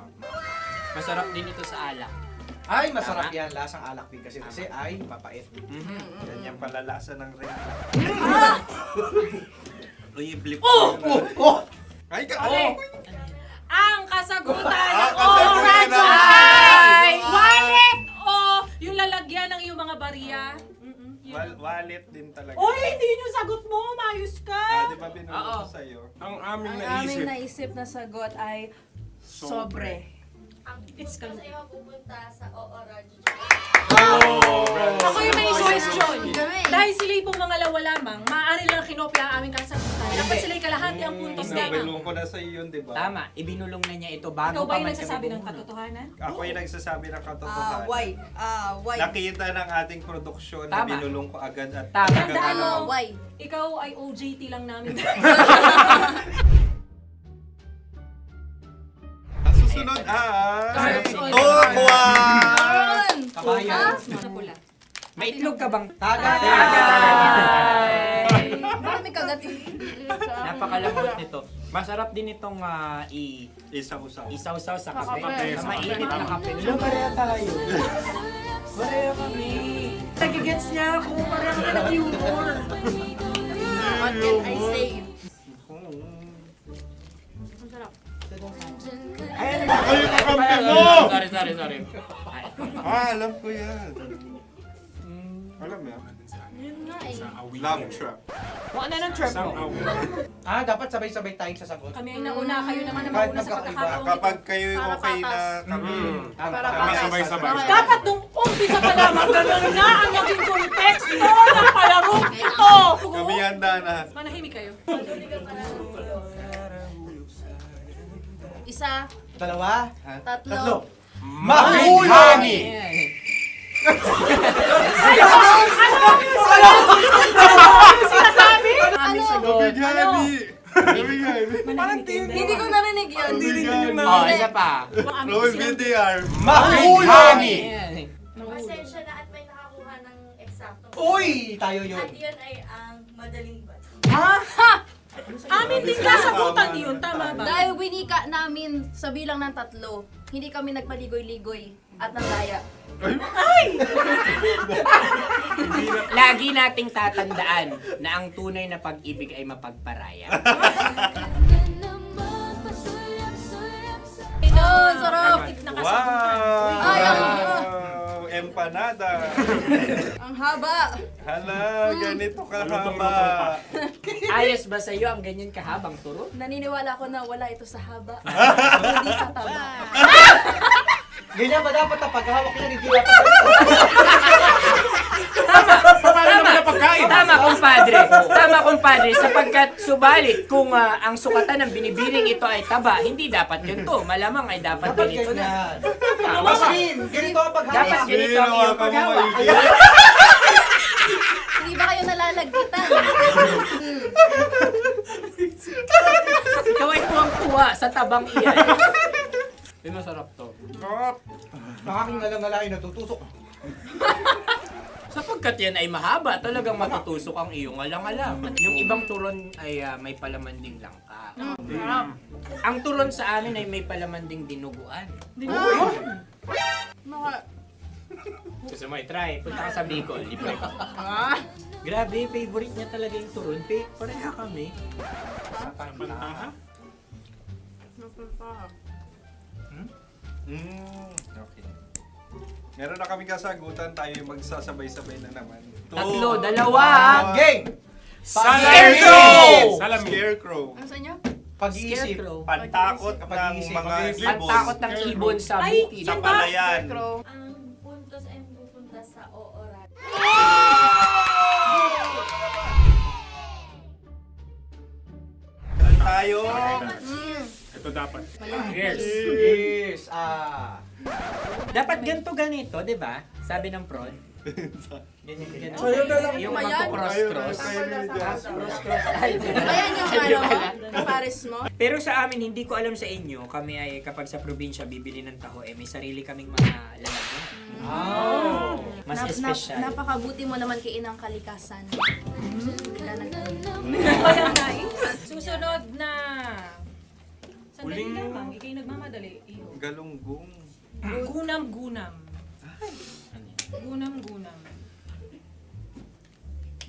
masarap din ito sa alak. Ay, masarap yan. Lasang alak din kasi ay mapait. Ganyan pala lasa ng rin. Blip. Ay, Ang kasagutan Ang o kasagutan radyo ay wallet o yung lalagyan ng iyong mga barya. Wallet din talaga. Oy, hindi yun yung sagot mo. Mayos ka. Di ba binulong ko sa'yo? Ang aming Ang aming naisip na sagot ay sobre. It's kalma. pupunta sa OO Radyo. Ako yung may question. Dahil Dahil sila'y pong mga lawa lamang, maaari lang kinopya ang aming kasagutan. Dapat sila'y kalahati ang puntos lamang. Sinabay ko na sa iyo yun, di ba? Tama, ibinulong na niya ito bago Ikaw ba pa yung man nagsasabi kami ng katotohanan? Ako yung nagsasabi ng katotohanan. Why? Nakita ng ating produksyon na Tama. binulong ko agad at Tama. Tandaan mo, Why? ikaw ay OJT lang namin. Ang susunod Kabayan. Sa pula. May itlog ka bang? Marami kagat Napakalambot nito. Masarap din itong isaw-saw sa kape. Kape. Sa mainit na kape. Pareha tayo. Pareha kami. Nagigets niya ako. Pareha kami ng humor. What can I say? Ang sarap. Sorry. alam ko yan. Alam mo yan? Yun nga eh. Love trap. Kung ano ng trap mo? Dapat sabay-sabay tayong sasagot. Kami ang nauna, kayo naman ang Kahit mauna sa magkakaiba. pagkakataon. Kapag kayo okay na kami. Kami sabay-sabay. Dapat nung umpisa pa lamang, ganun na ang naging konteksto ng palarong ito. Kami handa na. Manahimik kayo. Isa, Dalawa. tatlo. Mahulani! Sinasabi? Ano? Hindi ko narinig yun. Oh, isa pa. Roll VTR. Mahulani! Pasensya na at may nakakuha ng eksaktong. Uy! Tayo yun. At yun ay ang madaling bato. Amin din kasagutan yun, tama ba? Dahil winika namin sa bilang ng 3, hindi kami nagpaligoy-ligoy at nandaya. Lagi nating tatandaan na ang tunay na pag-ibig ay mapagparaya. Oh, sarap! Wow! Empanada! Ang haba! Hala, ganito kahaba. Ayos ba sa'yo ang ganyan kahabang turo? Naniniwala ko na wala ito sa haba. Hindi sa taba. Ganyan ba dapat ang paghahawak niya? Hindi dapat Tama, kumpadre. Sapagkat subalit kung ang sukatan ng binibining ito ay taba, hindi dapat ganito. Malamang ay dapat ganito na. Ganito ang paghahawak. Dapat ganito ang iyong paghawak. Hindi ba kayo nalalagkitan? Ikaw ay tuwang-tuwa sa tabang iyan. Masarap to. Nakaking nalang natutusok. Sapagkat yan ay mahaba, talagang matutusok ang iyong alang-alang. Yung ibang turon ay may palaman ding langka. Ang turon sa amin ay may palaman ding dinuguan. Gusto mo i-try? Punta ka sa Bicol, libre ka. Grabe, favorite niya talaga yung turon. Pareha kami. Okay. Meron na kami kasagutan, tayo yung magsasabay-sabay na naman. 3, 2. Game! Scarecrow! Scarecrow. Ano sa inyo? Pag-iisip. Pantakot ng mga ibon. Pantakot ng ibon sa bukid. Sa palayan. Ang puntos ay pupunta sa ooran. Tayo. Ito dapat. Yes. Dapat ganito, di ba? Sabi ng prod. Ganyan. Yung magko-cross-cross. Cross-cross. Ayan yung pares mo. Pero sa amin, hindi ko alam sa inyo, kami ay kapag sa probinsya bibili ng taho, may sarili kaming mga lalagyan. Mas espesyal. Napakabuti mo naman kay Inang Kalikasan. Susunod na. Sandali lamang, ikay nagmamadali. Galunggong. Gunam-gunam. Gunam-gunam.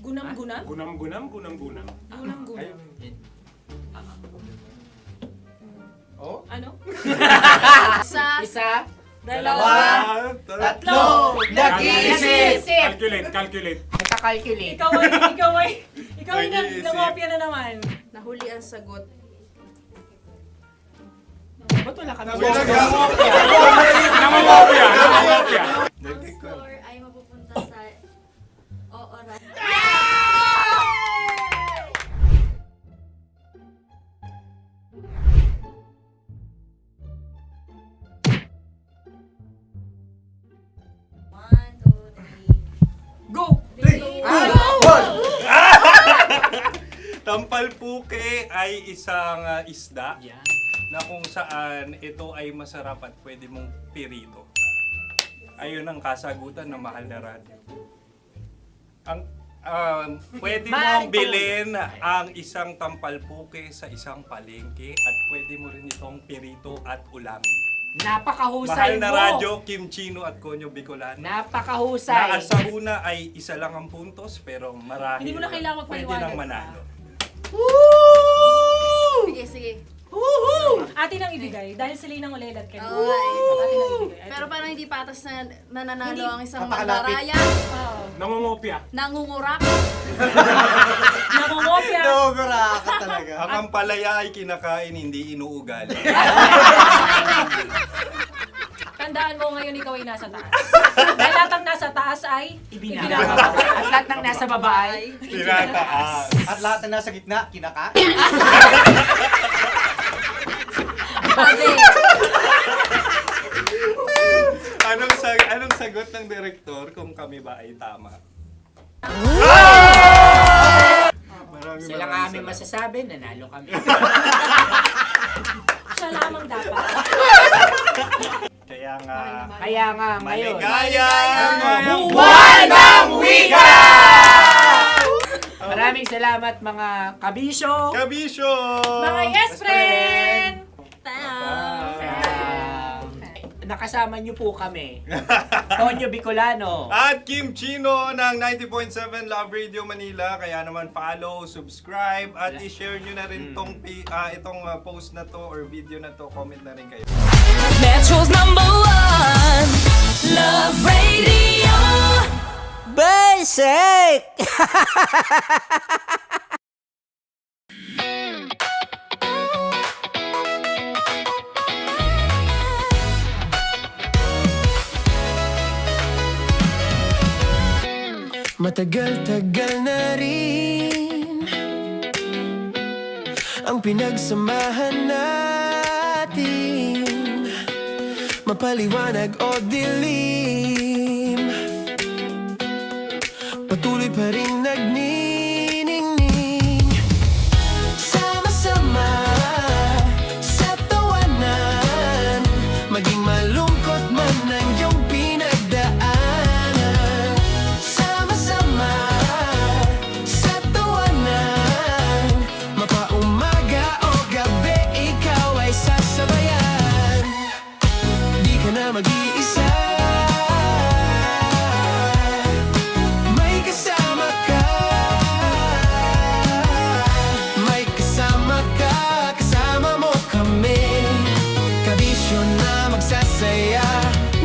Gunam-gunam? Gunam-gunam. Gunam-gunam. Oh? Ano? Isa. Dalawa. Tatlo. Nag-iisip. Calculate. Nagka-calculate. Ikaw ay nangopya na naman. Nahuli ang sagot. Ba't wala kami? Namamopia. Ang score ay mapupunta sa ooran. Tampalpuke ay isang isda na kung saan ito ay masarap at pwede mong pirito. Ayun ang kasagutan ng Mahal na Radio. Ang pwede mong bilhin ang isang tampalpuke sa isang palengke at pwede mo rin itong pirito at ulamin. Napakahusay Mahal na mo. Radyo, Kim Chino at Konyo Bicolano. Napakahusay. Na sa una ay isa lang ang puntos pero marahil Hindi mo na kailangan pwede magpaliwanag nang manalo. Sige, sige. Atin ang ibigay dahil sila yung nangulelat kayo. Oo, Atin ang ibigay. Pero parang hindi patas na nananalo Hindi. ang isang Papakalapit. mandaraya. Nangungopia. Nangungurak. Nangungopia. ka talaga. Ang ampalaya ay kinakain, hindi inuugali. Tandaan mo ngayon ikaw ay nasa taas. Dahil lahat ng nasa taas ay Ibinababa. At lahat ng nasa baba ay Tinataas. At lahat na nasa gitna, kinaka. Anong sagot ng direktor kung kami ba ay tama? Sila nga aming masasabi, nanalo kami. siya lamang dapat. Kaya nga, ngayon. maligayang Buwan ng Wika! Maraming salamat mga kabisyo. Kabisyo! Mga yes friend! Nakasama niyo po kami. Tonyo Bicolano. At Kim Chino ng 90.7 Love Radio Manila. Kaya naman follow, subscribe, at i-share nyo na rin itong post na to or video na to. Comment na rin kayo. Metro's #1 Love Radio. Basic! Matagal-tagal na rin ang pinagsamahan natin, mapaliwanag o dilim, patuloy pa rin nagniningning. Sama-sama sa tawanan, maging malungkot man ang iyong pinagdaanan. Sama-sama sa tawanan, mapaumaga o gabi, ikaw ay sasabayan. Di ka na mag-iisa, may kasama ka. May kasama ka, kasama mo kami. Kabisyo na magsasaya,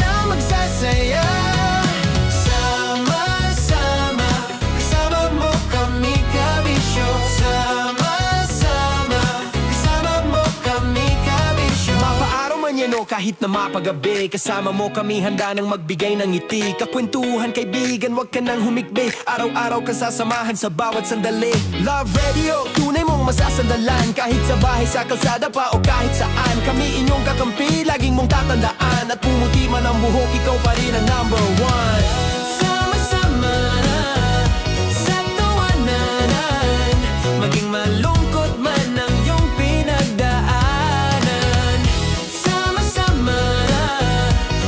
na magsasaya. Sama-sama, kasama mo kami, kabisyo. Sama-sama, kasama mo kami, kabisyo. Mapaaraw man yan o kahit na mapagabi, kasama mo kami, handa nang magbigay ng ngiti. Kakwentuhan, kaibigan, wag ka nang humikbi. Araw-araw ka sasamahan sa bawat sandali. Love Radio, tunay mong masasandalan. Kahit sa bahay, sa kalsada pa o kahit saan, kami inyong kakampi, laging mong tatandaan. At pumuti man ang buhok, ikaw pa rin ang #1. Sama-sama sa tawanan, maging malungkot man ang iyong pinagdaanan. Sama-sama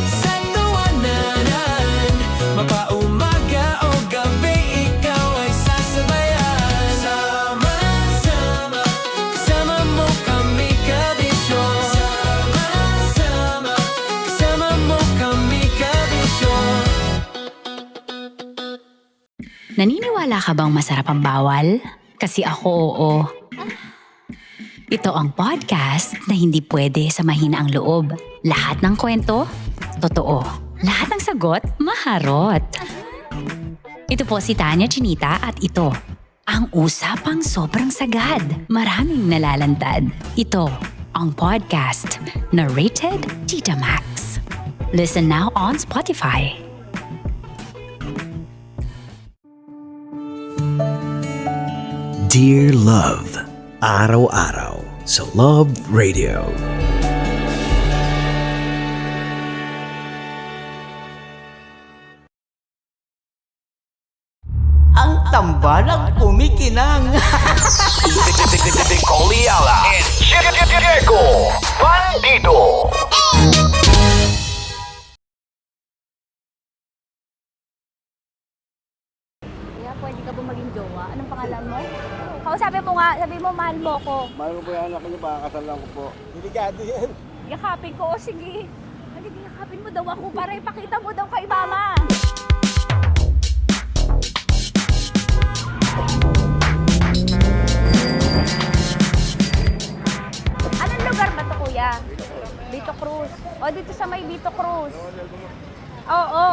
sa tawanan, mapaumaga o gabi, ikaw ay sasabayan. Sama-sama, kasama mo kami, kabisyo. Sama-sama, kasama mo kami, kabisyo. Naniniwala ka bang masarap ang bawal? Kasi ako oo. Ito ang podcast na hindi pwede sa mahina ang loob. Lahat ng kwento, totoo. Lahat ng sagot, maharot. Ito po si Tanya Chinita at ito, ang usapang sobrang sagad. Maraming nalalantad. Ito, ang podcast na rated Tita Max. Listen now on Spotify. Dear Love, araw-araw sa Love Radio. Ang tamba tambalang kumikinang. Coliala and Diego Bandido. Kaya pwede ka ba maging jowa? Anong pangalan mo? Kausapin mo nga, sabi mo mahal mo ko. Mahal ko po yung anak niyo, pakakasalan ko po. Delikado yan. Yakapin ko, o sige. Halika, yakapin mo daw ako para ipakita mo daw kay mama. Anong lugar ba to, kuya? Vito Cruz. O, dito sa may Vito Cruz. Oo.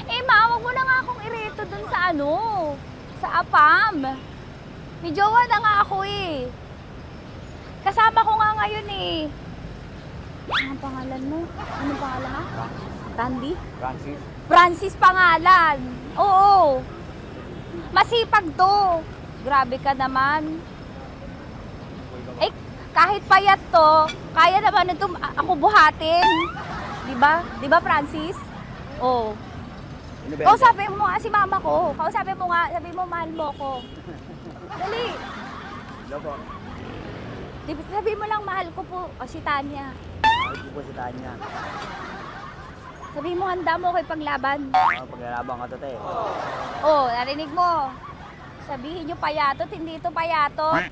Eh, ma, wag mo na nga akong ireto dun sa ano, sa APAM. May jowa na nga ako eh. Kasama ko nga ngayon eh. Anong pangalan mo? Anong pangalan ka? Randy? Francis? Francis pangalan. Oo. Masipag to. Grabe ka naman. Eh, kahit payat to, kaya naman ito ako buhatin. Diba? Diba, Francis? Oo. Kausapin mo nga si mama ko. Kausapin mo nga, sabi mo mahal mo ko. Dali. Hello po. Sabi mo lang mahal ko po. O si Tanya. Mahal ko po si Tanya. Sabi mo handa mo ko ipaglaban. Paglalaban ka to, te. Oh, narinig mo. Sabihin nyo payatot, hindi ito payatot.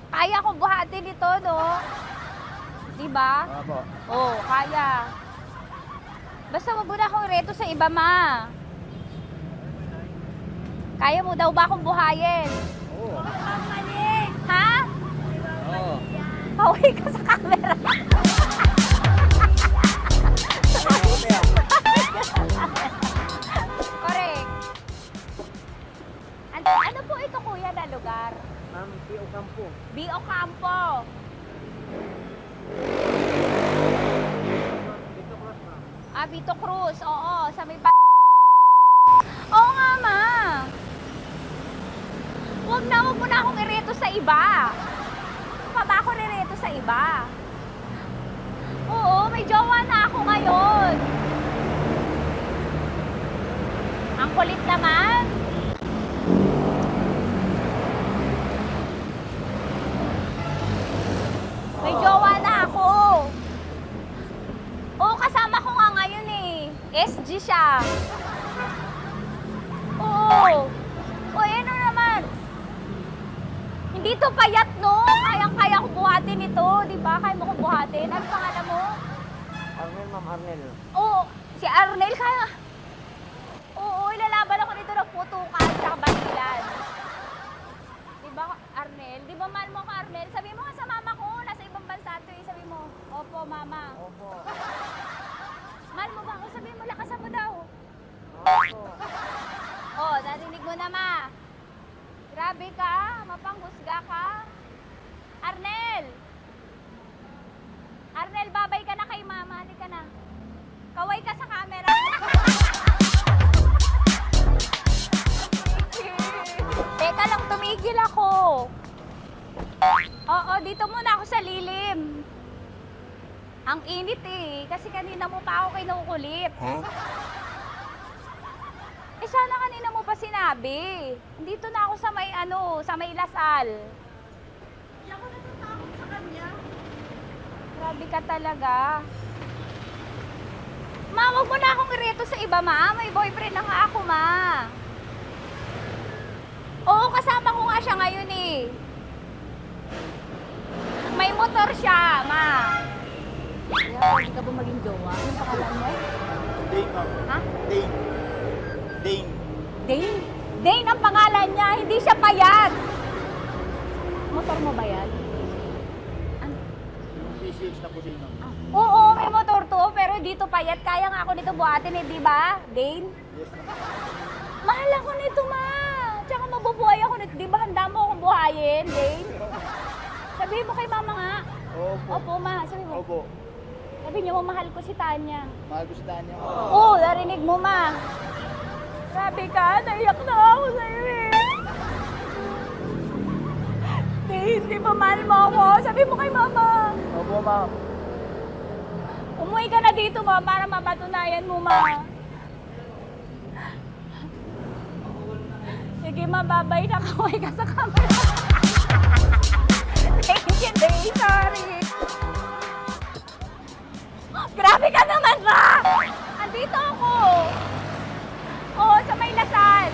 Kaya kong buhatin ito, no? Diba? Opo. Oh, kaya. Basta wag mo na akong reto sa iba, ma. Kaya mo daw ba akong buhayin? Oo. Ha? Oo. Pauwi ka sa camera. Correct. Ano po ito, kuya, na lugar? Ma'am, P.O. Campo. B.O. Campo. Ah, Vito Cruz. Oo, sa may Oo nga, ma. Wag mo na akong ireto sa iba. Pa ba ako rireto sa iba? Oo, may jowa na ako ngayon. Ang kulit naman. May jowa na ako. Oo, kasama ko nga ngayon eh. SG siya. Oo. O, ano naman? Hindi to payat, no? Kayang-kaya ko buhatin ito, di ba? Kaya mo ko buhatin. Ano pangalan mo? Arnel, ma'am, Arnel. Oo, si Arnel kaya. Oo, ilalaban ako nito ng putukan sa basilan. Di ba, Arnel? Di ba mahal mo ako, Arnel? Sabi mo nga sa mama ko, nasa ibang bansa ito eh. Sabi mo, opo, mama. Opo. Mahal mo ba ako? Sabi mo, lakasan mo daw. Opo. Oh, narinig mo na, ma. Grabe ka, mapanghusga ka. Arnel! Arnel, babay ka na kay mama. Halika na. Kaway ka sa camera. Teka lang, tumigil ako. Oo, dito muna ako sa lilim. Ang init eh, kasi kanina mo pa ako kinukulit. Huh? Eh sana kanina mo pa sinabi. Dito na ako sa may sa may Lasal. Hindi ako natatakot sa kanya. Grabe ka talaga. Ma, wag mo na akong ireto sa iba, ma. May boyfriend na nga ako, ma. Oo, kasama ko nga siya ngayon eh. May motor siya, ma. Kaya pwede ka ba maging jowa? Anong pangalan mo? Dane, ma'am. Ha? Dane. Dane. Dane? Dane ang pangalan niya, hindi siya payat. Motor mo ba yan? Yung PCH na puti, ma'am. Oo, may motor to, pero dito payat. Kaya nga ako nito buhatin eh, di ba? Dane? Yes, ma'am. Mahal ako nito, ma. Tsaka mabubuhay ako nito. Di ba handa mo akong buhayin, Dane? Sabihin mo kay mama nga. Opo. Opo, ma. Sabi mo. Opo. Sabi niyo mo, mahal ko si Tanya. Mahal ko si Tanya. Oo, narinig mo, ma. Grabe ka, naiyak na ako sa'yo eh. Hindi ba mahal mo ako? Sabi mo kay mama. Opo, ma'am. Umuwi ka na dito, ma, para mapatunayan mo, ma. Sige, mababay na kaway ka sa camera. Thank you, Day. Sorry. Grabe ka naman ba? Andito ako. Oo, sa may Lasal.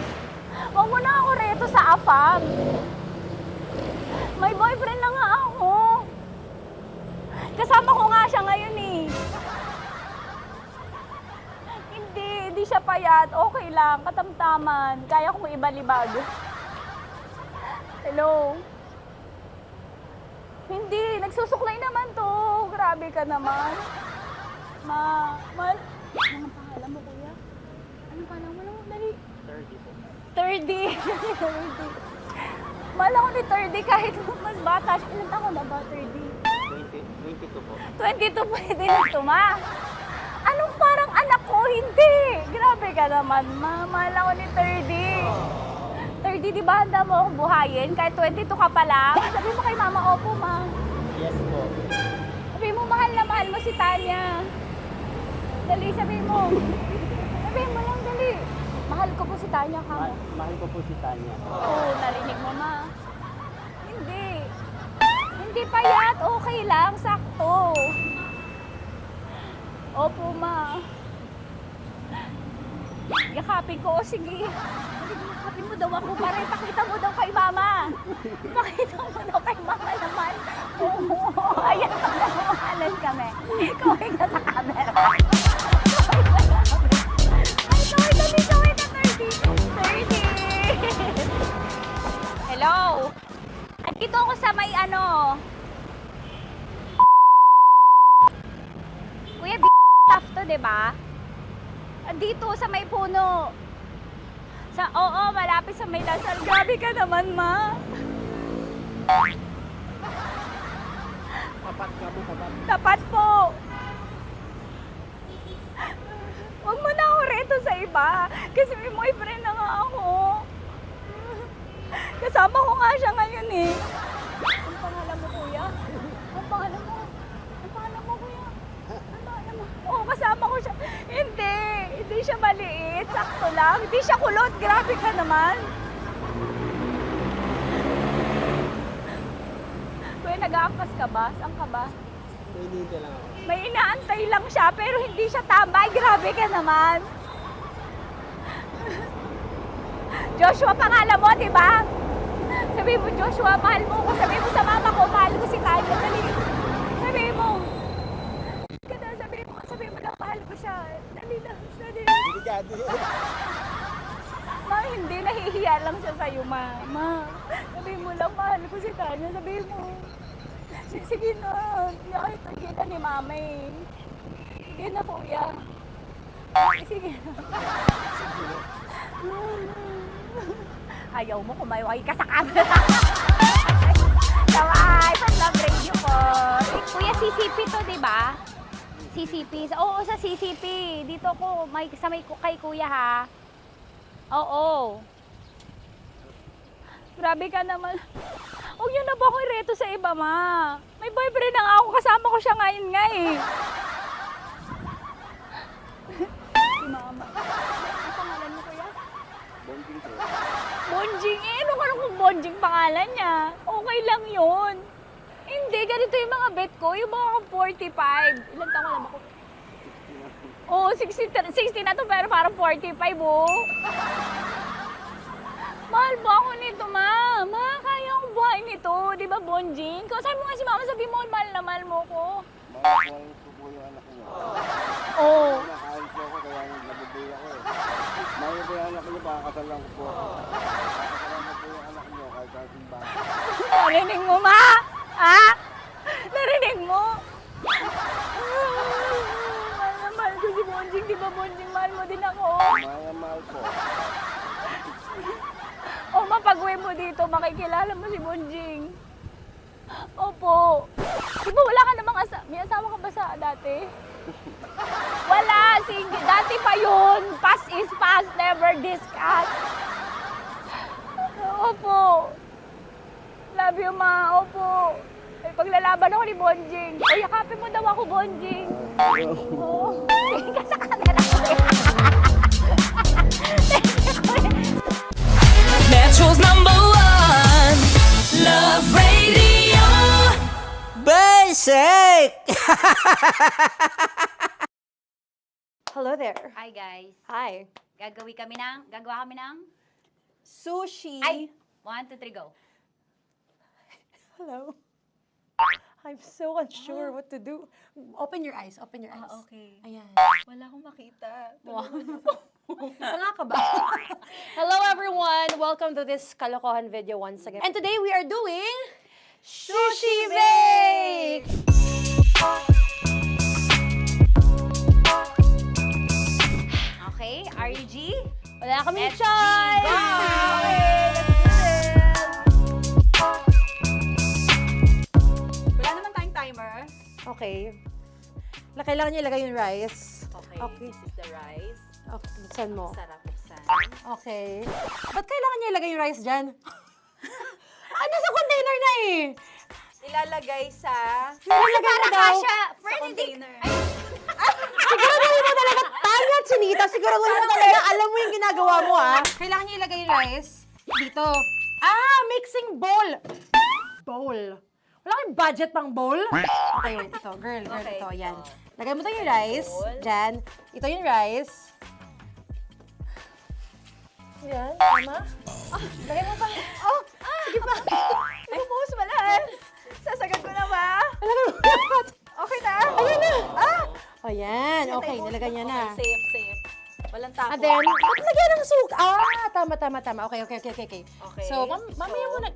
Huwag mo na ako reto sa AFAM. May boyfriend na nga ako. Kasama ko nga siya ngayon eh. Hindi siya payat. Okay lang, katamtaman. Kaya kong ibalibag. Hello? Hindi, nagsusuklay naman to. Grabe ka naman. Anong pangalan mo, kuya? Anong pangalan mo? Dali. 30 po. 30. 30. Mahal ako ni 30 kahit mas bata siya. Ilan taon na ba, 30? 22 po. 22 pwede na ito, ma. Anong parang anak ko? Hindi. Grabe ka naman, ma. Mahal ako ni 30. 30, di ba handa mo akong buhayin? Kahit 22 ka pa lang. Sabi mo kay mama, opo, ma. Yes po. Sabi mo, mahal na mahal mo si Tanya. Dali, sabi mo. Sabi mo lang, dali. Mahal ko po si Tanya, ka mo. Mahal ko po si Tanya. Oo, narinig mo, ma. Hindi. Hindi payat. Okay lang, sakto. Opo, ma. Yakapin ko, o sige. Yakapin mo daw ako para ipakita mo daw kay mama. Ipakita mo daw kay mama naman. Oo, ayan pa na mahalan kami. Kaway ka sa camera. Ay, kaway ka 30. Hello? Andito ako sa may Kuya, tough to, diba? Andito sa may puno. Oo, malapit sa may Lasal. Grabe ka naman, ma. Tapat ka po, tapat. Tapat po. Huwag mo na ako reto sa iba. Kasi may boyfriend na nga ako. Kasama ko nga siya ngayon eh. Ang pangalan mo, kuya? Ang pangalan mo? Ang pangalan mo, kuya? Ang pangalan mo? Oo, kasama ko siya. Hindi siya maliit. Sakto lang. Hindi siya kulot. Grabe ka naman. Kuya, nag-aangkas ka ba? Saan ka ba? Hindi lang ako. May inaantay lang siya, pero hindi siya tambay. Grabe ka naman. Joshua, pangalan mo, di ba? Sabi mo, Joshua, mahal mo ko. Sabi mo sa mama ko, mahal ko si Tanya. Sabi mo. Sabi mo na, mahal ko siya. Dali lang. Delikado yun. Ma, hindi. Nahihiya lang siya sa'yo, ma. Sabi mo lang, mahal ko si Tanya. Sabi mo. Sige na. Nakita ni mama eh. Sige na, kuya. Sige na. Ayaw mo, kumayway ka sa camera. Kaway, from Love Radio po. Kuya, CCP to, di ba? CCP. Oo, sa CCP. Dito ko, kay kuya ha. Oo. Grabe ka naman. Huwag niyo na ba akong ireto sa iba, ma? May boyfriend na nga ako. Kasama ko siya ngayon nga eh. Si mama. Ang pangalan mo, kuya? Bonjing po. Bonjing eh. Ano ka kung Bonjing pangalan niya? Okay lang yun. Hindi, ganito yung mga bet ko. Yung mga 45. Ilan taon na ba ko? Oo, 60 na to pero parang 45 oh. Mahal ba ako nito, ma? Ma, kaya akong buhay nito. Di ba, Bonjing? Sabi mo nga si mama, sabi mo, mahal na mahal mo ko. Mahal ko po yung anak niyo. Oo. Nakahal po ako kaya nabibay ako eh. Mahal ko yung anak niyo, pakakasalan ko po ako. Pakakasalan ko po yung anak niyo kahit sa simbahan. Narinig mo, ma? Ha? Narinig mo? Mahal na mahal ko si Bonjing. Di ba, Bonjing, mahal mo din ako? Mahal po. O, mapag-uwi mo dito, makikilala mo si Bonjing. Opo. Di ba wala ka namang may asawa ka ba sa dati? Wala, sige. Dati pa yun. Past is past, never discuss. Opo. Love you, ma. Opo. Ay, paglalaban ako ni Bonjing. O, yakapin mo daw ako, Bonjing. Oo. Tingin ka sa camera. shake! Hello there. Hi guys. Hi. Gagawa kami ng Sushi. Ay! 1, 2, 3, go. Hello. I'm so unsure what to do. Open your eyes. Open your eyes. Okay. Ayan. Wala akong makita. Tanga ka ba? Hello everyone! Welcome to this kalokohan video once again. And today we are doing Sushi Bake! Okay, RUG? Wala kaming Let's choice! Go! Okay, let's do this! Wala naman tayong timer. Okay. Kailangan niyo ilagay yung rice. Okay, this is the rice. Okay, buksan mo. Sarap buksan. Okay. Ba't kailangan niya ilagay yung rice dyan? Ano sa container na eh? Ilalagay sa... Ilalagay mo daw. Friend, container. Siguraduhin mo talaga, Tanya Chinita, siguraduhin mo talaga, alam mo yung ginagawa mo ah. Kailangan niya ilagay yung rice dito. Mixing bowl. Bowl. Wala kayong budget pang bowl? Okay, wait, ito, girl, Okay. ito, yan. Lagay mo tayo yung rice, dyan. Ito yung rice. Yan, tama? Lagay mo pang, sige pa. Ay, bumuhos malas. Sasagad ko na ba? Lagay mo lahat. Okay na. Ayun na. Ayan, okay, nilagay niya na. Okay, safe. Walang tapo. And then, ba't lagyan ng suka? Tama. Okay. Okay. So, mamaya mo na.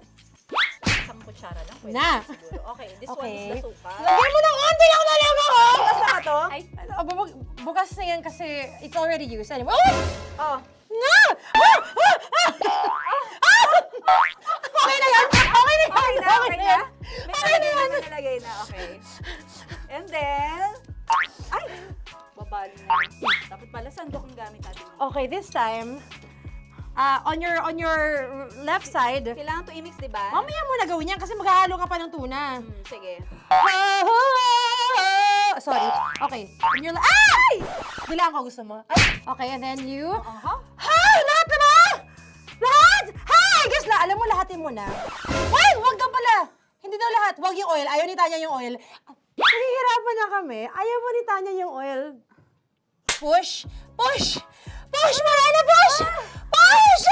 Isang kutsara lang. Pwede Na. siguro. Okay, this one Okay. is the suka. Lagyan mo ng konti lang talaga ko! Bukas na ba to? Ay, bukas na yan kasi it's already used. Anyway, Oh. nga! Okay na yan! Okay na yan! Okay na. May Okay na yan! nalagay na. Okay. And then, ay! Babali na. Dapat pala sandok ang gamit natin. Okay, this time, on your left side, Kailangan to i-mix, di ba? mamaya mo na gawin yan kasi maghahalo ka pa ng tuna. Sige. Sorry. Okay. On your ay! Bilang ko gusto mo. Ay! Okay, and then you... Hay! Lahat na ba? Lahat! Hay! Guess na. Alam mo, lahatin mo na. Ay! Wag daw pala. Hindi daw lahat. Wag yung oil. Ayaw ni Tanya yung oil. Nahihirapan na kami. Ayaw mo ni Tanya yung oil. Push! Push! Push! Marana! Push! Push!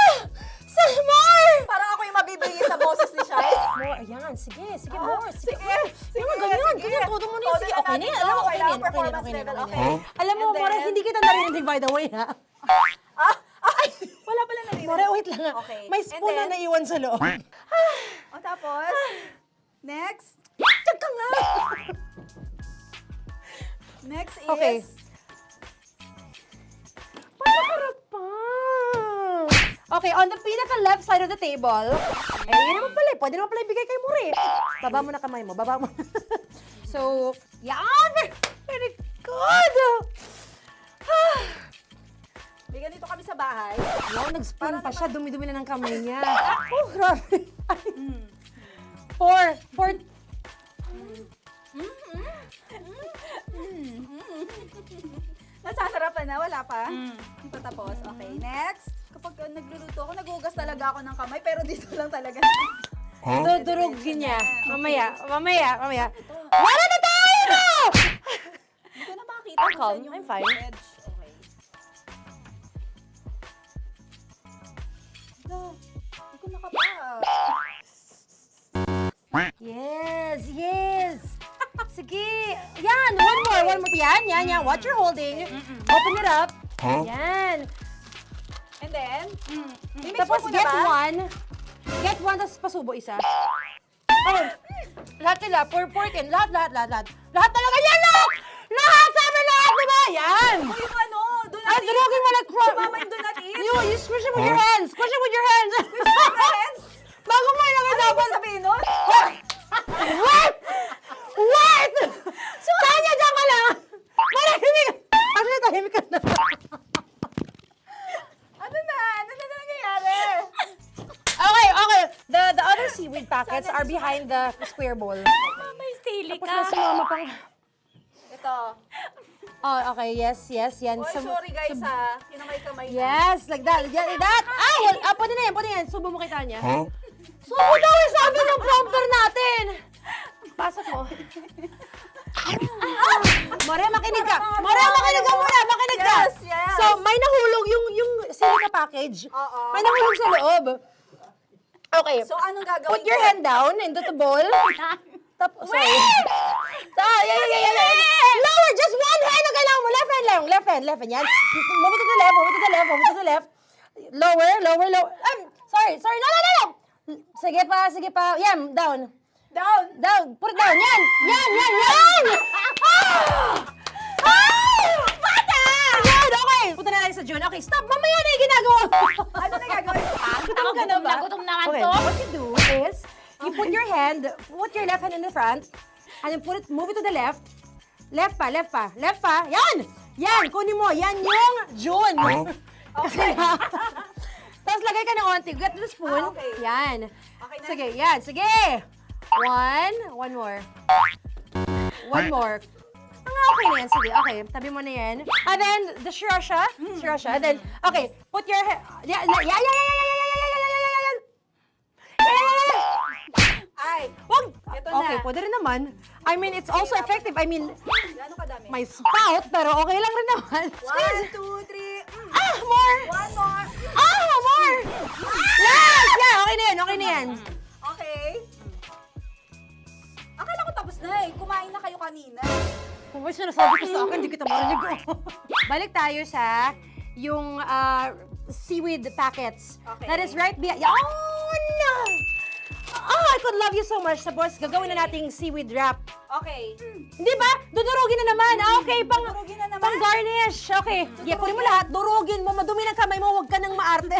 Some more! Parang ako yung mabibigay sa boses ni Shai. More. Ayan. Sige. Sige, more. Sige. Ganyan. Todo mo na yun. Sige, okay na yan. Alam mo, okay na yan. Performance level, okay. Alam mo, And More, then- hindi kita narinig by the way, ha? Wala pala narinig. More, wait lang. Okay. May spoon na And then- naiwan sa loob. O tapos, next. Tiyag ka nga! Next is... Okay. Panakarap pa! Okay, on the pinaka-left side of the table, yun naman pala, pwede naman pala ibigay kay More. Baba mo na kamay mo, baba mo. So, yan! Very good! Bigyan dito kami sa bahay. Wow, nag-spoon pa siya, dumi-dumi na ng kamay niya. Oh, grabe. Four. Nasasarapan na, wala pa? Hindi pa tapos. Okay, next. Kapag nagluluto ako, naghugas talaga ako ng kamay, pero dito lang talaga. Dudurugin niya. Mamaya. Wala na tayo! Hindi ko na makita I'm kung calm. saan yung I'm fine. edge. Okay. Hala, hindi ko nakapa. Yes. Sige. Yan, one more. Yan. What you're holding. Open it up. Yan. And then, mimix Tapos mo muna get ba? one. Get one, tapos pasubo isa. Oh, lahat nila. Pork and lahat. Lahat talaga yan, lahat! Lahat! Sabi lahat, diba? Yan! O yung ano, do not eat. Durugin mo like Si mama yung do not eat. You squish it with your hands. Squish it with your hands. Bago mo ilagay Ano dapat. ba sabihin nun? Wait! Tanya, dyan ka lang! Marahimik! Actually, tahimik ka na. Ano na nangyayari? Okay. The other seaweed packets are behind the square bowl. May sili Tapos na si mama pang... Ito. Oh, okay. Yes. Yan. Oy, sorry guys ha. Kinamay-kamay na. Yes, like that. Pwede na yan. Subo mo kay Tanya. Subo daw yung sabi ng prompter natin. Pasok mo. More, makinig ka. More, makinig ka muna. Makinig ka. Yes, yes. So, may nahulog yung silica package. May nahulog sa loob. Okay. So, anong gagawin Put your ko? hand down into the bowl. Tapos, sorry. Yeah. Lower, just one hand ang kailangan mo. Left hand lang. Left hand. Yan. Move it to the left, move it to the left, move it to the left. Lower. Sorry. No. Sige pa. Yan, down. Down. Put it down. Yan. Bata! Yan, okay. Punta na natin sa June. Okay, stop. Mamaya na yung ginagawa mo. Ano na gagawin? Gutom ka na ba? Gutom naman Okay, to. what you do is, you put your left hand in the front, and then move it to the left. Left pa. Yan, kunin mo. Yan yung June. Okay. Tapos lagay ka ng onti. Get the spoon. Okay. Yan. Okay na. Sige, yan. Sige. One more. One more. Okay na yan. Sige, okay. Tabi mo na yan. And then, the sriracha. And then, okay. Put your hand. Yeah. Ay, Wag! Ito na. Okay, pwede rin naman. I mean, it's also effective. I mean, Gano'ng kadami? may spout, pero okay lang rin naman. 1, 2, 3. More! One more. More! Yes! Yeah, okay na yan. Okay. Akala ko tapos na eh. Kumain na kayo kanina. Kung may sinasabi ko sa akin, hindi kita marinig. Balik tayo sa yung seaweed packets. Okay. That is right behind. Oh, no! Oh, I could love you so much. Tapos, gagawin na nating seaweed wrap. Okay. Di ba? Dudurugin na naman. Okay, Dudurugin na naman? pang garnish. Okay. Yeah, kunin mo lahat. Durugin mo. Madumi ng kamay mo. Huwag ka nang maarte.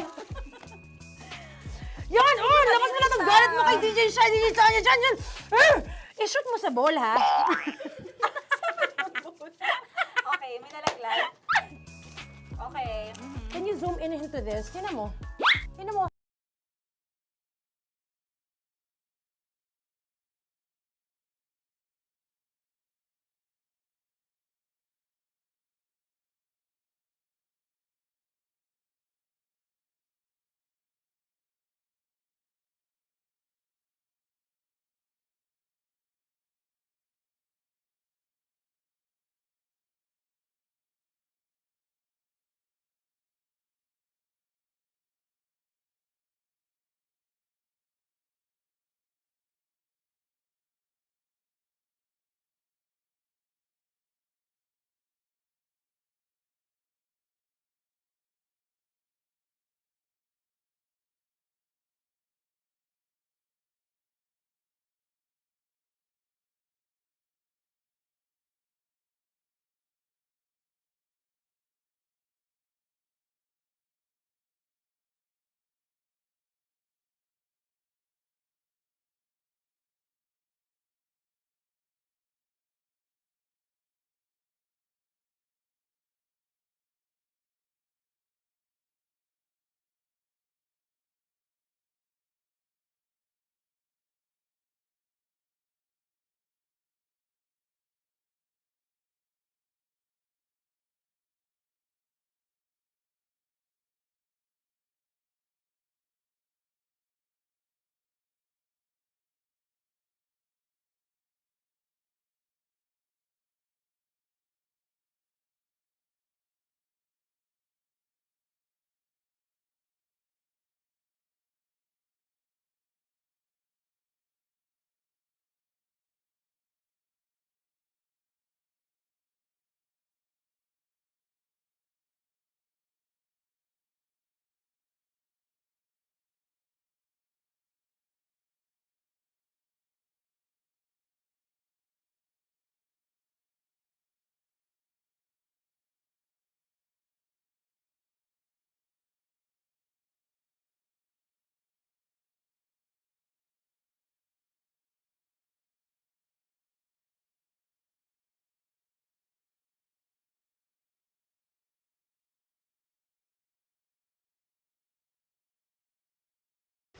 Yan! Oh, labas mo na itong galit mo kay DJ Shiny. Yan. I-shoot mo sa bowl, ha? Okay, may nalaglag. Okay. Can you zoom in into this? Tingnan mo.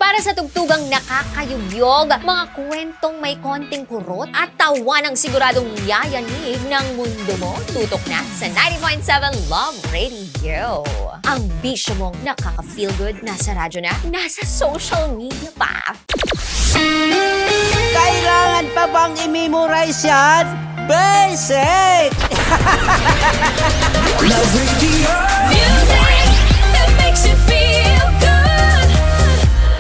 Para sa tugtugang nakakayugyog, mga kwentong may konting kurot at tawa ng siguradong yayanig ng mundo mo, tutok na sa 90.7 Love Radio. Ang bisyo mong nakaka-feel good, nasa radyo na, nasa social media pa. Kailangan Kailangan pa bang i-memorize yan? Basic! Love Radio. Music that makes you feel good.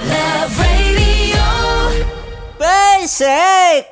Love Radio. Basic!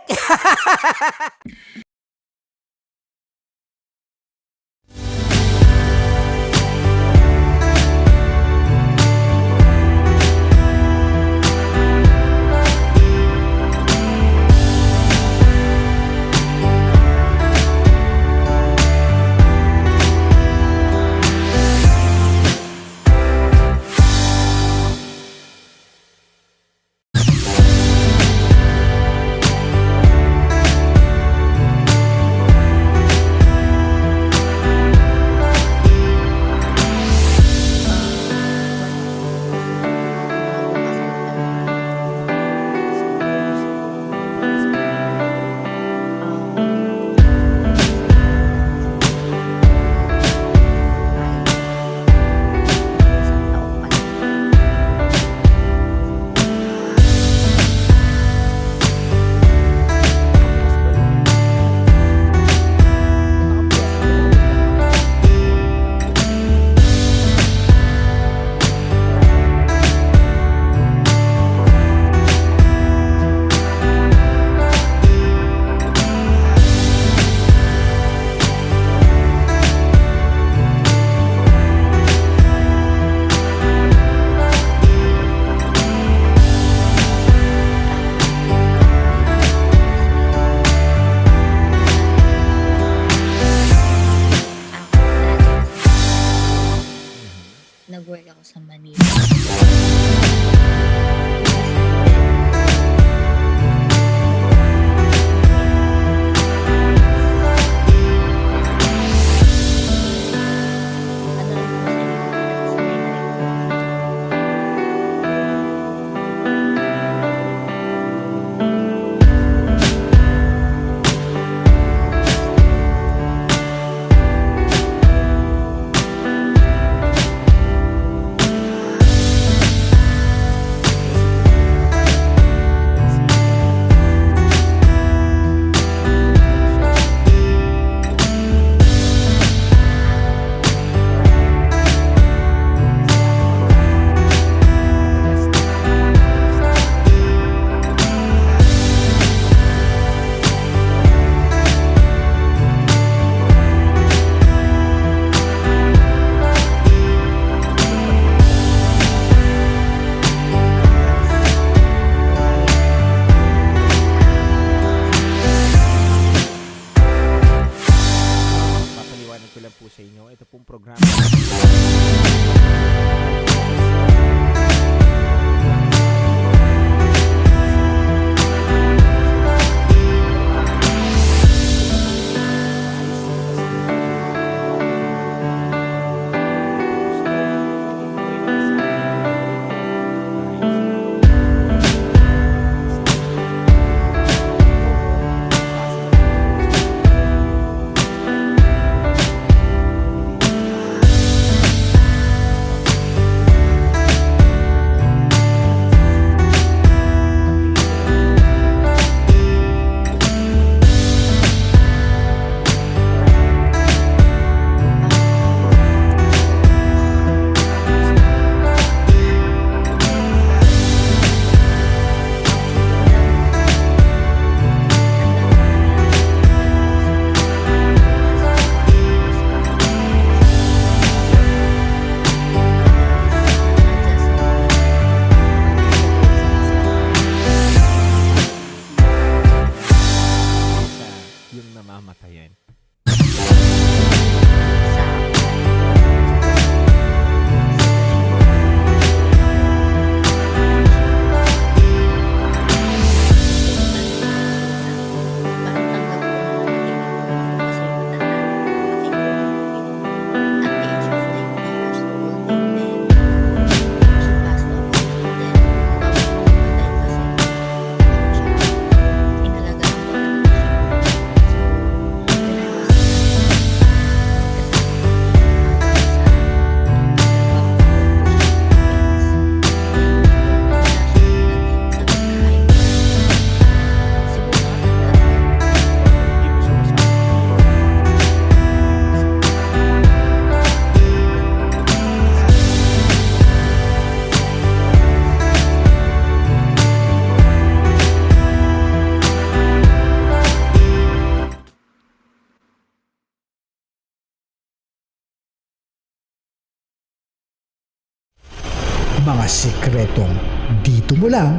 sikretong dito mo lang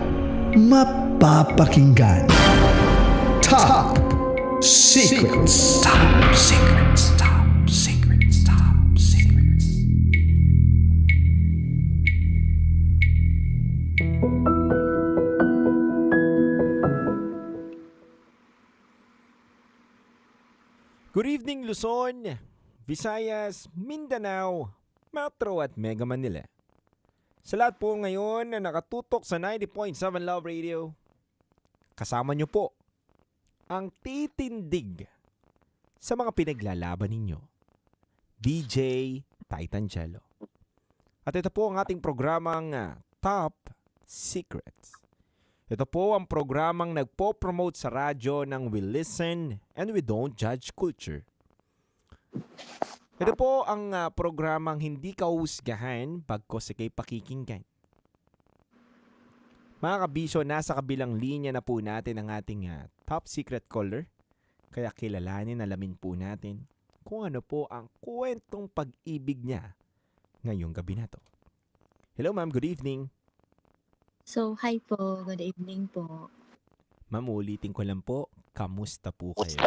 mapapakinggan. Top Secrets. Top Secrets. Top Secrets. Top Secrets. Good evening Luzon, Visayas, Mindanao, Metro at Mega Manila. Sa lahat po ngayon na nakatutok sa 90.7 Love Radio, kasama nyo po ang titindig sa mga pinaglalaban ninyo, DJ Titan Cello. At ito po ang ating programang Top Secrets. Ito po ang programang nagpo-promote sa radyo ng We Listen and We Don't Judge Culture. Ito po ang programang hindi kahusgahan bagkos ikay pakikinggan. Mga kabisyo, nasa kabilang linya na po natin ang ating top secret caller. Kaya kilalanin, alamin po natin kung ano po ang kwentong pag-ibig niya ngayong gabi na to. Hello ma'am, good evening. So, hi po. Good evening po. Ma'am, ulitin ko lang po, kamusta po kayo?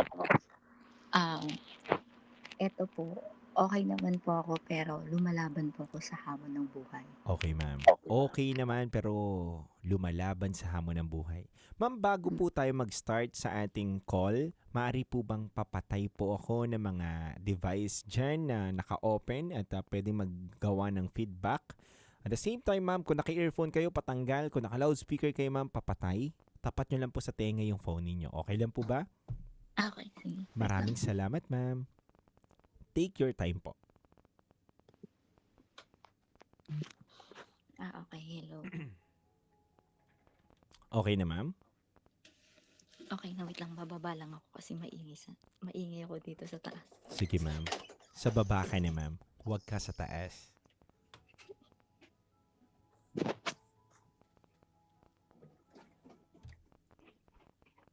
Eto po, okay naman po ako pero lumalaban po ako sa hamon ng buhay. Okay ma'am. Okay naman pero lumalaban sa hamon ng buhay. Ma'am, bago po tayo mag-start sa ating call, maaari po bang papatay po ako ng mga device dyan na naka-open at pwedeng maggawa ng feedback? At the same time, ma'am, kung naka-earphone kayo, patanggal. Kung naka-loudspeaker kayo, ma'am, papatay. Tapat nyo lang po sa tenga yung phone ninyo. Okay lang po ba? Okay, sige. Maraming salamat, ma'am. Take your time po. Okay, hello. Okay na, ma'am? Okay na, wait lang, bababa lang ako kasi maingay ako dito sa taas. Sige, ma'am. Sa baba ka na, ma'am. Huwag ka sa taas.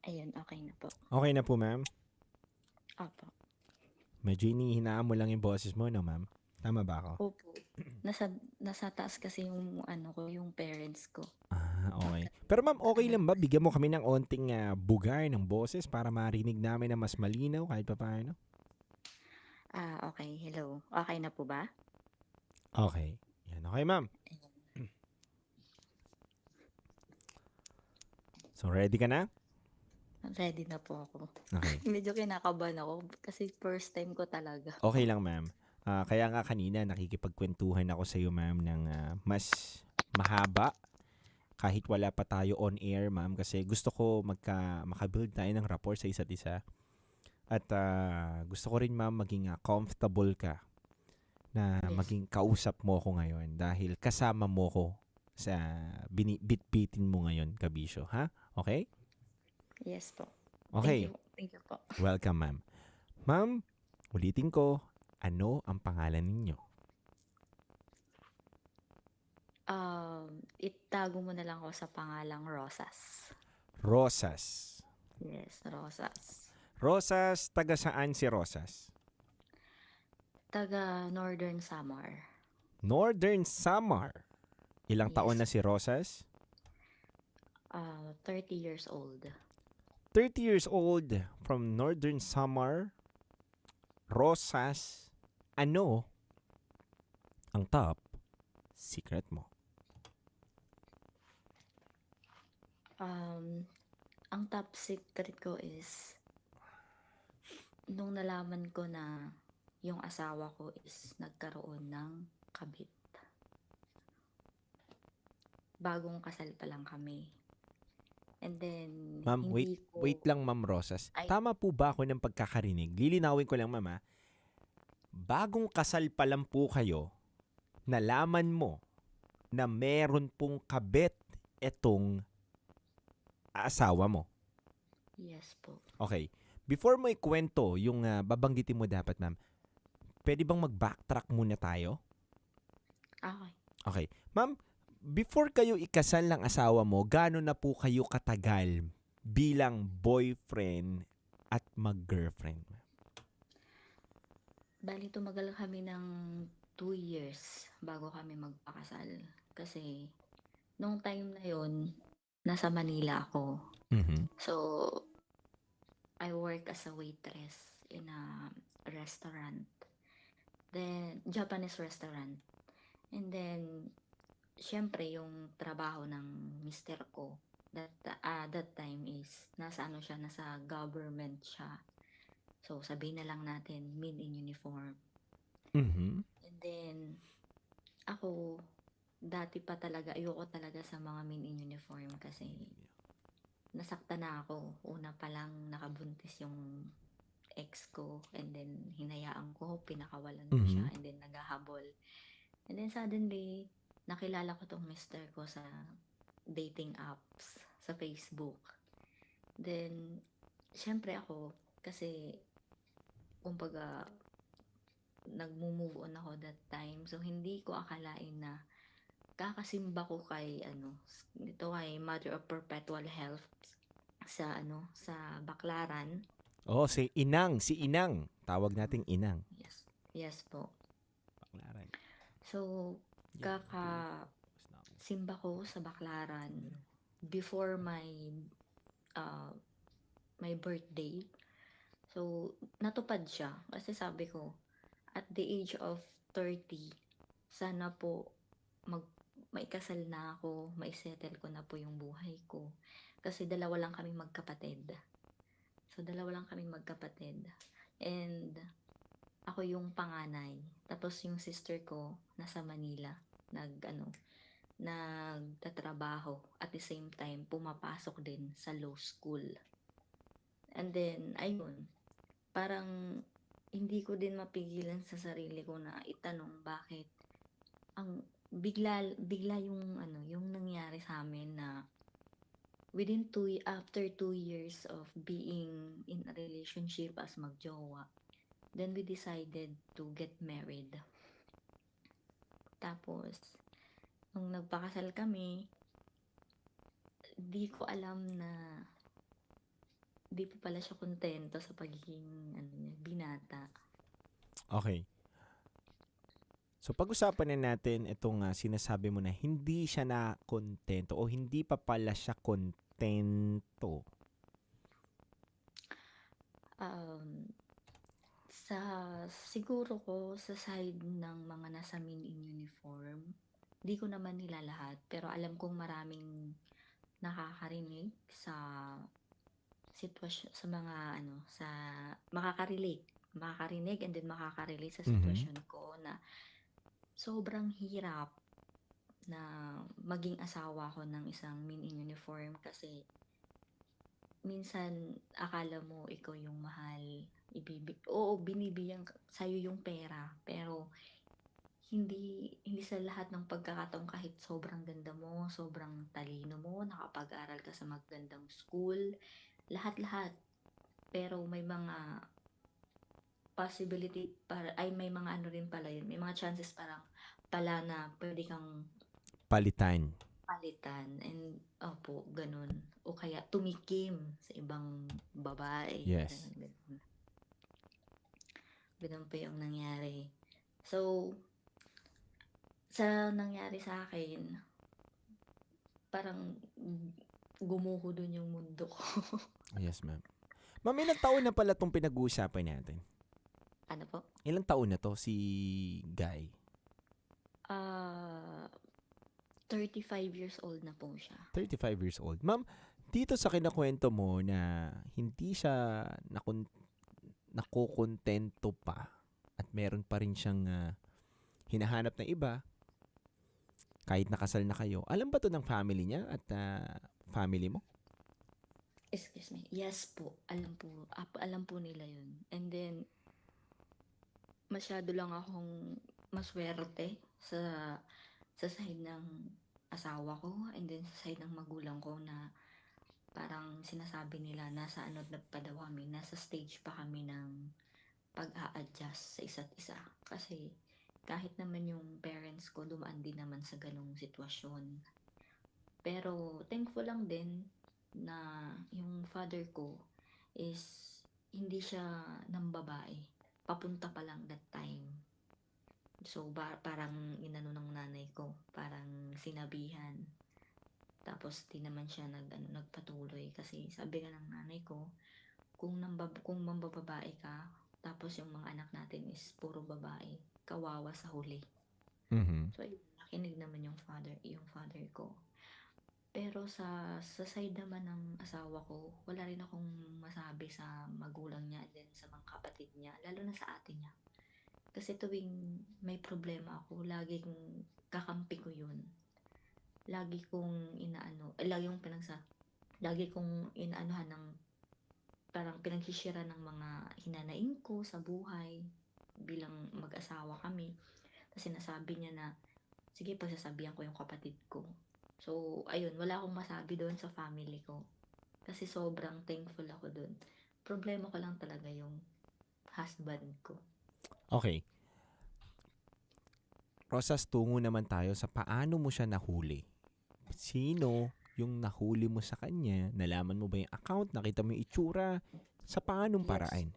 Ayun, okay na po. Okay na po, ma'am? Opo. Medyo inihinaan mo lang yung boses mo, no, ma'am? Tama ba ako? Opo. Nasa taas kasi yung yung parents ko. Okay. Pero ma'am, okay lang ba? Bigyan mo kami ng onting bugar ng boses para marinig namin na mas malinaw kahit pa paano? Okay. Hello. Okay na po ba? Okay. Yan. Okay, ma'am. So, ready ka na? Ready na po ako. Okay. Medyo kinakabahan ako kasi first time ko talaga. Okay lang, ma'am. Kaya nga kanina nakikipagkwentuhan ako sa iyo, ma'am, ng mas mahaba kahit wala pa tayo on air, ma'am, kasi gusto ko makabuild tayo ng rapport sa isa't isa. At gusto ko rin, ma'am, maging comfortable ka na maging kausap mo ko ngayon dahil kasama mo ko sa bit-bitin mo ngayon, kabisyo, ha? Okay? Yes po. Okay. Thank you po. Welcome, ma'am. Ma'am, ulitin ko, ano ang pangalan ninyo? Itago mo na lang ako sa pangalang Rosas. Rosas. Yes, Rosas. Rosas, taga saan si Rosas? Taga Northern Samar. Northern Samar. Ilang taon na si Rosas? 30 years old. 30 years old from Northern Samar. Rosas, ano ang top secret mo? Ang top secret ko is nung nalaman ko na yung asawa ko is nagkaroon ng kabit. Bagong kasal pa lang kami. And then, Ma'am, wait lang, Ma'am Rosas. Tama po ba ako ng pagkakarinig? Lilinawin ko lang, Ma'am, ha? Bagong kasal pa lang po kayo, nalaman mo na meron pong kabit etong asawa mo. Yes po. Okay. Before mo ikwento yung babanggitin mo dapat, ma'am, pwede bang mag-backtrack muna tayo? Okay. Okay. Ma'am, before kayo ikasal ng asawa mo, gaano na po kayo katagal bilang boyfriend at mag-girlfriend? Bali, tumagal kami ng 2 years bago kami magpakasal. Kasi nung time na yon nasa Manila ako. So, I work as a waitress in a restaurant. Then, Japanese restaurant. And then, syempre, yung trabaho ng mister ko, that time is, nasa government siya. So, sabihin na lang natin, men in uniform. And then, ako, dati pa talaga, ayoko talaga sa mga men in uniform kasi nasakta na ako. Una pa lang nakabuntis yung ex ko and then hinayaan ko, pinakawalan ko siya and then naghahabol. And then suddenly, nakilala ko tong mister ko sa dating apps, sa Facebook. Then, syempre ako, kasi, kumbaga, nag-move on ako that time. So, hindi ko akalain na kakasimba ko kay Mother of Perpetual Health sa Baclaran. Oh, si Inang. Tawag nating Inang. Yes po. Baclaran. So, kakasimba ko sa Baclaran before my birthday. So, natupad siya. Kasi sabi ko, at the age of 30, sana po may kasal na ako, may settle ko na po yung buhay ko. Kasi dalawa lang kaming magkapatid. And ako yung panganay. Tapos yung sister ko nasa Manila, nagtatrabaho. At the same time, pumapasok din sa law school. And then, ayun, parang hindi ko din mapigilan sa sarili ko na itanong bakit ang bigla yung nangyari sa amin na after 2 years of being in a relationship as magjowa, then we decided to get married. Tapos, nung nagpakasal kami, di ko alam na di pa pala siya kontento sa pagiging binata. Okay. So pag-usapan na natin itong sinasabi mo na hindi siya na kontento o hindi pa pala siya kontento. Siguro ko sa side ng mga nasa men in uniform, di ko naman nila lahat, pero alam kong maraming nakakarinig sa sitwasyon, sa mga sa makakarinig and then makakarelate sa sitwasyon ko na sobrang hirap na maging asawa ko ng isang men in uniform kasi minsan akala mo ikaw yung mahal, binibigyan sa'yo yung pera, pero hindi sa lahat ng pagkakataon kahit sobrang ganda mo, sobrang talino mo, nakapag-aral ka sa magandang school, lahat-lahat. Pero may mga possibility may mga rin pala yun. May mga chances pala na pwede kang Palitan. and ganun. O kaya tumikim sa ibang babae. Yes. Ganun pa yung nangyari. So, sa nangyari sa akin, parang gumuho dun yung mundo ko. Yes, ma'am. Ma'am, ilang taon na pala itong pinag-uusapan natin? Ano po? Ilang taon na to si Guy? 35 years old na po siya. 35 years old. Ma'am, dito sa kinakwento mo na hindi siya nakukontento pa at meron pa rin siyang hinahanap na iba kahit nakasal na kayo. Alam ba to ng family niya at family mo? Excuse me. Yes po. Alam po nila yun. And then, masyado lang akong maswerte sa side ng asawa ko and then sa side ng magulang ko na parang sinasabi nila nasa pa daw kami, nasa stage pa kami ng pag-a-adjust sa isa't isa. Kasi kahit naman yung parents ko dumaan din naman sa ganong sitwasyon. Pero thankful lang din na yung father ko is hindi siya ng babae. Papunta pa lang that time. So, parang inano ng nanay ko, parang sinabihan Tapos di naman siya nagpatuloy kasi sabi nga ng nanay ko, kung mambababae ka, tapos yung mga anak natin is puro babae, kawawa sa huli. So, nakinig naman yung father ko. Pero sa side naman ng asawa ko, wala rin akong masabi sa magulang niya and then sa mga kapatid niya, lalo na sa ate niya. Kasi tuwing may problema ako, lagi kong kakampi ko yun. Lagi kong lagi kong inaanuhan ng parang pinaghishira ng mga hinanaing ko sa buhay bilang mag-asawa kami. Kasi nasabi niya na, sige, pagsasabihan ko yung kapatid ko. So, ayun, wala akong masabi doon sa family ko. Kasi sobrang thankful ako doon. Problema ko lang talaga yung husband ko. Okay. Rosas, tungo naman tayo sa paano mo siya nahuli. Sino yung nahuli mo sa kanya? Nalaman mo ba yung account? Nakita mo yung itsura? Sa paanong paraan?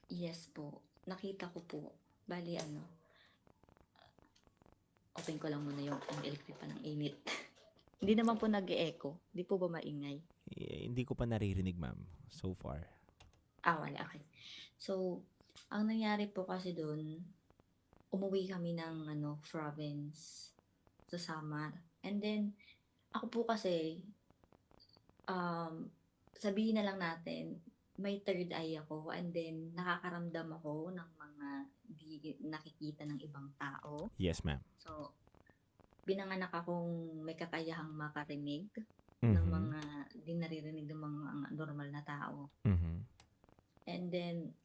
Yes po. Nakita ko po. Bali, open ko lang muna yung electric pa ng init. Hindi naman po nag-e-echo. Hindi po ba maingay? Hindi ko pa naririnig, ma'am. So far. Wala. Okay. So, ang nangyari po kasi doon, umuwi kami ng province sa Samar. And then, ako po kasi, sabihin na lang natin, may third eye ako and then nakakaramdam ako ng mga di nakikita ng ibang tao. Yes, ma'am. So, binanganak akong may kakayahang makarinig ng mga di naririnig ng mga normal na tao. And then,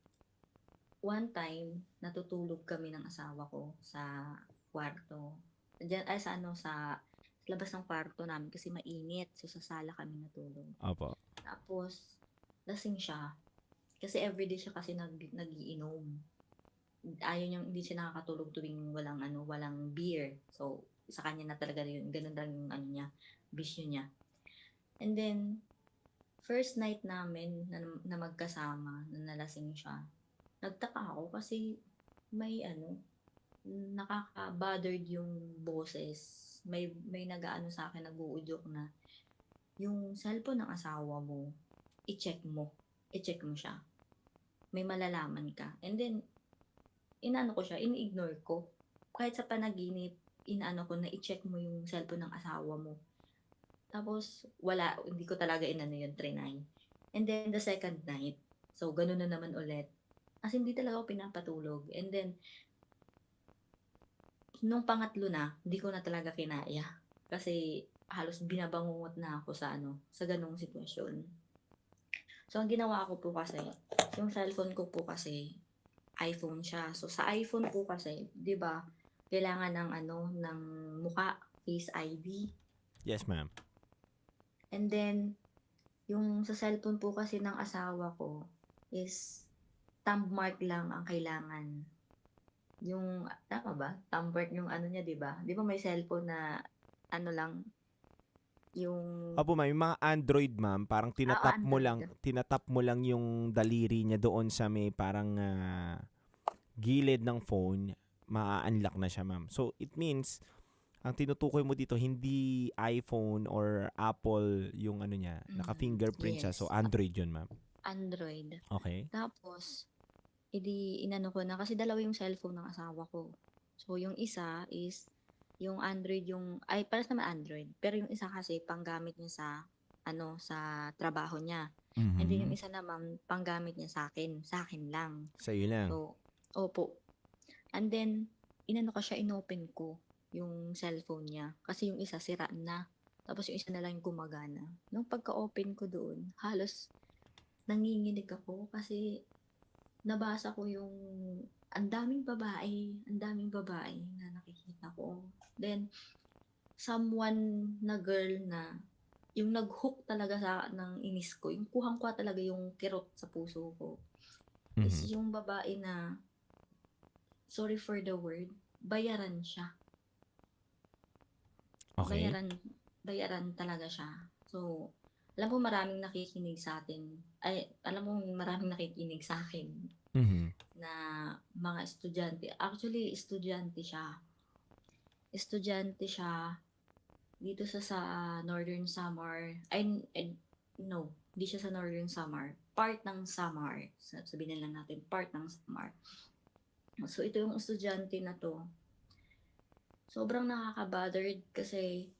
one time, natutulog kami ng asawa ko sa kwarto. Sa labas ng kwarto namin kasi mainit. So, sa sala kami natulog. Opo. Tapos, lasing siya. Kasi everyday siya kasi nagiinom. Hindi siya nakakatulog tuwing walang beer. So, sa kanya na talaga yun. Ganun lang yung bisyo niya. And then, first night namin na magkasama, na nalasing siya, nagtaka ako kasi may nakaka-bothered yung boses. May nag-aano sa akin, nag-uudyok na yung cellphone ng asawa mo, i-check mo siya. May malalaman ka. And then, ini-ignore ko. Kahit sa panaginip, ko na i-check mo yung cellphone ng asawa mo. Tapos, wala, hindi ko talaga yun, trinay. And then, the second night, so, ganun na naman ulit. As hindi talaga ako pinapatulog. And then, nung pangatlo na, hindi ko na talaga kinaya. Kasi, halos binabangungot na ako sa ganung sitwasyon. So, ang ginawa ko po kasi, yung cellphone ko po kasi, iPhone siya. So, sa iPhone po kasi, di ba, kailangan ng mukha, Face ID. Yes, ma'am. And then, yung sa cellphone po kasi ng asawa ko is thumb mark lang ang kailangan. Yung, tama ba? Thumb mark yung niya, di ba? Di ba may cellphone na lang, yung... Opo, ma'am. Yung mga Android, ma'am, parang tinatap mo lang yung daliri niya doon sa may parang gilid ng phone, ma-unlock na siya, ma'am. So, it means, ang tinutukoy mo dito, hindi iPhone or Apple yung niya, naka-fingerprint siya. So, Android yun, ma'am. Android. Okay. Tapos, inano ko na, kasi dalawa yung cellphone ng asawa ko. So, yung isa is, yung Android paras naman Android. Pero yung isa kasi, panggamit niya sa trabaho niya. And then yung isa naman, panggamit niya sa akin lang. Sa'yo lang. So, opo. And then, inopen ko yung cellphone niya. Kasi yung isa sira na. Tapos yung isa na lang yung gumagana. Nung pagka-open ko doon, halos nanginginig ako kasi nabasa ko yung ang daming babae na nakikita ko. Then, someone na girl na yung nag-hook talaga ng inis ko, yung kuhang-kuha talaga yung kirot sa puso ko, is yung babae na, sorry for the word, bayaran siya. Okay. Bayaran talaga siya. So, alam mo maraming nakikinig sa atin. Maraming nakikinig sa akin na mga estudyante. Actually, estudyante siya. dito sa Northern Samar. No, hindi siya sa Northern Samar. Part ng Samar. Sabihin na lang natin, part ng Samar. So, ito yung estudyante na to. Sobrang nakaka-bothered kasi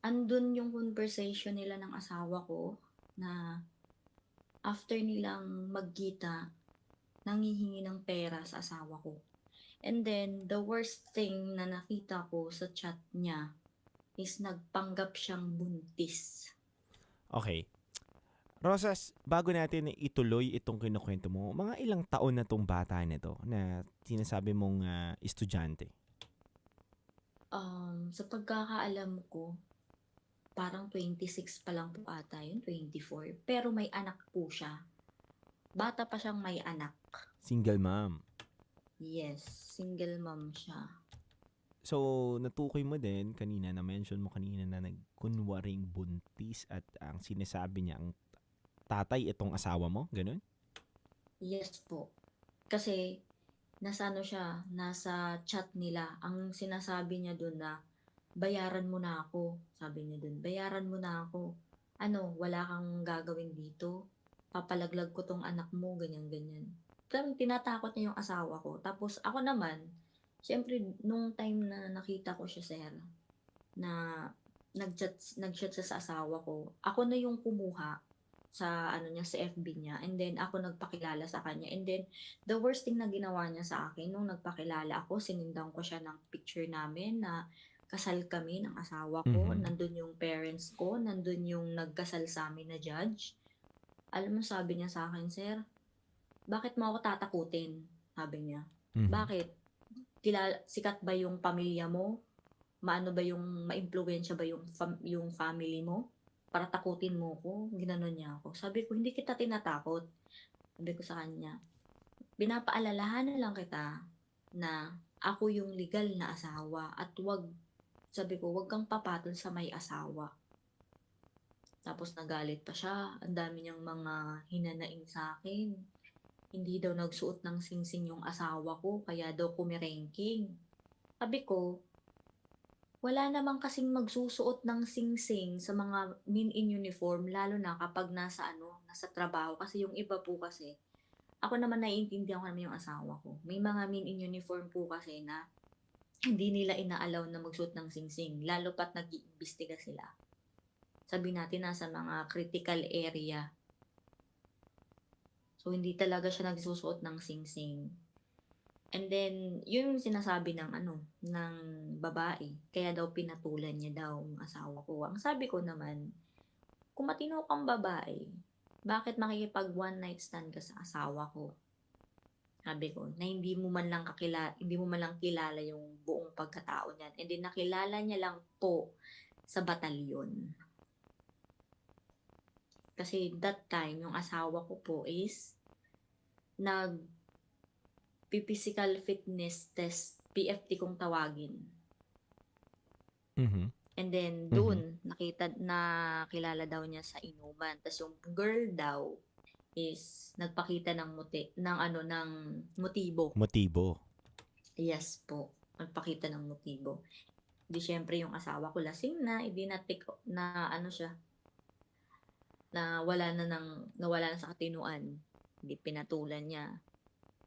andun yung conversation nila ng asawa ko na after nilang magkita, nanghihingi ng pera sa asawa ko. And then, the worst thing na nakita ko sa chat niya is nagpanggap siyang buntis. Okay. Rosas, bago natin ituloy itong kinukwento mo, mga ilang taon na tong bata nito na sinasabi mong estudyante? Sa pagkakaalam ko, parang 26 pa lang po ata yun, 24. Pero may anak po siya. Bata pa siyang may anak. Single mom. Yes, single mom siya. So, natukoy mo din, kanina na-mention mo kanina na nagkunwaring buntis at ang sinasabi niya, ang tatay itong asawa mo, ganun? Yes po. Kasi, nasa chat nila. Ang sinasabi niya doon na, bayaran mo na ako. Sabi niya doon, bayaran mo na ako. Wala kang gagawin dito. Papalaglag ko tong anak mo, ganyan-ganyan. Tinatakot niya yung asawa ko. Tapos ako naman, syempre, nung time na nakita ko siya, sir, na nag-chat siya sa asawa ko, ako na yung kumuha sa sa FB niya, and then ako nagpakilala sa kanya. And then the worst thing na ginawa niya sa akin nung nagpakilala ako, sinindang ko siya ng picture namin na kasal kami ng asawa ko. Nandun yung parents ko, nandun yung nagkasal sa amin na judge. Alam mo, sabi niya sa akin, sir, bakit mo ako tatakutin? Sabi niya. Bakit? Sikat ba yung pamilya mo? Ma-impluwensya ba yung family mo? Para takutin mo ko? Ginanon niya ako. Sabi ko, hindi kita tinatakot. Sabi ko sa kanya, pinapaalalahanan lang kita na ako yung legal na asawa at wag kang papatol sa may asawa. Tapos nagalit pa siya. Ang dami niyang mga hinanaing sa akin. Hindi daw nagsuot ng singsing yung asawa ko, kaya daw kumirengking. Sabi ko, wala namang kasing magsusuot ng singsing sa mga men in uniform, lalo na kapag nasa trabaho. Kasi yung iba po kasi, ako naman naiintindihan ko naman yung asawa ko. May mga men in uniform po kasi na hindi nila ina-allow na magsuot ng singsing, lalo pat nag-iimbestiga sila. Sabi natin nasa mga critical area. So, hindi talaga siya nagsusuot ng singsing. And then, yun yung sinasabi ng babae. Kaya daw pinatulan niya daw ang asawa ko. Ang sabi ko naman, kung matino kang babae, bakit makikipag one night stand ka sa asawa ko? Sabi ko, na hindi mo man lang kilala yung buong pagkatao niyan. And then, nakilala niya lang po sa batalyon. Kasi that time, yung asawa ko po is physical fitness test, PFT kung tawagin. And then, doon, nakilala daw niya sa inuman. Tapos yung girl daw is nagpakita ng motibo. Motibo. Yes po. Nagpakita ng motibo. Di syempre yung asawa ko lasing na, hindi nawala na sa katinuan. Hindi pinatulan niya.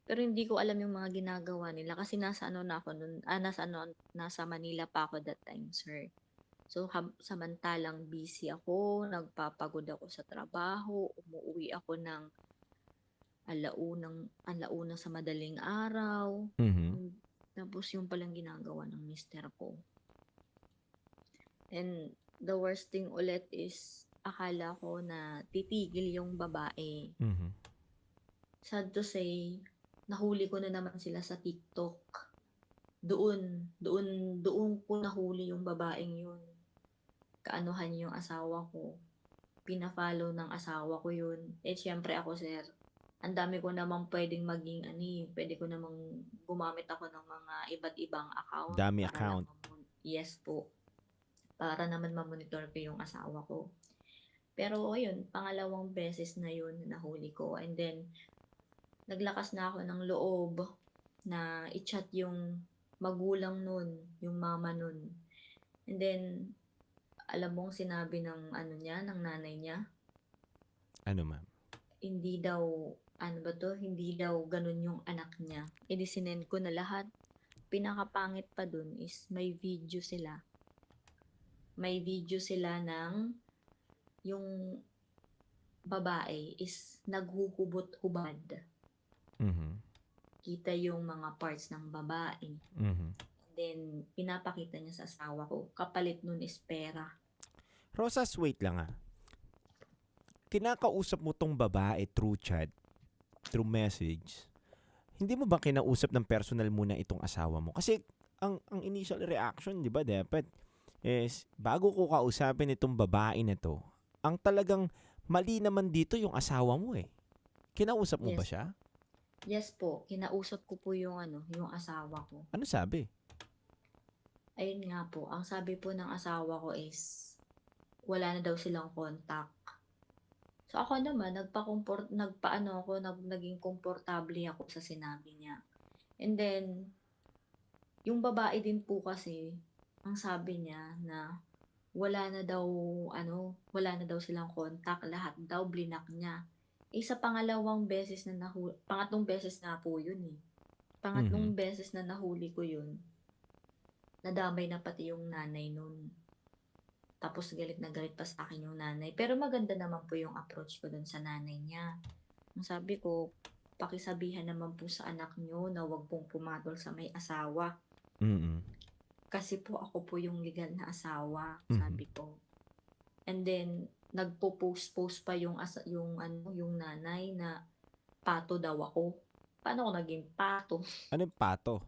Pero hindi ko alam yung mga ginagawa nila kasi nasa Manila pa ako that time, sir. So, samantalang busy ako, nagpapagod ako sa trabaho, umuwi ako ng alauna sa madaling araw. Tapos yung palang ginagawa ng mister ko. And the worst thing ulit is, akala ko na titigil yung babae. Sad to say, nahuli ko na naman sila sa TikTok. Doon ko nahuli yung babaeng yun. Kaanuhan yung asawa ko. Pina-follow ng asawa ko yun. Syempre ako, sir, ang dami ko namang pwedeng pwede ko namang gumamit ako ng mga iba't ibang account. Dami account. Yes po. Para naman ma-monitor ko yung asawa ko. Pero ayun, pangalawang beses na yun nahuli ko. And then, naglakas na ako ng loob na i-chat yung magulang nun, yung mama nun. And then, alam mo ang sinabi ng ano niya, ng nanay niya? Ano, ma'am? Hindi daw, ano ba to? Hindi daw ganun yung anak niya. E di sinend ko na lahat. Pinakapangit pa dun is may video sila. May video sila ng yung babae is naghuhubot-hubad. Kita yung mga parts ng babae. Then, pinapakita niya sa asawa ko. Kapalit nun is pera. Rosas, wait lang Kinakausap mo tong babae through chat, through message. Hindi mo ba kinausap ng personal muna itong asawa mo? Kasi ang initial reaction, di ba, dapat is bago ko kausapin itong babae na to, ang talagang mali naman dito yung asawa mo eh. Kinausap mo ba siya? Yes po. Kinausap ko po yung yung asawa ko. Ano sabi? Ayun nga po, ang sabi po ng asawa ko is wala na daw silang contact. So ako naman, naging komportable ako sa sinabi niya. And then, yung babae din po kasi, ang sabi niya na wala na daw silang contact, lahat daw blinak niya. Sa pangatlong beses na po yun eh. Pangatlong beses na nahuli ko yun. Nadamay na pati yung nanay nun. Tapos galit na galit pa sa akin yung nanay. Pero maganda naman po yung approach ko dun sa nanay niya. Ang sabi ko, pakisabihan naman po sa anak nyo na wag pong pumatol sa may asawa. Kasi po ako po yung legal na asawa, sabi ko. And then, nagpo-post pa yung nanay na pato daw ako. Paano ako naging pato? Ano yung pato?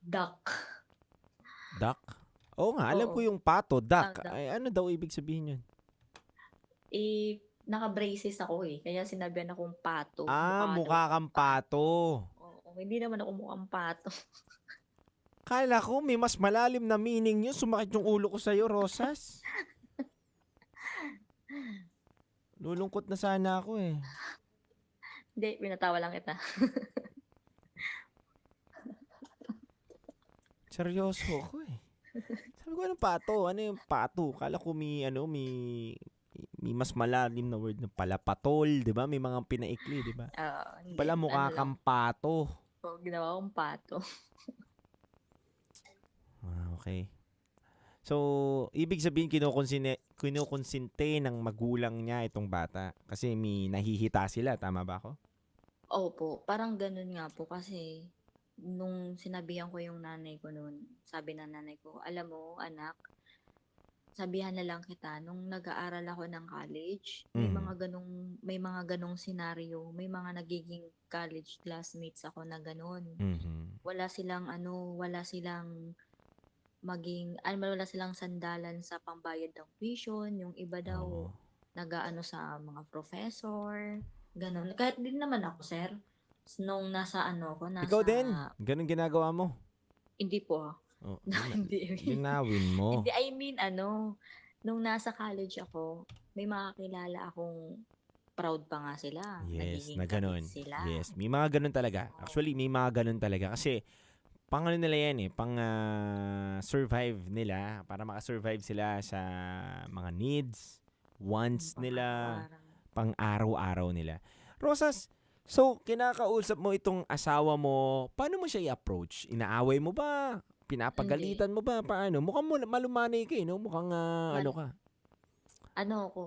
Duck. Duck? Oo nga, alam ko yung pato, duck. Ay, ano daw ibig sabihin yun? Naka-braces ako eh. Kaya sinabihan akong pato. Mukha kang pato. Oo, hindi naman ako mukhang pato. Kala ko may mas malalim na meaning yun. Sumakit yung ulo ko sa'yo, Rosas. Lulungkot na sana ako eh. Hindi, pinatawa lang kita. Seryoso ako eh. Sabi ko, anong pato? Ano yung pato? Kala ko may mas malalim na word na pala. Patol, di ba? May mga pinaikli, di ba? Pala mukha kang pato. Ginawa kong pato. Okay. So, ibig sabihin kinukonsinte ng magulang niya itong bata kasi may nahihita sila, tama ba ako? Opo, parang ganun nga po kasi nung sinabihan ko yung nanay ko noon, sabi ng nanay ko, alam mo anak, sabihan na lang kita, nung nag-aaral ako ng college, may mga ganong senaryo, may mga nagiging college classmates ako na ganon. Wala silang wala silang sandalan sa pambayad ng tuition, yung iba daw nag-aano sa mga professor, ganun. Kahit din naman ako, sir, nung nasa Ikaw din, ganun ginagawa mo? Hindi po. Hindi. Linawin mo. Hindi, I mean, nung nasa college ako, may mga kilala akong proud pa nga sila. Yes, Nagiging na ganun. kabit sila. Yes, may mga ganun talaga. Actually, may mga ganun talaga. Kasi, pang ano nila yan eh, pang survive nila, para makasurvive sila sa mga needs, wants nila, pang araw-araw nila. Rosas, so kinakausap mo itong asawa mo, paano mo siya i-approach? Inaaway mo ba? Pinapagalitan mo ba? Paano? Mukhang malumanay ka eh, no? Mukhang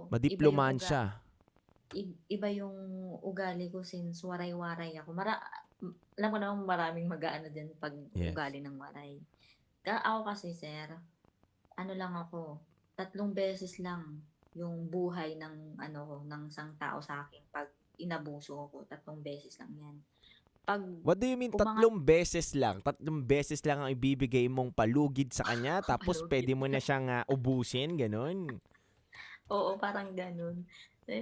madiplomansya. Iba yung ugali ko since waray-waray ako. Alam ko naman maraming mag-aano din pag ugali ng waray. Ako kasi, sir, lang ako, 3 beses lang yung buhay ng isang tao sa akin pag inabuso ako. 3 beses lang yan. What do you mean 3 beses lang? 3 beses lang ang ibibigay mong palugid sa kanya tapos pwede mo na siyang ubusin, ganun? Oo, parang ganun.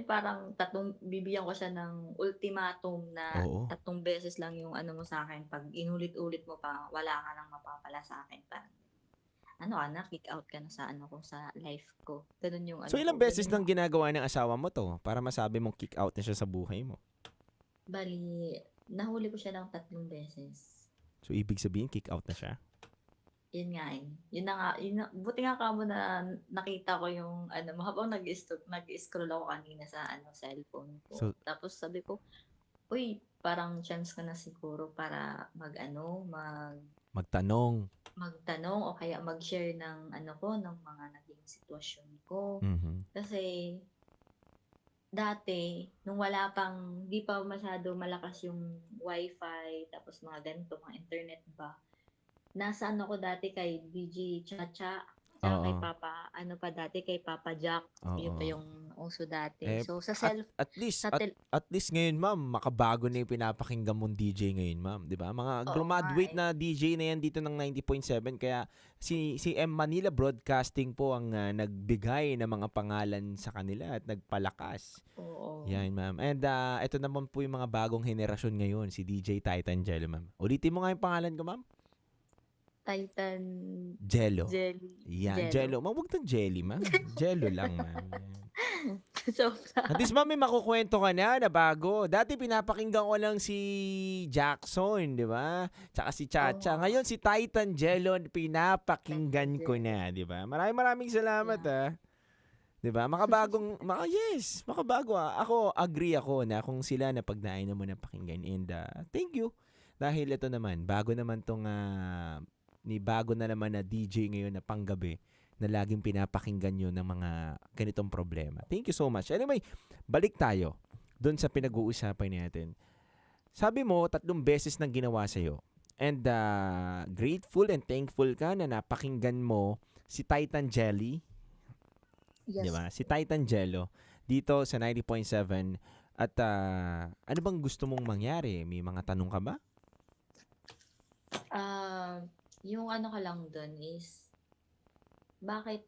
Parang bibigyan ko siya ng ultimatum na 3 beses lang yung mo sa akin. Pag inulit-ulit mo pa, wala ka nang mapapala sa akin. Parang, kick out ka na sa sa life ko. Ganun yung So, ilang beses nang ginagawa ng asawa mo to para masabi mong kick out na siya sa buhay mo? Bali, nahuli ko siya ng 3 beses. So, ibig sabihin, kick out na siya? yun nga eh. Yun na nga, buti nga kamo na nakita ko yung ano mo habang nag-scroll ako kanina sa cellphone ko. So- Tapos sabi ko, uy, parang chance ko na siguro para Magtanong. magtanong o kaya mag-share ng ng mga naging sitwasyon ko. Mhm. Kasi dati, nung di pa masyado malakas yung wifi, tapos mga ganito, mga internet ba, nasa ako dati kay DJ Chacha, tsaka kay Oo. Papa, pa dati, kay Papa Jack, yun pa Oo. yung uso dati. Eh, So, sa at least sa at least ngayon ma'am, makabago na yung pinapakinggan mong DJ ngayon ma'am, 'di ba? Mga Oo graduate nga na DJ na yan dito ng 90.7 kaya si M Manila Broadcasting po ang nagbigay ng mga pangalan sa kanila at nagpalakas. Oo. Yan ma'am. And ito naman po yung mga bagong henerasyon ngayon, si DJ Titan Jello ma'am. Ulitin mo nga yung pangalan ko ma'am. Titan Jello. Jelly. Yan, Jello. Ma'am, huwag tong jelly ma'am. Jello lang ma'am. So, At least ma'am, may makukwento ka na bago. Dati pinapakinggan ko lang si Jackson, di ba? Tsaka si Chacha. Ngayon si Titan Jello, pinapakinggan ko na, di ba? Maraming salamat ah. 'Di ba? Yes, makabago ah. Ako agree ako na kung sila na pagnain mo na pakinggan and thank you. Dahil ito naman, bago naman tong bago na naman na DJ ngayon na panggabi na laging pinapakinggan nyo ng mga ganitong problema. Thank you so much. Anyway, balik tayo doon sa pinag-uusapan natin. Sabi mo, 3 beses nang ginawa sa'yo. And grateful and thankful ka na napakinggan mo si Titan Jelly. Yes. Diba? Si Titan Jello dito sa 90.7. At ano bang gusto mong mangyari? May mga tanong ka ba? Yung ka lang dun is, bakit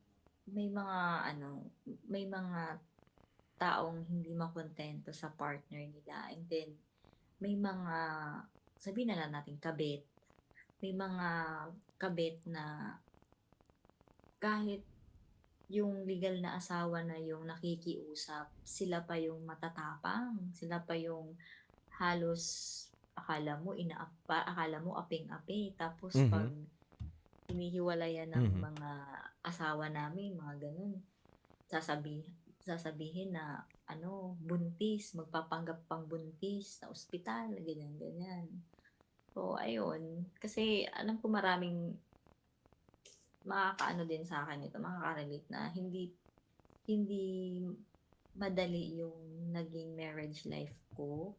may mga taong hindi makontento sa partner nila, and then may mga, sabihin na lang natin kabit, may mga kabit na kahit yung legal na asawa na yung nakikiusap, sila pa yung matatapang, sila pa yung halos akala mo aping-api, tapos pag hinihiwalayan ng mga asawa namin, mga ganun, sasabihin na buntis, magpapanggap pang buntis sa ospital, ganyan. So, ayun, kasi alam ko maraming makakaano din sa akin ito, makaka-relate na hindi madali yung naging marriage life ko.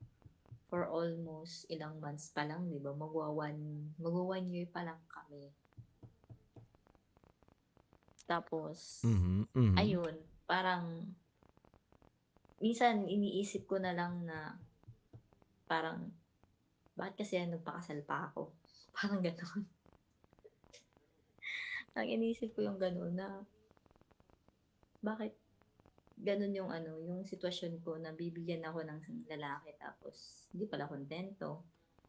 For almost ilang months pa lang, 'di ba? Magwa one year pa lang kami. Tapos ayun, parang minsan iniisip ko na lang na parang bakit kasi nagpakasal pa ako? Parang gano'n. Ang iniisip ko yung gano'n na bakit ganun yung sitwasyon ko na bibigyan ako ng lalaki tapos hindi pala kontento.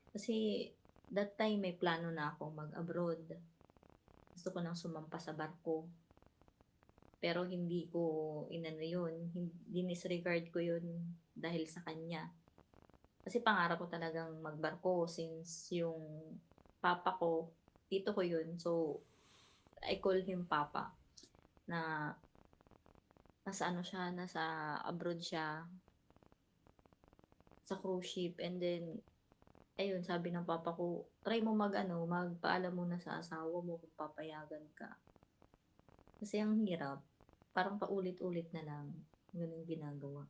Kasi that time may plano na akong mag-abroad. Gusto ko nang sumampa sa barko. Pero hindi ko dinisregard ko yun dahil sa kanya. Kasi pangarap ko talagang magbarko since yung papa ko, tito ko yun. So, I call him Papa. Na nasa abroad siya sa cruise ship, and then ayun, sabi ng papa ko, try mo magpaalam muna sa asawa mo kung papayagan ka. Kasi ang hirap, parang paulit-ulit na lang ganun ginagawa.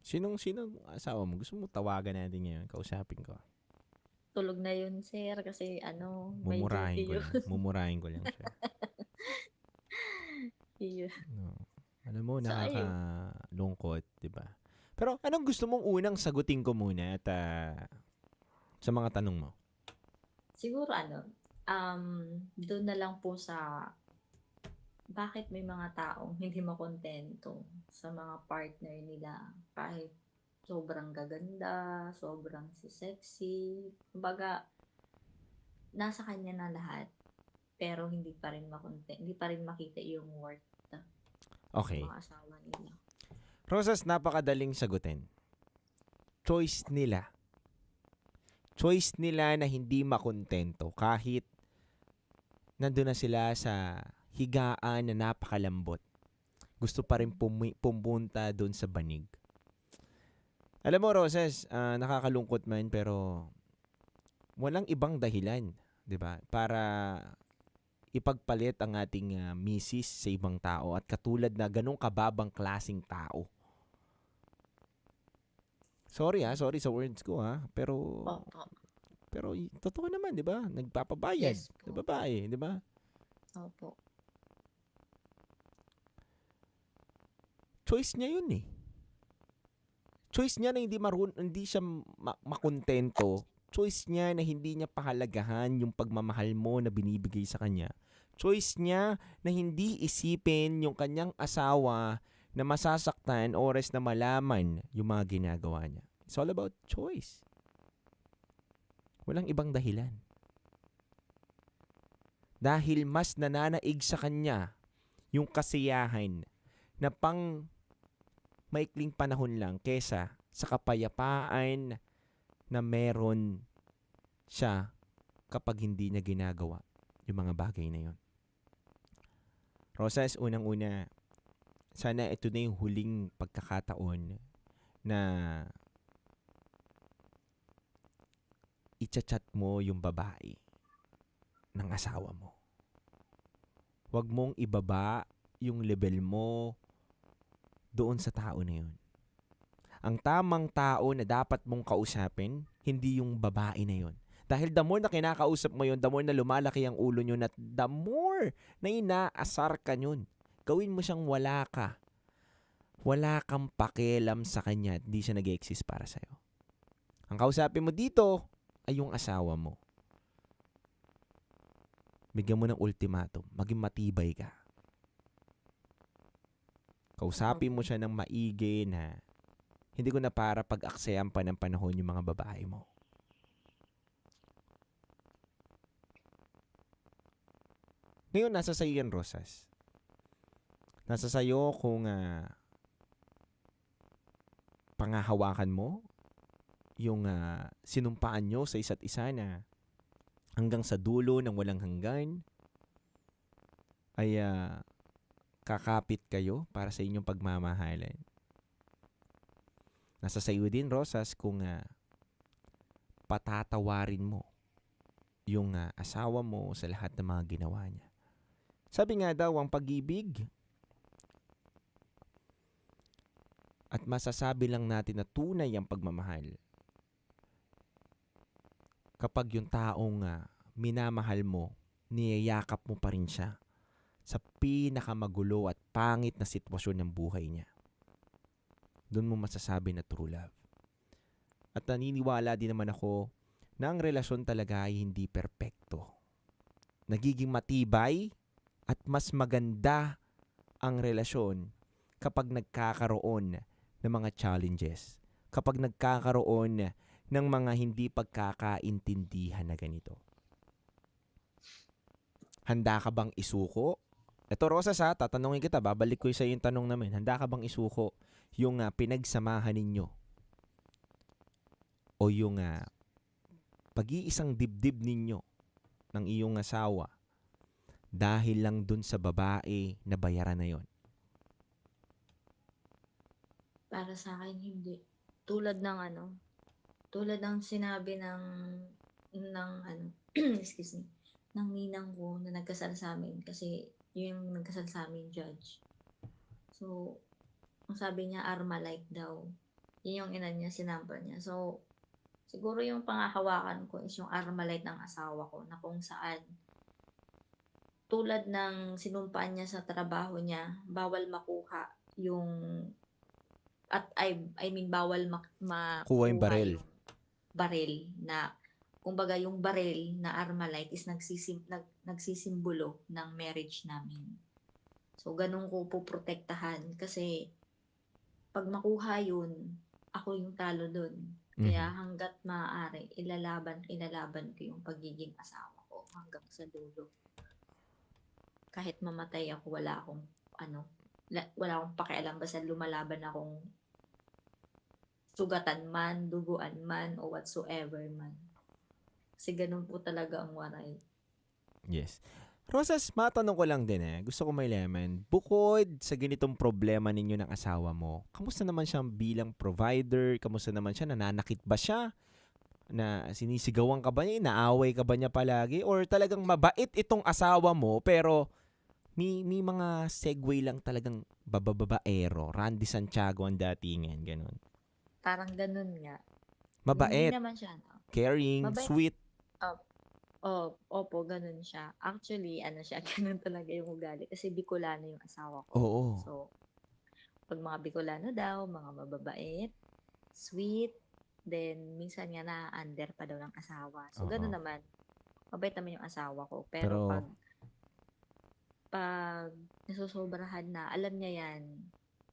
Sinong asawa mo? Gusto mo tawagan natin ngayon? Kausapin ko. Tulog na yun, sir, kasi may duty yun. Mumurahin ko lang siya. Iya. No. Alam mo, nakakalungkot, di ba? Pero anong gusto mong unang sagutin ko muna at sa mga tanong mo? Siguro doon na lang po sa bakit may mga taong hindi makontento sa mga partner nila kahit sobrang gaganda, sobrang sexy. Kumbaga, nasa kanya na lahat pero hindi pa rin makita yung worth Okay. ng mga asawa nila. Rosas, napakadaling sagutin. Choice nila. Choice nila na hindi makontento kahit nandun na sila sa higaan na napakalambot. Gusto pa rin pumunta doon sa banig. Alam mo, Roses, nakakalungkot man pero walang ibang dahilan, 'di ba? Para ipagpalit ang ating misis sa ibang tao at katulad na ganong kababang klasing tao. Sorry sa words ko pero totoo naman, 'di ba? Nagpapabayad sa babae, 'di ba? Opo. Choice niya 'yun eh. Choice niya na hindi siya makontento. Choice niya na hindi niya pahalagahan yung pagmamahal mo na binibigay sa kanya. Choice niya na hindi isipin yung kanyang asawa na masasaktan oras na malaman yung mga ginagawa niya. It's all about choice. Walang ibang dahilan. Dahil mas nananaig sa kanya yung kasiyahan na pang maikling panahon lang kesa sa kapayapaan na meron siya kapag hindi niya ginagawa yung mga bagay na yon. Rosas, unang-una, sana ito na yung huling pagkakataon na i-chat mo yung babae ng asawa mo. Huwag mong ibaba yung level mo doon sa tao na yun. Ang tamang tao na dapat mong kausapin, hindi yung babae na yun. Dahil the more na kinakausap mo yun, the more na lumalaki ang ulo nyo, at the more na inaasar ka yun. Gawin mo siyang wala ka. Wala kang pakialam sa kanya at hindi siya nag-exist para sa'yo. Ang kausapin mo dito ay yung asawa mo. Bigyan mo ng ultimatum. Maging matibay ka. Kausapin mo siya ng maigi na hindi ko na para pag-aksayan pa ng panahon yung mga babae mo. Ngayon, nasa sayo yan, Rosas. Nasa sayo kung pangahawakan mo yung sinumpaan nyo sa isa't isa na hanggang sa dulo ng walang hanggan ay kakapit kayo para sa inyong pagmamahalan. Nasa sayo din, Rosas, kung patatawarin mo yung asawa mo sa lahat ng mga ginawa niya. Sabi nga daw, ang pag-ibig at masasabi lang natin na tunay ang pagmamahal kapag yung taong minamahal mo, niyayakap mo pa rin siya sa pinakamagulo at pangit na sitwasyon ng buhay niya. Doon mo masasabi na true love. At naniniwala din naman ako na ang relasyon talaga ay hindi perpekto. Nagiging matibay at mas maganda ang relasyon kapag nagkakaroon ng mga challenges. Kapag nagkakaroon ng mga hindi pagkakaintindihan na ganito. Handa ka bang isuko? Ito, Rosas, tatanungin kita, babalik ko sa yung tanong namin. Handa ka bang isuko yung pinagsamahan ninyo? O yung pag-iisang dibdib ninyo ng iyong asawa dahil lang dun sa babae na bayaran na yon? Para sa akin, hindi. Tulad ng sinabi ng excuse me, ng ninang ko na nagkasal sa amin kasi yung nagkasal sa amin judge. So, ang sabi niya, Armalite daw. Yun yung ina niya, sinampal niya. So, siguro yung pangahawakan ko is yung Armalite ng asawa ko na kung saan tulad ng sinumpaan niya sa trabaho niya, bawal makuha yung bawal kuha yung baril. Yung baril na kumbaga yung baril na Armalite is nagsisimbolo ng marriage namin. So, ganun ko poprotektahan kasi pag makuha yun, ako yung talo dun. Kaya hanggat maaari, ilalaban ko yung pagiging asawa ko hanggang sa dulo. Kahit mamatay ako, wala akong pakialam basta lumalaban akong sugatan man, duguan man, o whatsoever man. Kasi ganun po talaga ang waray. Yes. Rosas, matanong ko lang din Gusto ko may lemon. Bukod sa ganitong problema ninyo ng asawa mo, kamusta naman siya bilang provider? Kamusta naman siya? Nananakit ba siya? Na sinisigawan ka ba niya? Naaway ka ba niya palagi? Or talagang mabait itong asawa mo pero may mga segue lang talagang bababaero. Randy Santiago ang datingan. Ganon. Parang ganun nga. Mabait. Hindi naman siya, no? Caring. Mabait. Sweet. Opo, ganun siya. Actually, ano siya, ganun talaga yung ugali. Kasi Bicolano yung asawa ko. Oo. So, pag mga Bicolano daw, mga mababait, sweet, then minsan nga na-under pa daw ng asawa. So, Oo. ganun naman. Mabait naman yung asawa ko. Pero- Pero pag nasusobrahan na, alam niya yan.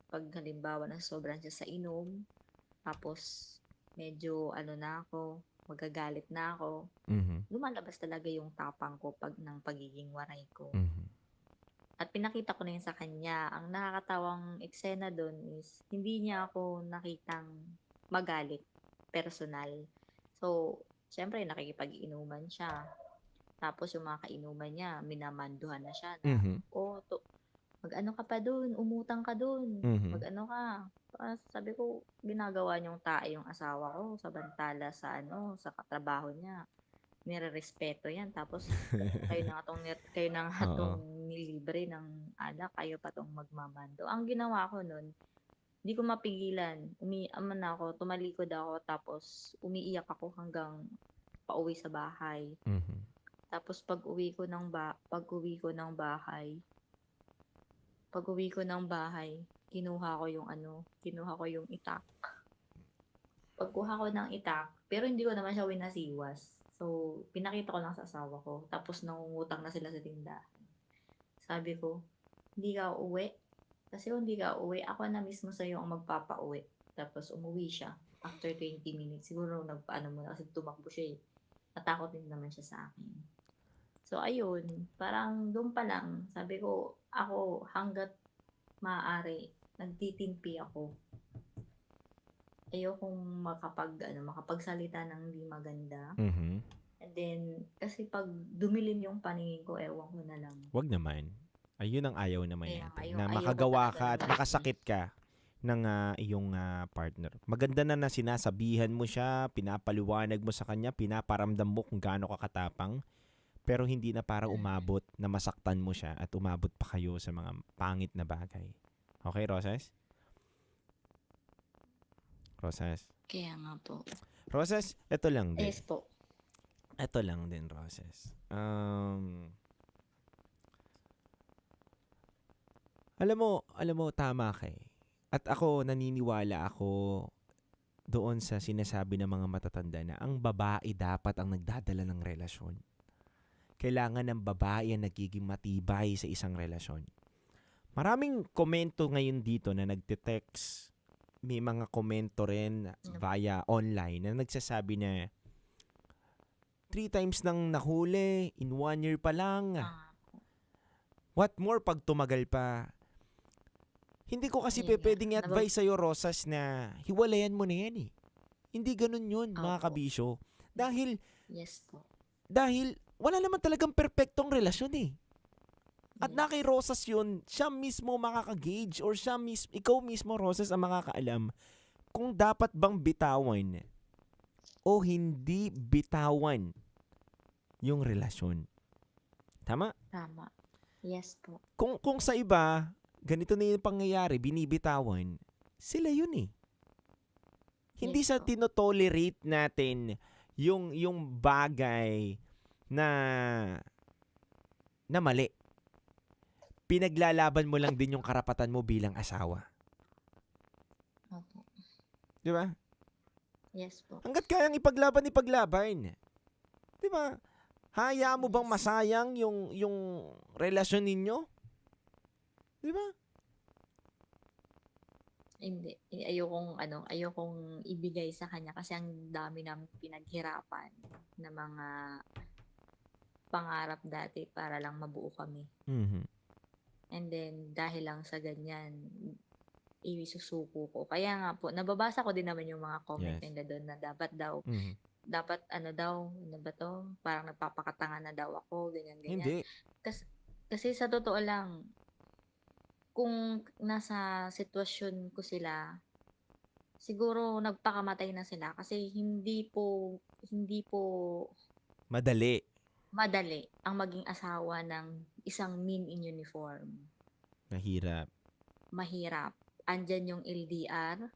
Pag halimbawa nasusobrahan siya sa inom, tapos medyo na ako, magagalit na ako, lumalabas talaga yung tapang ko ng pagiging waray ko. At pinakita ko na yun sa kanya. Ang nakakatawang eksena doon is, hindi niya ako nakitang magalit, personal. So, syempre, nakikipag-inuman siya. Tapos yung mga kainuman niya, minamanduhan na siya. Mag-ano ka pa doon, umutang ka doon, mag-ano ka. Sabi ko, ginagawa niyong tae yung asawa ko, sabantala sa sa katrabaho niya. Nire-respeto yan. Tapos, kayo na nga tong nilibre ng alak, kayo pa tong magmamando. Ang ginawa ko nun, hindi ko mapigilan. Umiiyaman ako, tumalikod ako, tapos umiiyak ako hanggang pauwi sa bahay. Tapos pag-uwi ko ng bahay, kinuha ko yung itak. Pagkuha ko ng itak, pero hindi ko naman siya winasiwas. So, pinakita ko lang sa asawa ko. Tapos nangungutang na sila sa tindahan. Sabi ko, hindi ka uuwi. Kasi kung hindi ka uuwi, ako na mismo sa'yo ang magpapauwi. Tapos umuwi siya. After 20 minutes, siguro nagpaano muna kasi tumakbo siya eh. Natakot din naman siya sa akin. So, ayun. Parang doon pa lang, sabi ko, ako hanggat maaari, nagtitimpi ako. Ayokong makapagsalita ng hindi maganda. And then, kasi pag dumilim yung paningin ko, ewan ko na lang. Wag naman. Ayun ang ayaw naman Kaya natin. ayaw Na ko makagawa talaga ka at ng- makasakit ka ng iyong partner. Maganda na sinasabihan mo siya, pinapaliwanag mo sa kanya, pinaparamdam mo kung gaano ka katapang. Pero hindi na para umabot na masaktan mo siya at umabot pa kayo sa mga pangit na bagay. Okay, Rosas? Rosas? Kaya nga po. Rosas, ito lang din. Yes po. Ito lang din, Rosas. Alam mo, tama ka eh. At ako, naniniwala ako doon sa sinasabi ng mga matatanda na ang babae dapat ang nagdadala ng relasyon. Kailangan ng babae ang nagiging matibay sa isang relasyon. Maraming komento ngayon dito na nagte-text. May mga komento rin via online na nagsasabi na 3 times nang nahuli, in 1 year pa lang. What more pag tumagal pa? Hindi ko kasi pwedeng i-advise sa'yo, Rosas, na hiwalayan mo na yan eh. Hindi ganun yun, mga kabisyo. Dahil Yes po. wala naman talagang perpektong relasyon eh. At na kay Rosas yun, siya mismo makaka-gauge or ikaw mismo, Rosas, ang makakaalam kung dapat bang bitawan o hindi bitawan yung relasyon. Tama? Tama. Yes po. Kung sa iba, ganito na yung pangyayari, binibitawan, sila yun eh. Hindi sa tinotolerate natin yung bagay na mali. Pinaglalaban mo lang din yung karapatan mo bilang asawa. Opo. Di ba? Yes po. Hanggat kayang ipaglaban. Di ba? Hayaan mo bang masayang yung relasyon ninyo? Di ba? Hindi. Ayokong ibigay sa kanya kasi ang dami namin pinaghirapan na mga pangarap dati para lang mabuo kami. And then, dahil lang sa ganyan, isusuko ko. Kaya nga po, nababasa ko din naman yung mga comment Yes. nila doon na dapat daw dapat ano ba to? Parang nagpapakatanga na daw ako, ganyan, ganyan. Hindi. Kasi sa totoo lang, kung nasa sitwasyon ko sila, siguro nagpakamatay na sila kasi hindi po Madali. madali ang maging asawa ng isang men in uniform. Mahirap. Mahirap. Andyan yung LDR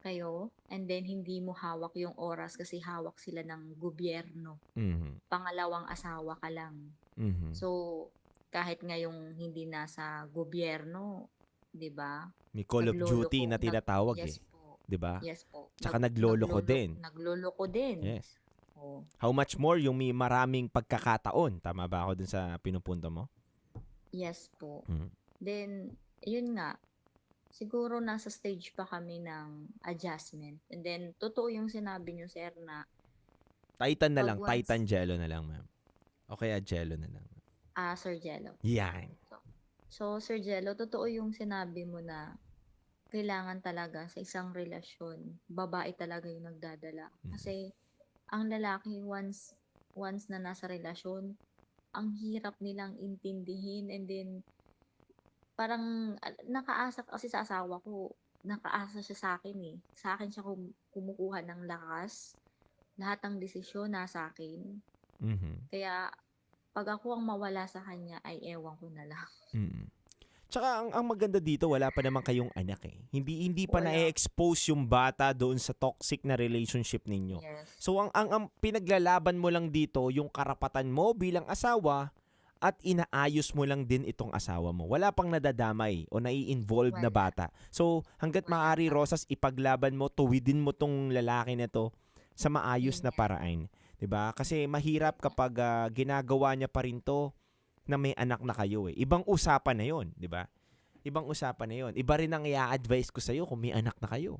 kayo, and then hindi mo hawak yung oras kasi hawak sila ng gobyerno. Mhm. Pangalawang asawa ka lang. Mhm. So, kahit ngayong hindi nasa gobyerno, 'di ba? May Call of Duty na tinatawag Yes eh. po. 'Di ba? Yes po. Tsaka nagloloko din. Nagloloko din. Yes. Oh. How much more yung may maraming pagkakataon? Tama ba ako dun sa pinupunto mo? Yes po. Mhm. Then, yun nga, siguro nasa stage pa kami ng adjustment. And then, totoo yung sinabi niyo, sir, na Titan na Pag lang. once- Titan Jello na lang, ma'am. O kaya Jello na lang. Sir Jello. Yan. So, Sir Jello, totoo yung sinabi mo na kailangan talaga sa isang relasyon, babae talaga yung nagdadala. Kasi, ang lalaki, once na nasa relasyon, ang hirap nilang intindihin, and then, parang nakaasa kasi sa asawa ko, nakaasa siya sa akin eh. Sa akin siya kumukuha ng lakas. Lahat ng desisyon nasa akin. Mhm. Kaya pag ako ang mawala sa kanya, ay ewan ko na lang. Mm. Tsaka ang maganda dito, wala pa naman kayong anak eh. Hindi pa Wala. na-expose yung bata doon sa toxic na relationship ninyo. Yes. So ang pinaglalaban mo lang dito yung karapatan mo bilang asawa at inaayos mo lang din itong asawa mo. Wala pang nadadamay o nai-involve na bata. So hanggat maaari, Rosas, ipaglaban mo, tuwidin mo tong lalaki na to sa maayos na paraan. 'Di ba? Kasi mahirap kapag ginagawa niya pa rin to na may anak na kayo eh. Ibang usapan na 'yon, 'di ba? Ibang usapan na 'yon. Iba rin ang i-advise ko sa iyo kung may anak na kayo.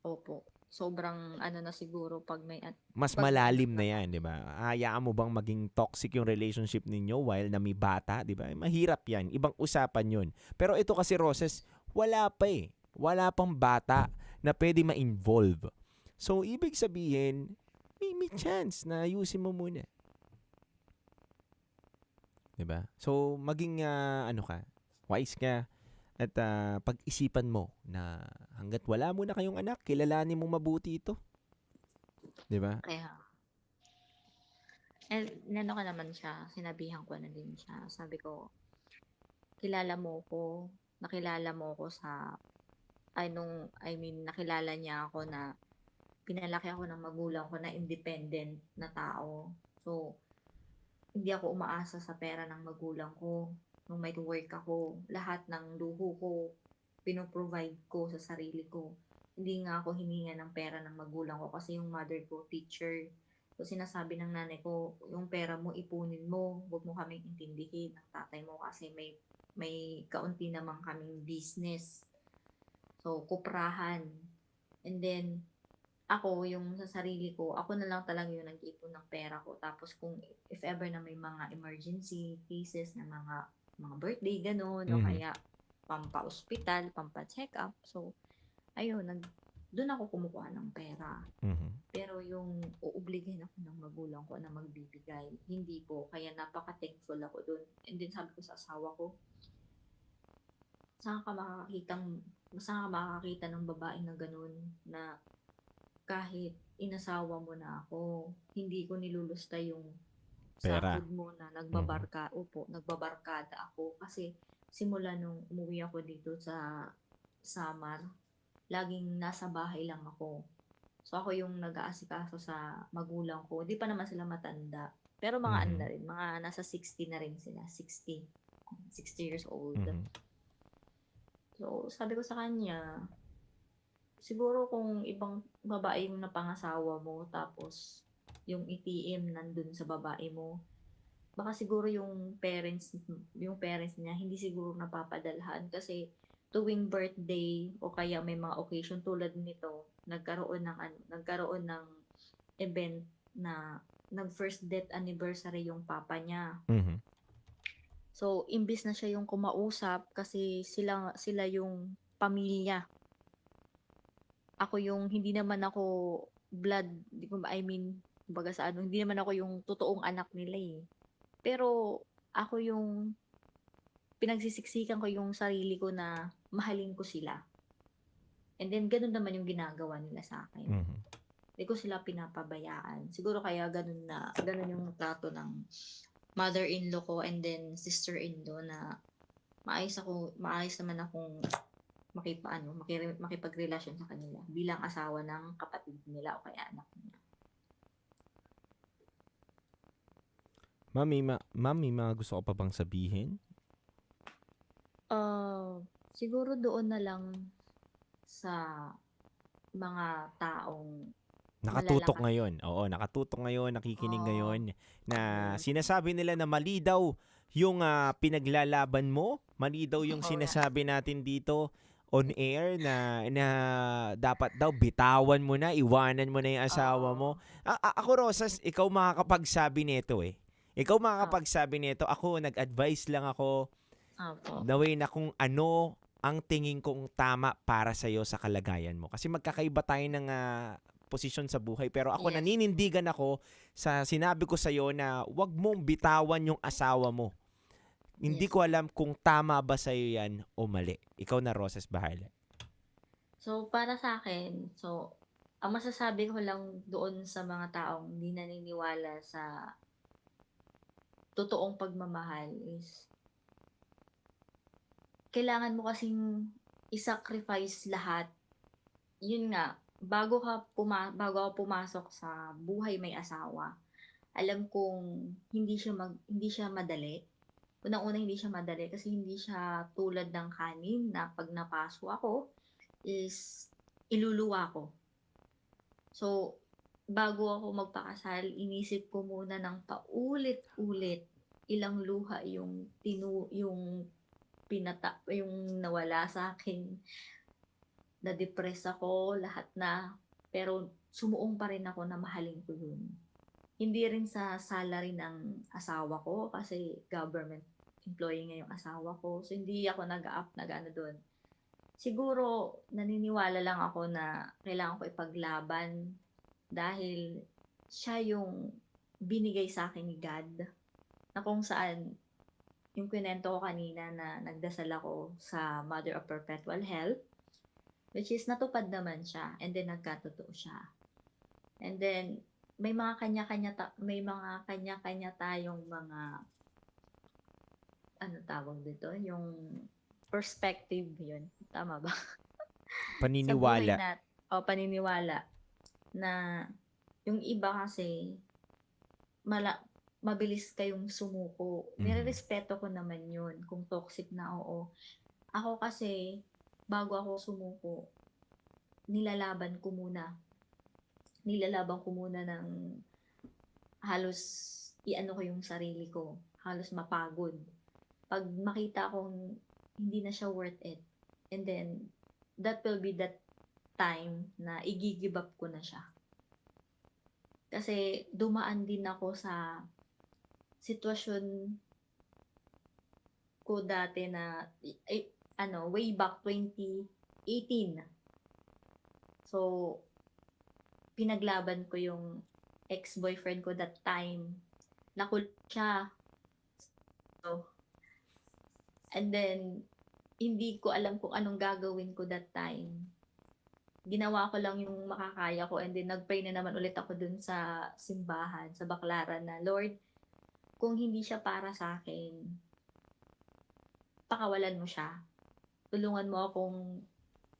Opo. Sobrang na siguro pag may Mas malalim na 'yan, 'di ba? Hayaan mo bang maging toxic yung relationship ninyo while na may bata, 'di ba? Mahirap 'yan. Ibang usapan 'yon. Pero ito kasi, Roses, wala pa eh. Wala pang bata na pwede ma-involve. So ibig sabihin, may chance na ayusin mo muna. 'Di ba? So maging wise ka at pag-isipan mo na hangga't wala mo na kayong anak, kilalanin mo mabuti ito. 'Di ba? Kaya, nano ka naman siya, sinabihan ko na din siya. Sabi ko, nakilala mo ko sa, nakilala niya ako na pinalaki ako ng magulang ko na independent na tao. So, hindi ako umaasa sa pera ng magulang ko. Nung may work ako, lahat ng luho ko, pinoprovide ko sa sarili ko. Hindi nga ako hininga ng pera ng magulang ko kasi yung mother ko, teacher. So, sinasabi ng nanay ko, yung pera mo, ipunin mo. Huwag mo kaming intindihin ng tatay mo kasi may kaunti naman kaming business. So, kuprahan. And then, ako, yung sa sarili ko, ako na lang talaga yung nag-iipon ng pera ko. Tapos kung if ever na may mga emergency cases na mga birthday, gano'n, o kaya pampa-hospital, pampa-check up. So, ayun, doon ako kumukuha ng pera. Pero yung uubligahin ako ng magulang ko na magbibigay, hindi po. Kaya napaka-thankful ako doon. And then sabi ko sa asawa ko, saan ka makakakita ng babae na gano'n na kahit inasawa mo na ako, hindi ko nilulusta yung Pera. sahod mo na nagbabarkada ako. Kasi simula nung umuwi ako dito sa Samar, laging nasa bahay lang ako. So ako yung nag-aasikaso sa magulang ko. Di pa naman sila matanda. Pero mga mga nasa 60 na rin sila. 60 years old. So sabi ko sa kanya, siguro kung ibang babae yung napangasawa mo, tapos yung ATM nandun sa babae mo, baka siguro yung parents niya hindi siguro napapadalhan kasi tuwing birthday o kaya may mga occasion tulad nito, nagkaroon ng event na nag-first death anniversary yung papa niya. So, imbis na siya yung kumausap kasi sila yung pamilya. Ako yung hindi naman ako blood, kumbaga sa ano, hindi naman ako yung totoong anak nila eh. Pero ako yung pinagsisiksikan ko yung sarili ko na mahalin ko sila. And then, ganun naman yung ginagawa nila sa akin. Hindi ko sila pinapabayaan. Siguro kaya ganun yung trato ng mother-in-law ko and then sister-in-law na maayos naman akong makipagrelasyon sa kanila bilang asawa ng kapatid nila o kaya anak nila. Mami, mga gusto ko pa bang sabihin? Siguro doon na lang sa mga taong Nakatutok malalakas. ngayon. Oo, nakatutok ngayon, nakikinig ngayon na sinasabi nila na mali daw yung pinaglalaban mo. Mali daw yung sinasabi natin dito on air na dapat daw bitawan mo na, iwanan mo na yung asawa mo. Ako, Rosas, ikaw makakapagsabi nito eh. Ikaw makakapagsabi nito. Ako, nag-advise lang ako na way na kung ano ang tingin kong tama para sa'yo sa kalagayan mo. Kasi magkakaiba tayo ng posisyon sa buhay. Pero ako, naninindigan ako sa sinabi ko sa'yo na wag mong bitawan yung asawa mo. Hindi ko alam kung tama ba sa'yo yan o mali. Ikaw na, Rosas, bahala. So, para sa akin, ang masasabi ko lang doon sa mga taong hindi naniniwala sa totoong pagmamahal is kailangan mo kasing isacrifice lahat. Yun nga, bago ako pumasok sa buhay may asawa, alam kong hindi siya madali. Unang-una, hindi siya madali kasi hindi siya tulad ng kanin na pag napaso ako is iluluwa ko. So, bago ako magpakasal, inisip ko muna ng paulit-ulit ilang luha yung nawala sa akin. Na-depress ako, lahat na. Pero sumuong pa rin ako na mahalin ko yun. Hindi rin sa salary ng asawa ko kasi government employee nga yung asawa ko. So, hindi ako nag-up doon. Siguro, naniniwala lang ako na kailangan ko ipaglaban dahil siya yung binigay sa akin ni God na kung saan yung kwento ko kanina na nagdasal ako sa Mother of Perpetual Help, which is natupad naman siya and then nagkatotoo siya. And then, may mga kanya-kanya tayong mga tawag dito? Yung perspective yun. Tama ba? Paniniwala. Paniniwala. Na yung iba kasi mabilis kayong sumuko. Nirerespeto ko naman yun kung toxic na oo. Ako kasi, bago ako sumuko, nilalaban ko muna ng halos ko yung sarili ko. Halos mapagod. Pag makita kong hindi na siya worth it, and then, that will be that time na i-give up ko na siya. Kasi dumaan din ako sa sitwasyon ko dati na way back 2018. So, pinaglaban ko yung ex-boyfriend ko that time. Nakulong siya. So, and then, hindi ko alam kung anong gagawin ko that time. Ginawa ko lang yung makakaya ko and then nag-pray na naman ulit ako dun sa simbahan, sa Baclaran na, Lord, kung hindi siya para sa akin, pakawalan mo siya. Tulungan mo akong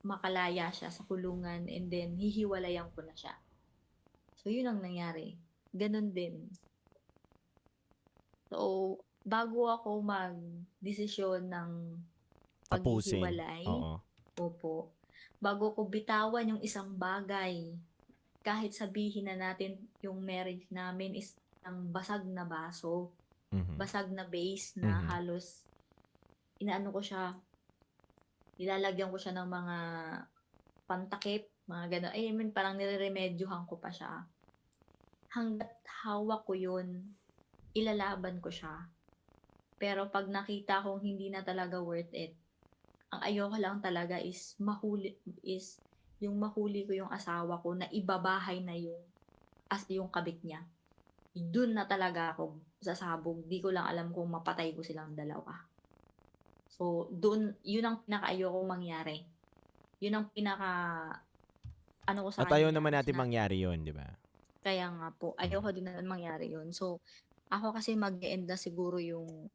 makalaya siya sa kulungan and then hihiwalayan ko na siya. So, yun ang nangyari. Ganon din. So, bago ako mag-desisyon ng paghihiwalay, opo, bago ko bitawan yung isang bagay, kahit sabihin na natin yung marriage namin is ang basag na baso, basag na base na halos inaano ko siya, nilalagyan ko siya ng mga pantakip, mga gano'n. Parang nireremedyohan ko pa siya. Hanggat hawak ko yun, ilalaban ko siya. Pero pag nakita kong hindi na talaga worth it, ang ayoko lang talaga is yung mahuli ko yung asawa ko na ibabahay na yung kabit niya. Doon na talaga ako sasabog. Di ko lang alam kung mapatay ko silang dalawa. So, doon, yun ang pinaka-ayokong mangyari. Yun ang ano ko sa At ayaw kanya. naman natin mangyari yun, di ba? Kaya nga po, ayoko din naman mangyari yun. So, ako kasi mag-end na siguro yung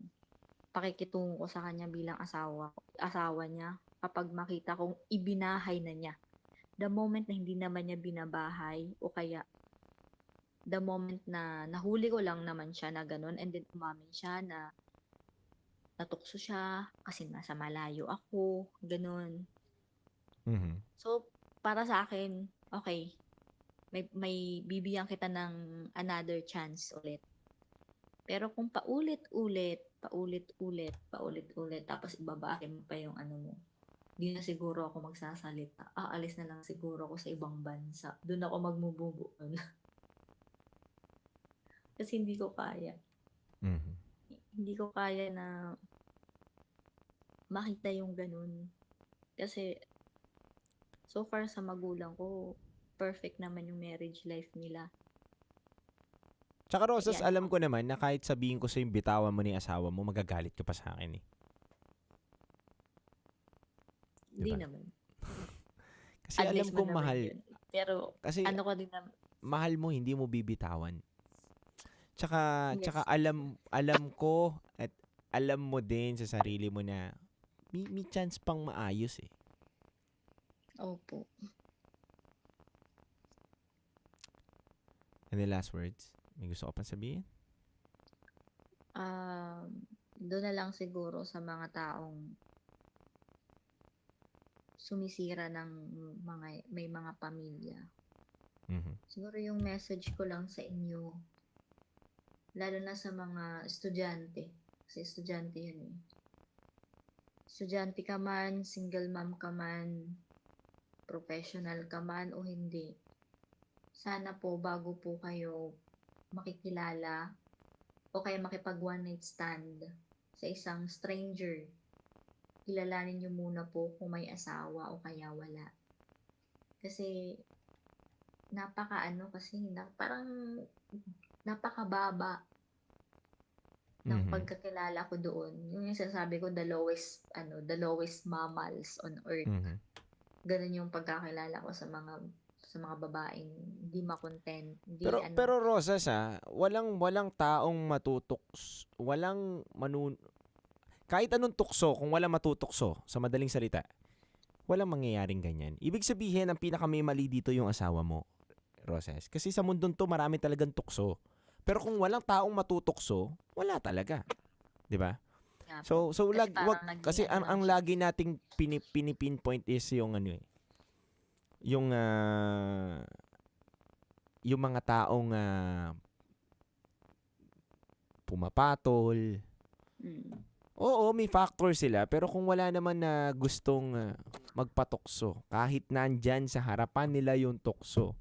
pakikitungo ko sa kanya bilang asawa niya kapag makita kong ibinahay na niya. The moment na hindi naman niya binabahay o kaya the moment na nahuli ko lang naman siya na ganun and then umamin siya na natukso siya kasi nasa malayo ako, ganun. So, para sa akin, okay, may bibigyan kita ng another chance ulit. Pero kung paulit-ulit, tapos ibabahin mo pa yung ano mo, di na siguro ako magsasalita. Aalis na lang siguro ako sa ibang bansa. Doon ako magmububuon. Kasi hindi ko kaya. Hindi ko kaya na makita yung ganun. Kasi so far sa magulang ko, perfect naman yung marriage life nila. Tsaka Rosas, Ayan. alam ko naman na kahit sabihin ko sa yung bitawan mo ni asawa mo, magagalit ka pa sa akin eh. Hindi Diba? naman. Kasi alam Advice mo kong naman mahal. yun. Pero Kasi ano ko din naman. mahal mo, hindi mo bibitawan. Tsaka, Yes. tsaka alam ko at alam mo din sa sarili mo na may chance pang maayos eh. Opo. And the last words, may gusto ko pang sabihin? Doon na lang siguro sa mga taong sumisira ng may mga pamilya. Siguro yung message ko lang sa inyo, lalo na sa mga estudyante, kasi estudyante yun eh. Estudyante ka man, single mom ka man, professional ka man o hindi, sana po bago po kayo makikilala o kaya makipag one night stand sa isang stranger, kilalanin nyo muna po kung may asawa o kaya wala. Kasi parang napakababa ng pagkakilala ko doon. Yung sinasabi ko, the lowest mammals on earth. Ganun yung pagkakilala ko sa mga babaeng hindi makontent. Pero Rosas walang taong kahit anong tukso, kung walang matutukso, sa madaling salita, walang mangyayaring ganyan. Ibig sabihin, ang may mali dito yung asawa mo, Rosas. Kasi sa mundong to, marami talagang tukso. Pero kung walang taong matutukso, wala talaga. 'Di ba? So kasi ang lagi nating pinipinpoint is yung yung mga taong pumapatol. Oo, may factor sila, pero kung wala naman na gustong magpatukso, kahit nandyan sa harapan nila yung tukso,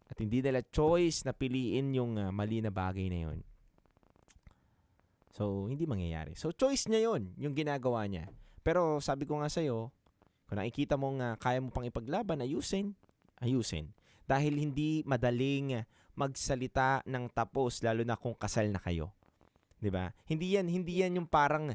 at hindi nila choice na piliin yung mali na bagay na yun, so hindi mangyayari. So choice niya yun, yung ginagawa niya. Pero sabi ko nga sa'yo, kung nakikita mong kaya mo pang ipaglaban, ayusin. Dahil hindi madaling magsalita ng tapos, lalo na kung kasal na kayo. 'Di ba? Hindi yan yung parang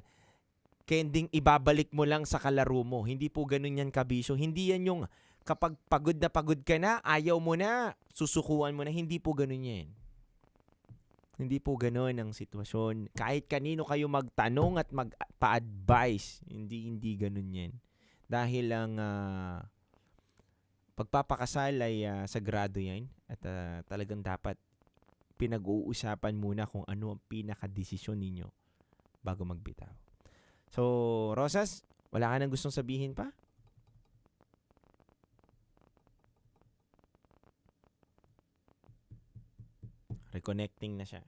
kending ibabalik mo lang sa kalaro mo. Hindi po ganun yan, kabisyo. Hindi yan yung kapag pagod ka na, ayaw mo na, susukuan mo na. Hindi po ganun yan. Hindi po ganun ang sitwasyon. Kahit kanino kayo magtanong at magpa-advise, hindi ganun yan. Dahil ang pagpapakasal ay sagrado yan at talagang dapat pinag-uusapan muna kung ano ang pinaka-desisyon ninyo bago magbitaw. So, Rosas, wala ka nang gustong sabihin pa? Reconnecting na siya.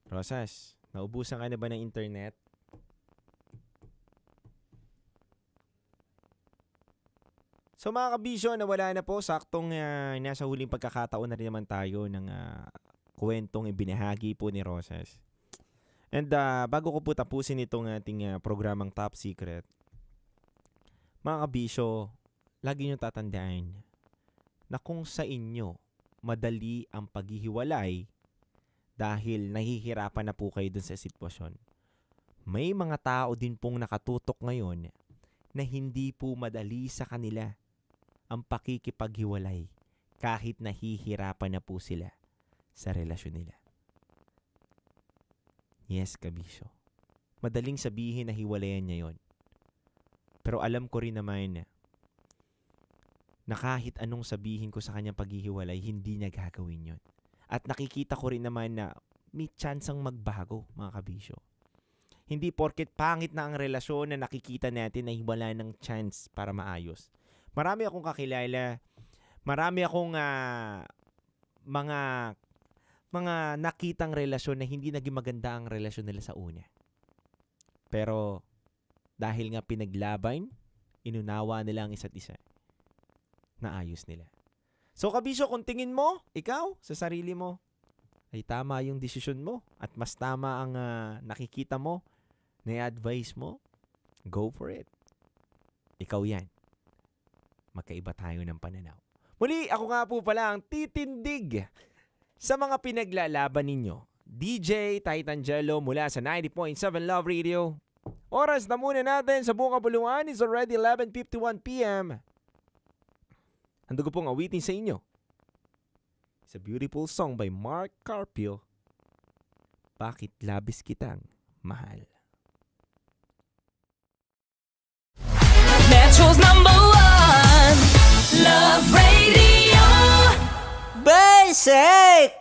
Rosas, naubusan ka na ba ng internet? So mga kabisyo, nawala na po. Saktong nasa huling pagkakataon na rin naman tayo ng kwentong ibinahagi po ni Rosas. And bago ko po tapusin itong ating programang Top Secret, Mga kabisyo, lagi nyo tatandaan na kung sa inyo madali ang paghihiwalay dahil nahihirapan na po kayo dun sa sitwasyon, may mga tao din pong nakatutok ngayon na hindi po madali sa kanila ang pakikipaghiwalay kahit nahihirapan na po sila sa relasyon nila. Yes, kabisyo. Madaling sabihin na hiwalayan niya yon. Pero alam ko rin naman na kahit anong sabihin ko sa kanyang paghihiwalay, hindi niya gagawin yon. At nakikita ko rin naman na may tsansang magbago, mga kabisyo. Hindi porket pangit na ang relasyon na nakikita natin na wala ng chance para maayos. Marami akong kakilala, marami akong mga nakitang relasyon na hindi naging maganda ang relasyon nila sa una. Pero dahil nga pinaglaban, inunawa nila ang isa't isa, naayos nila. So kabisyo, kung tingin mo, ikaw, sa sarili mo, ay tama yung desisyon mo at mas tama ang nakikita mo, na-advise mo, go for it. Ikaw yan. Magkaiba tayo ng pananaw. Muli, ako nga po pala ang titindig sa mga pinaglalaban ninyo. DJ Titan Jello mula sa 90.7 Love Radio. Oras na muna natin sa buong kabuluhan is already 11:51 p.m. Handa ko pong awitin sa inyo. It's a beautiful song by Mark Carpio. Bakit labis kitang mahal? Metro's #1 Love Radio. Basic!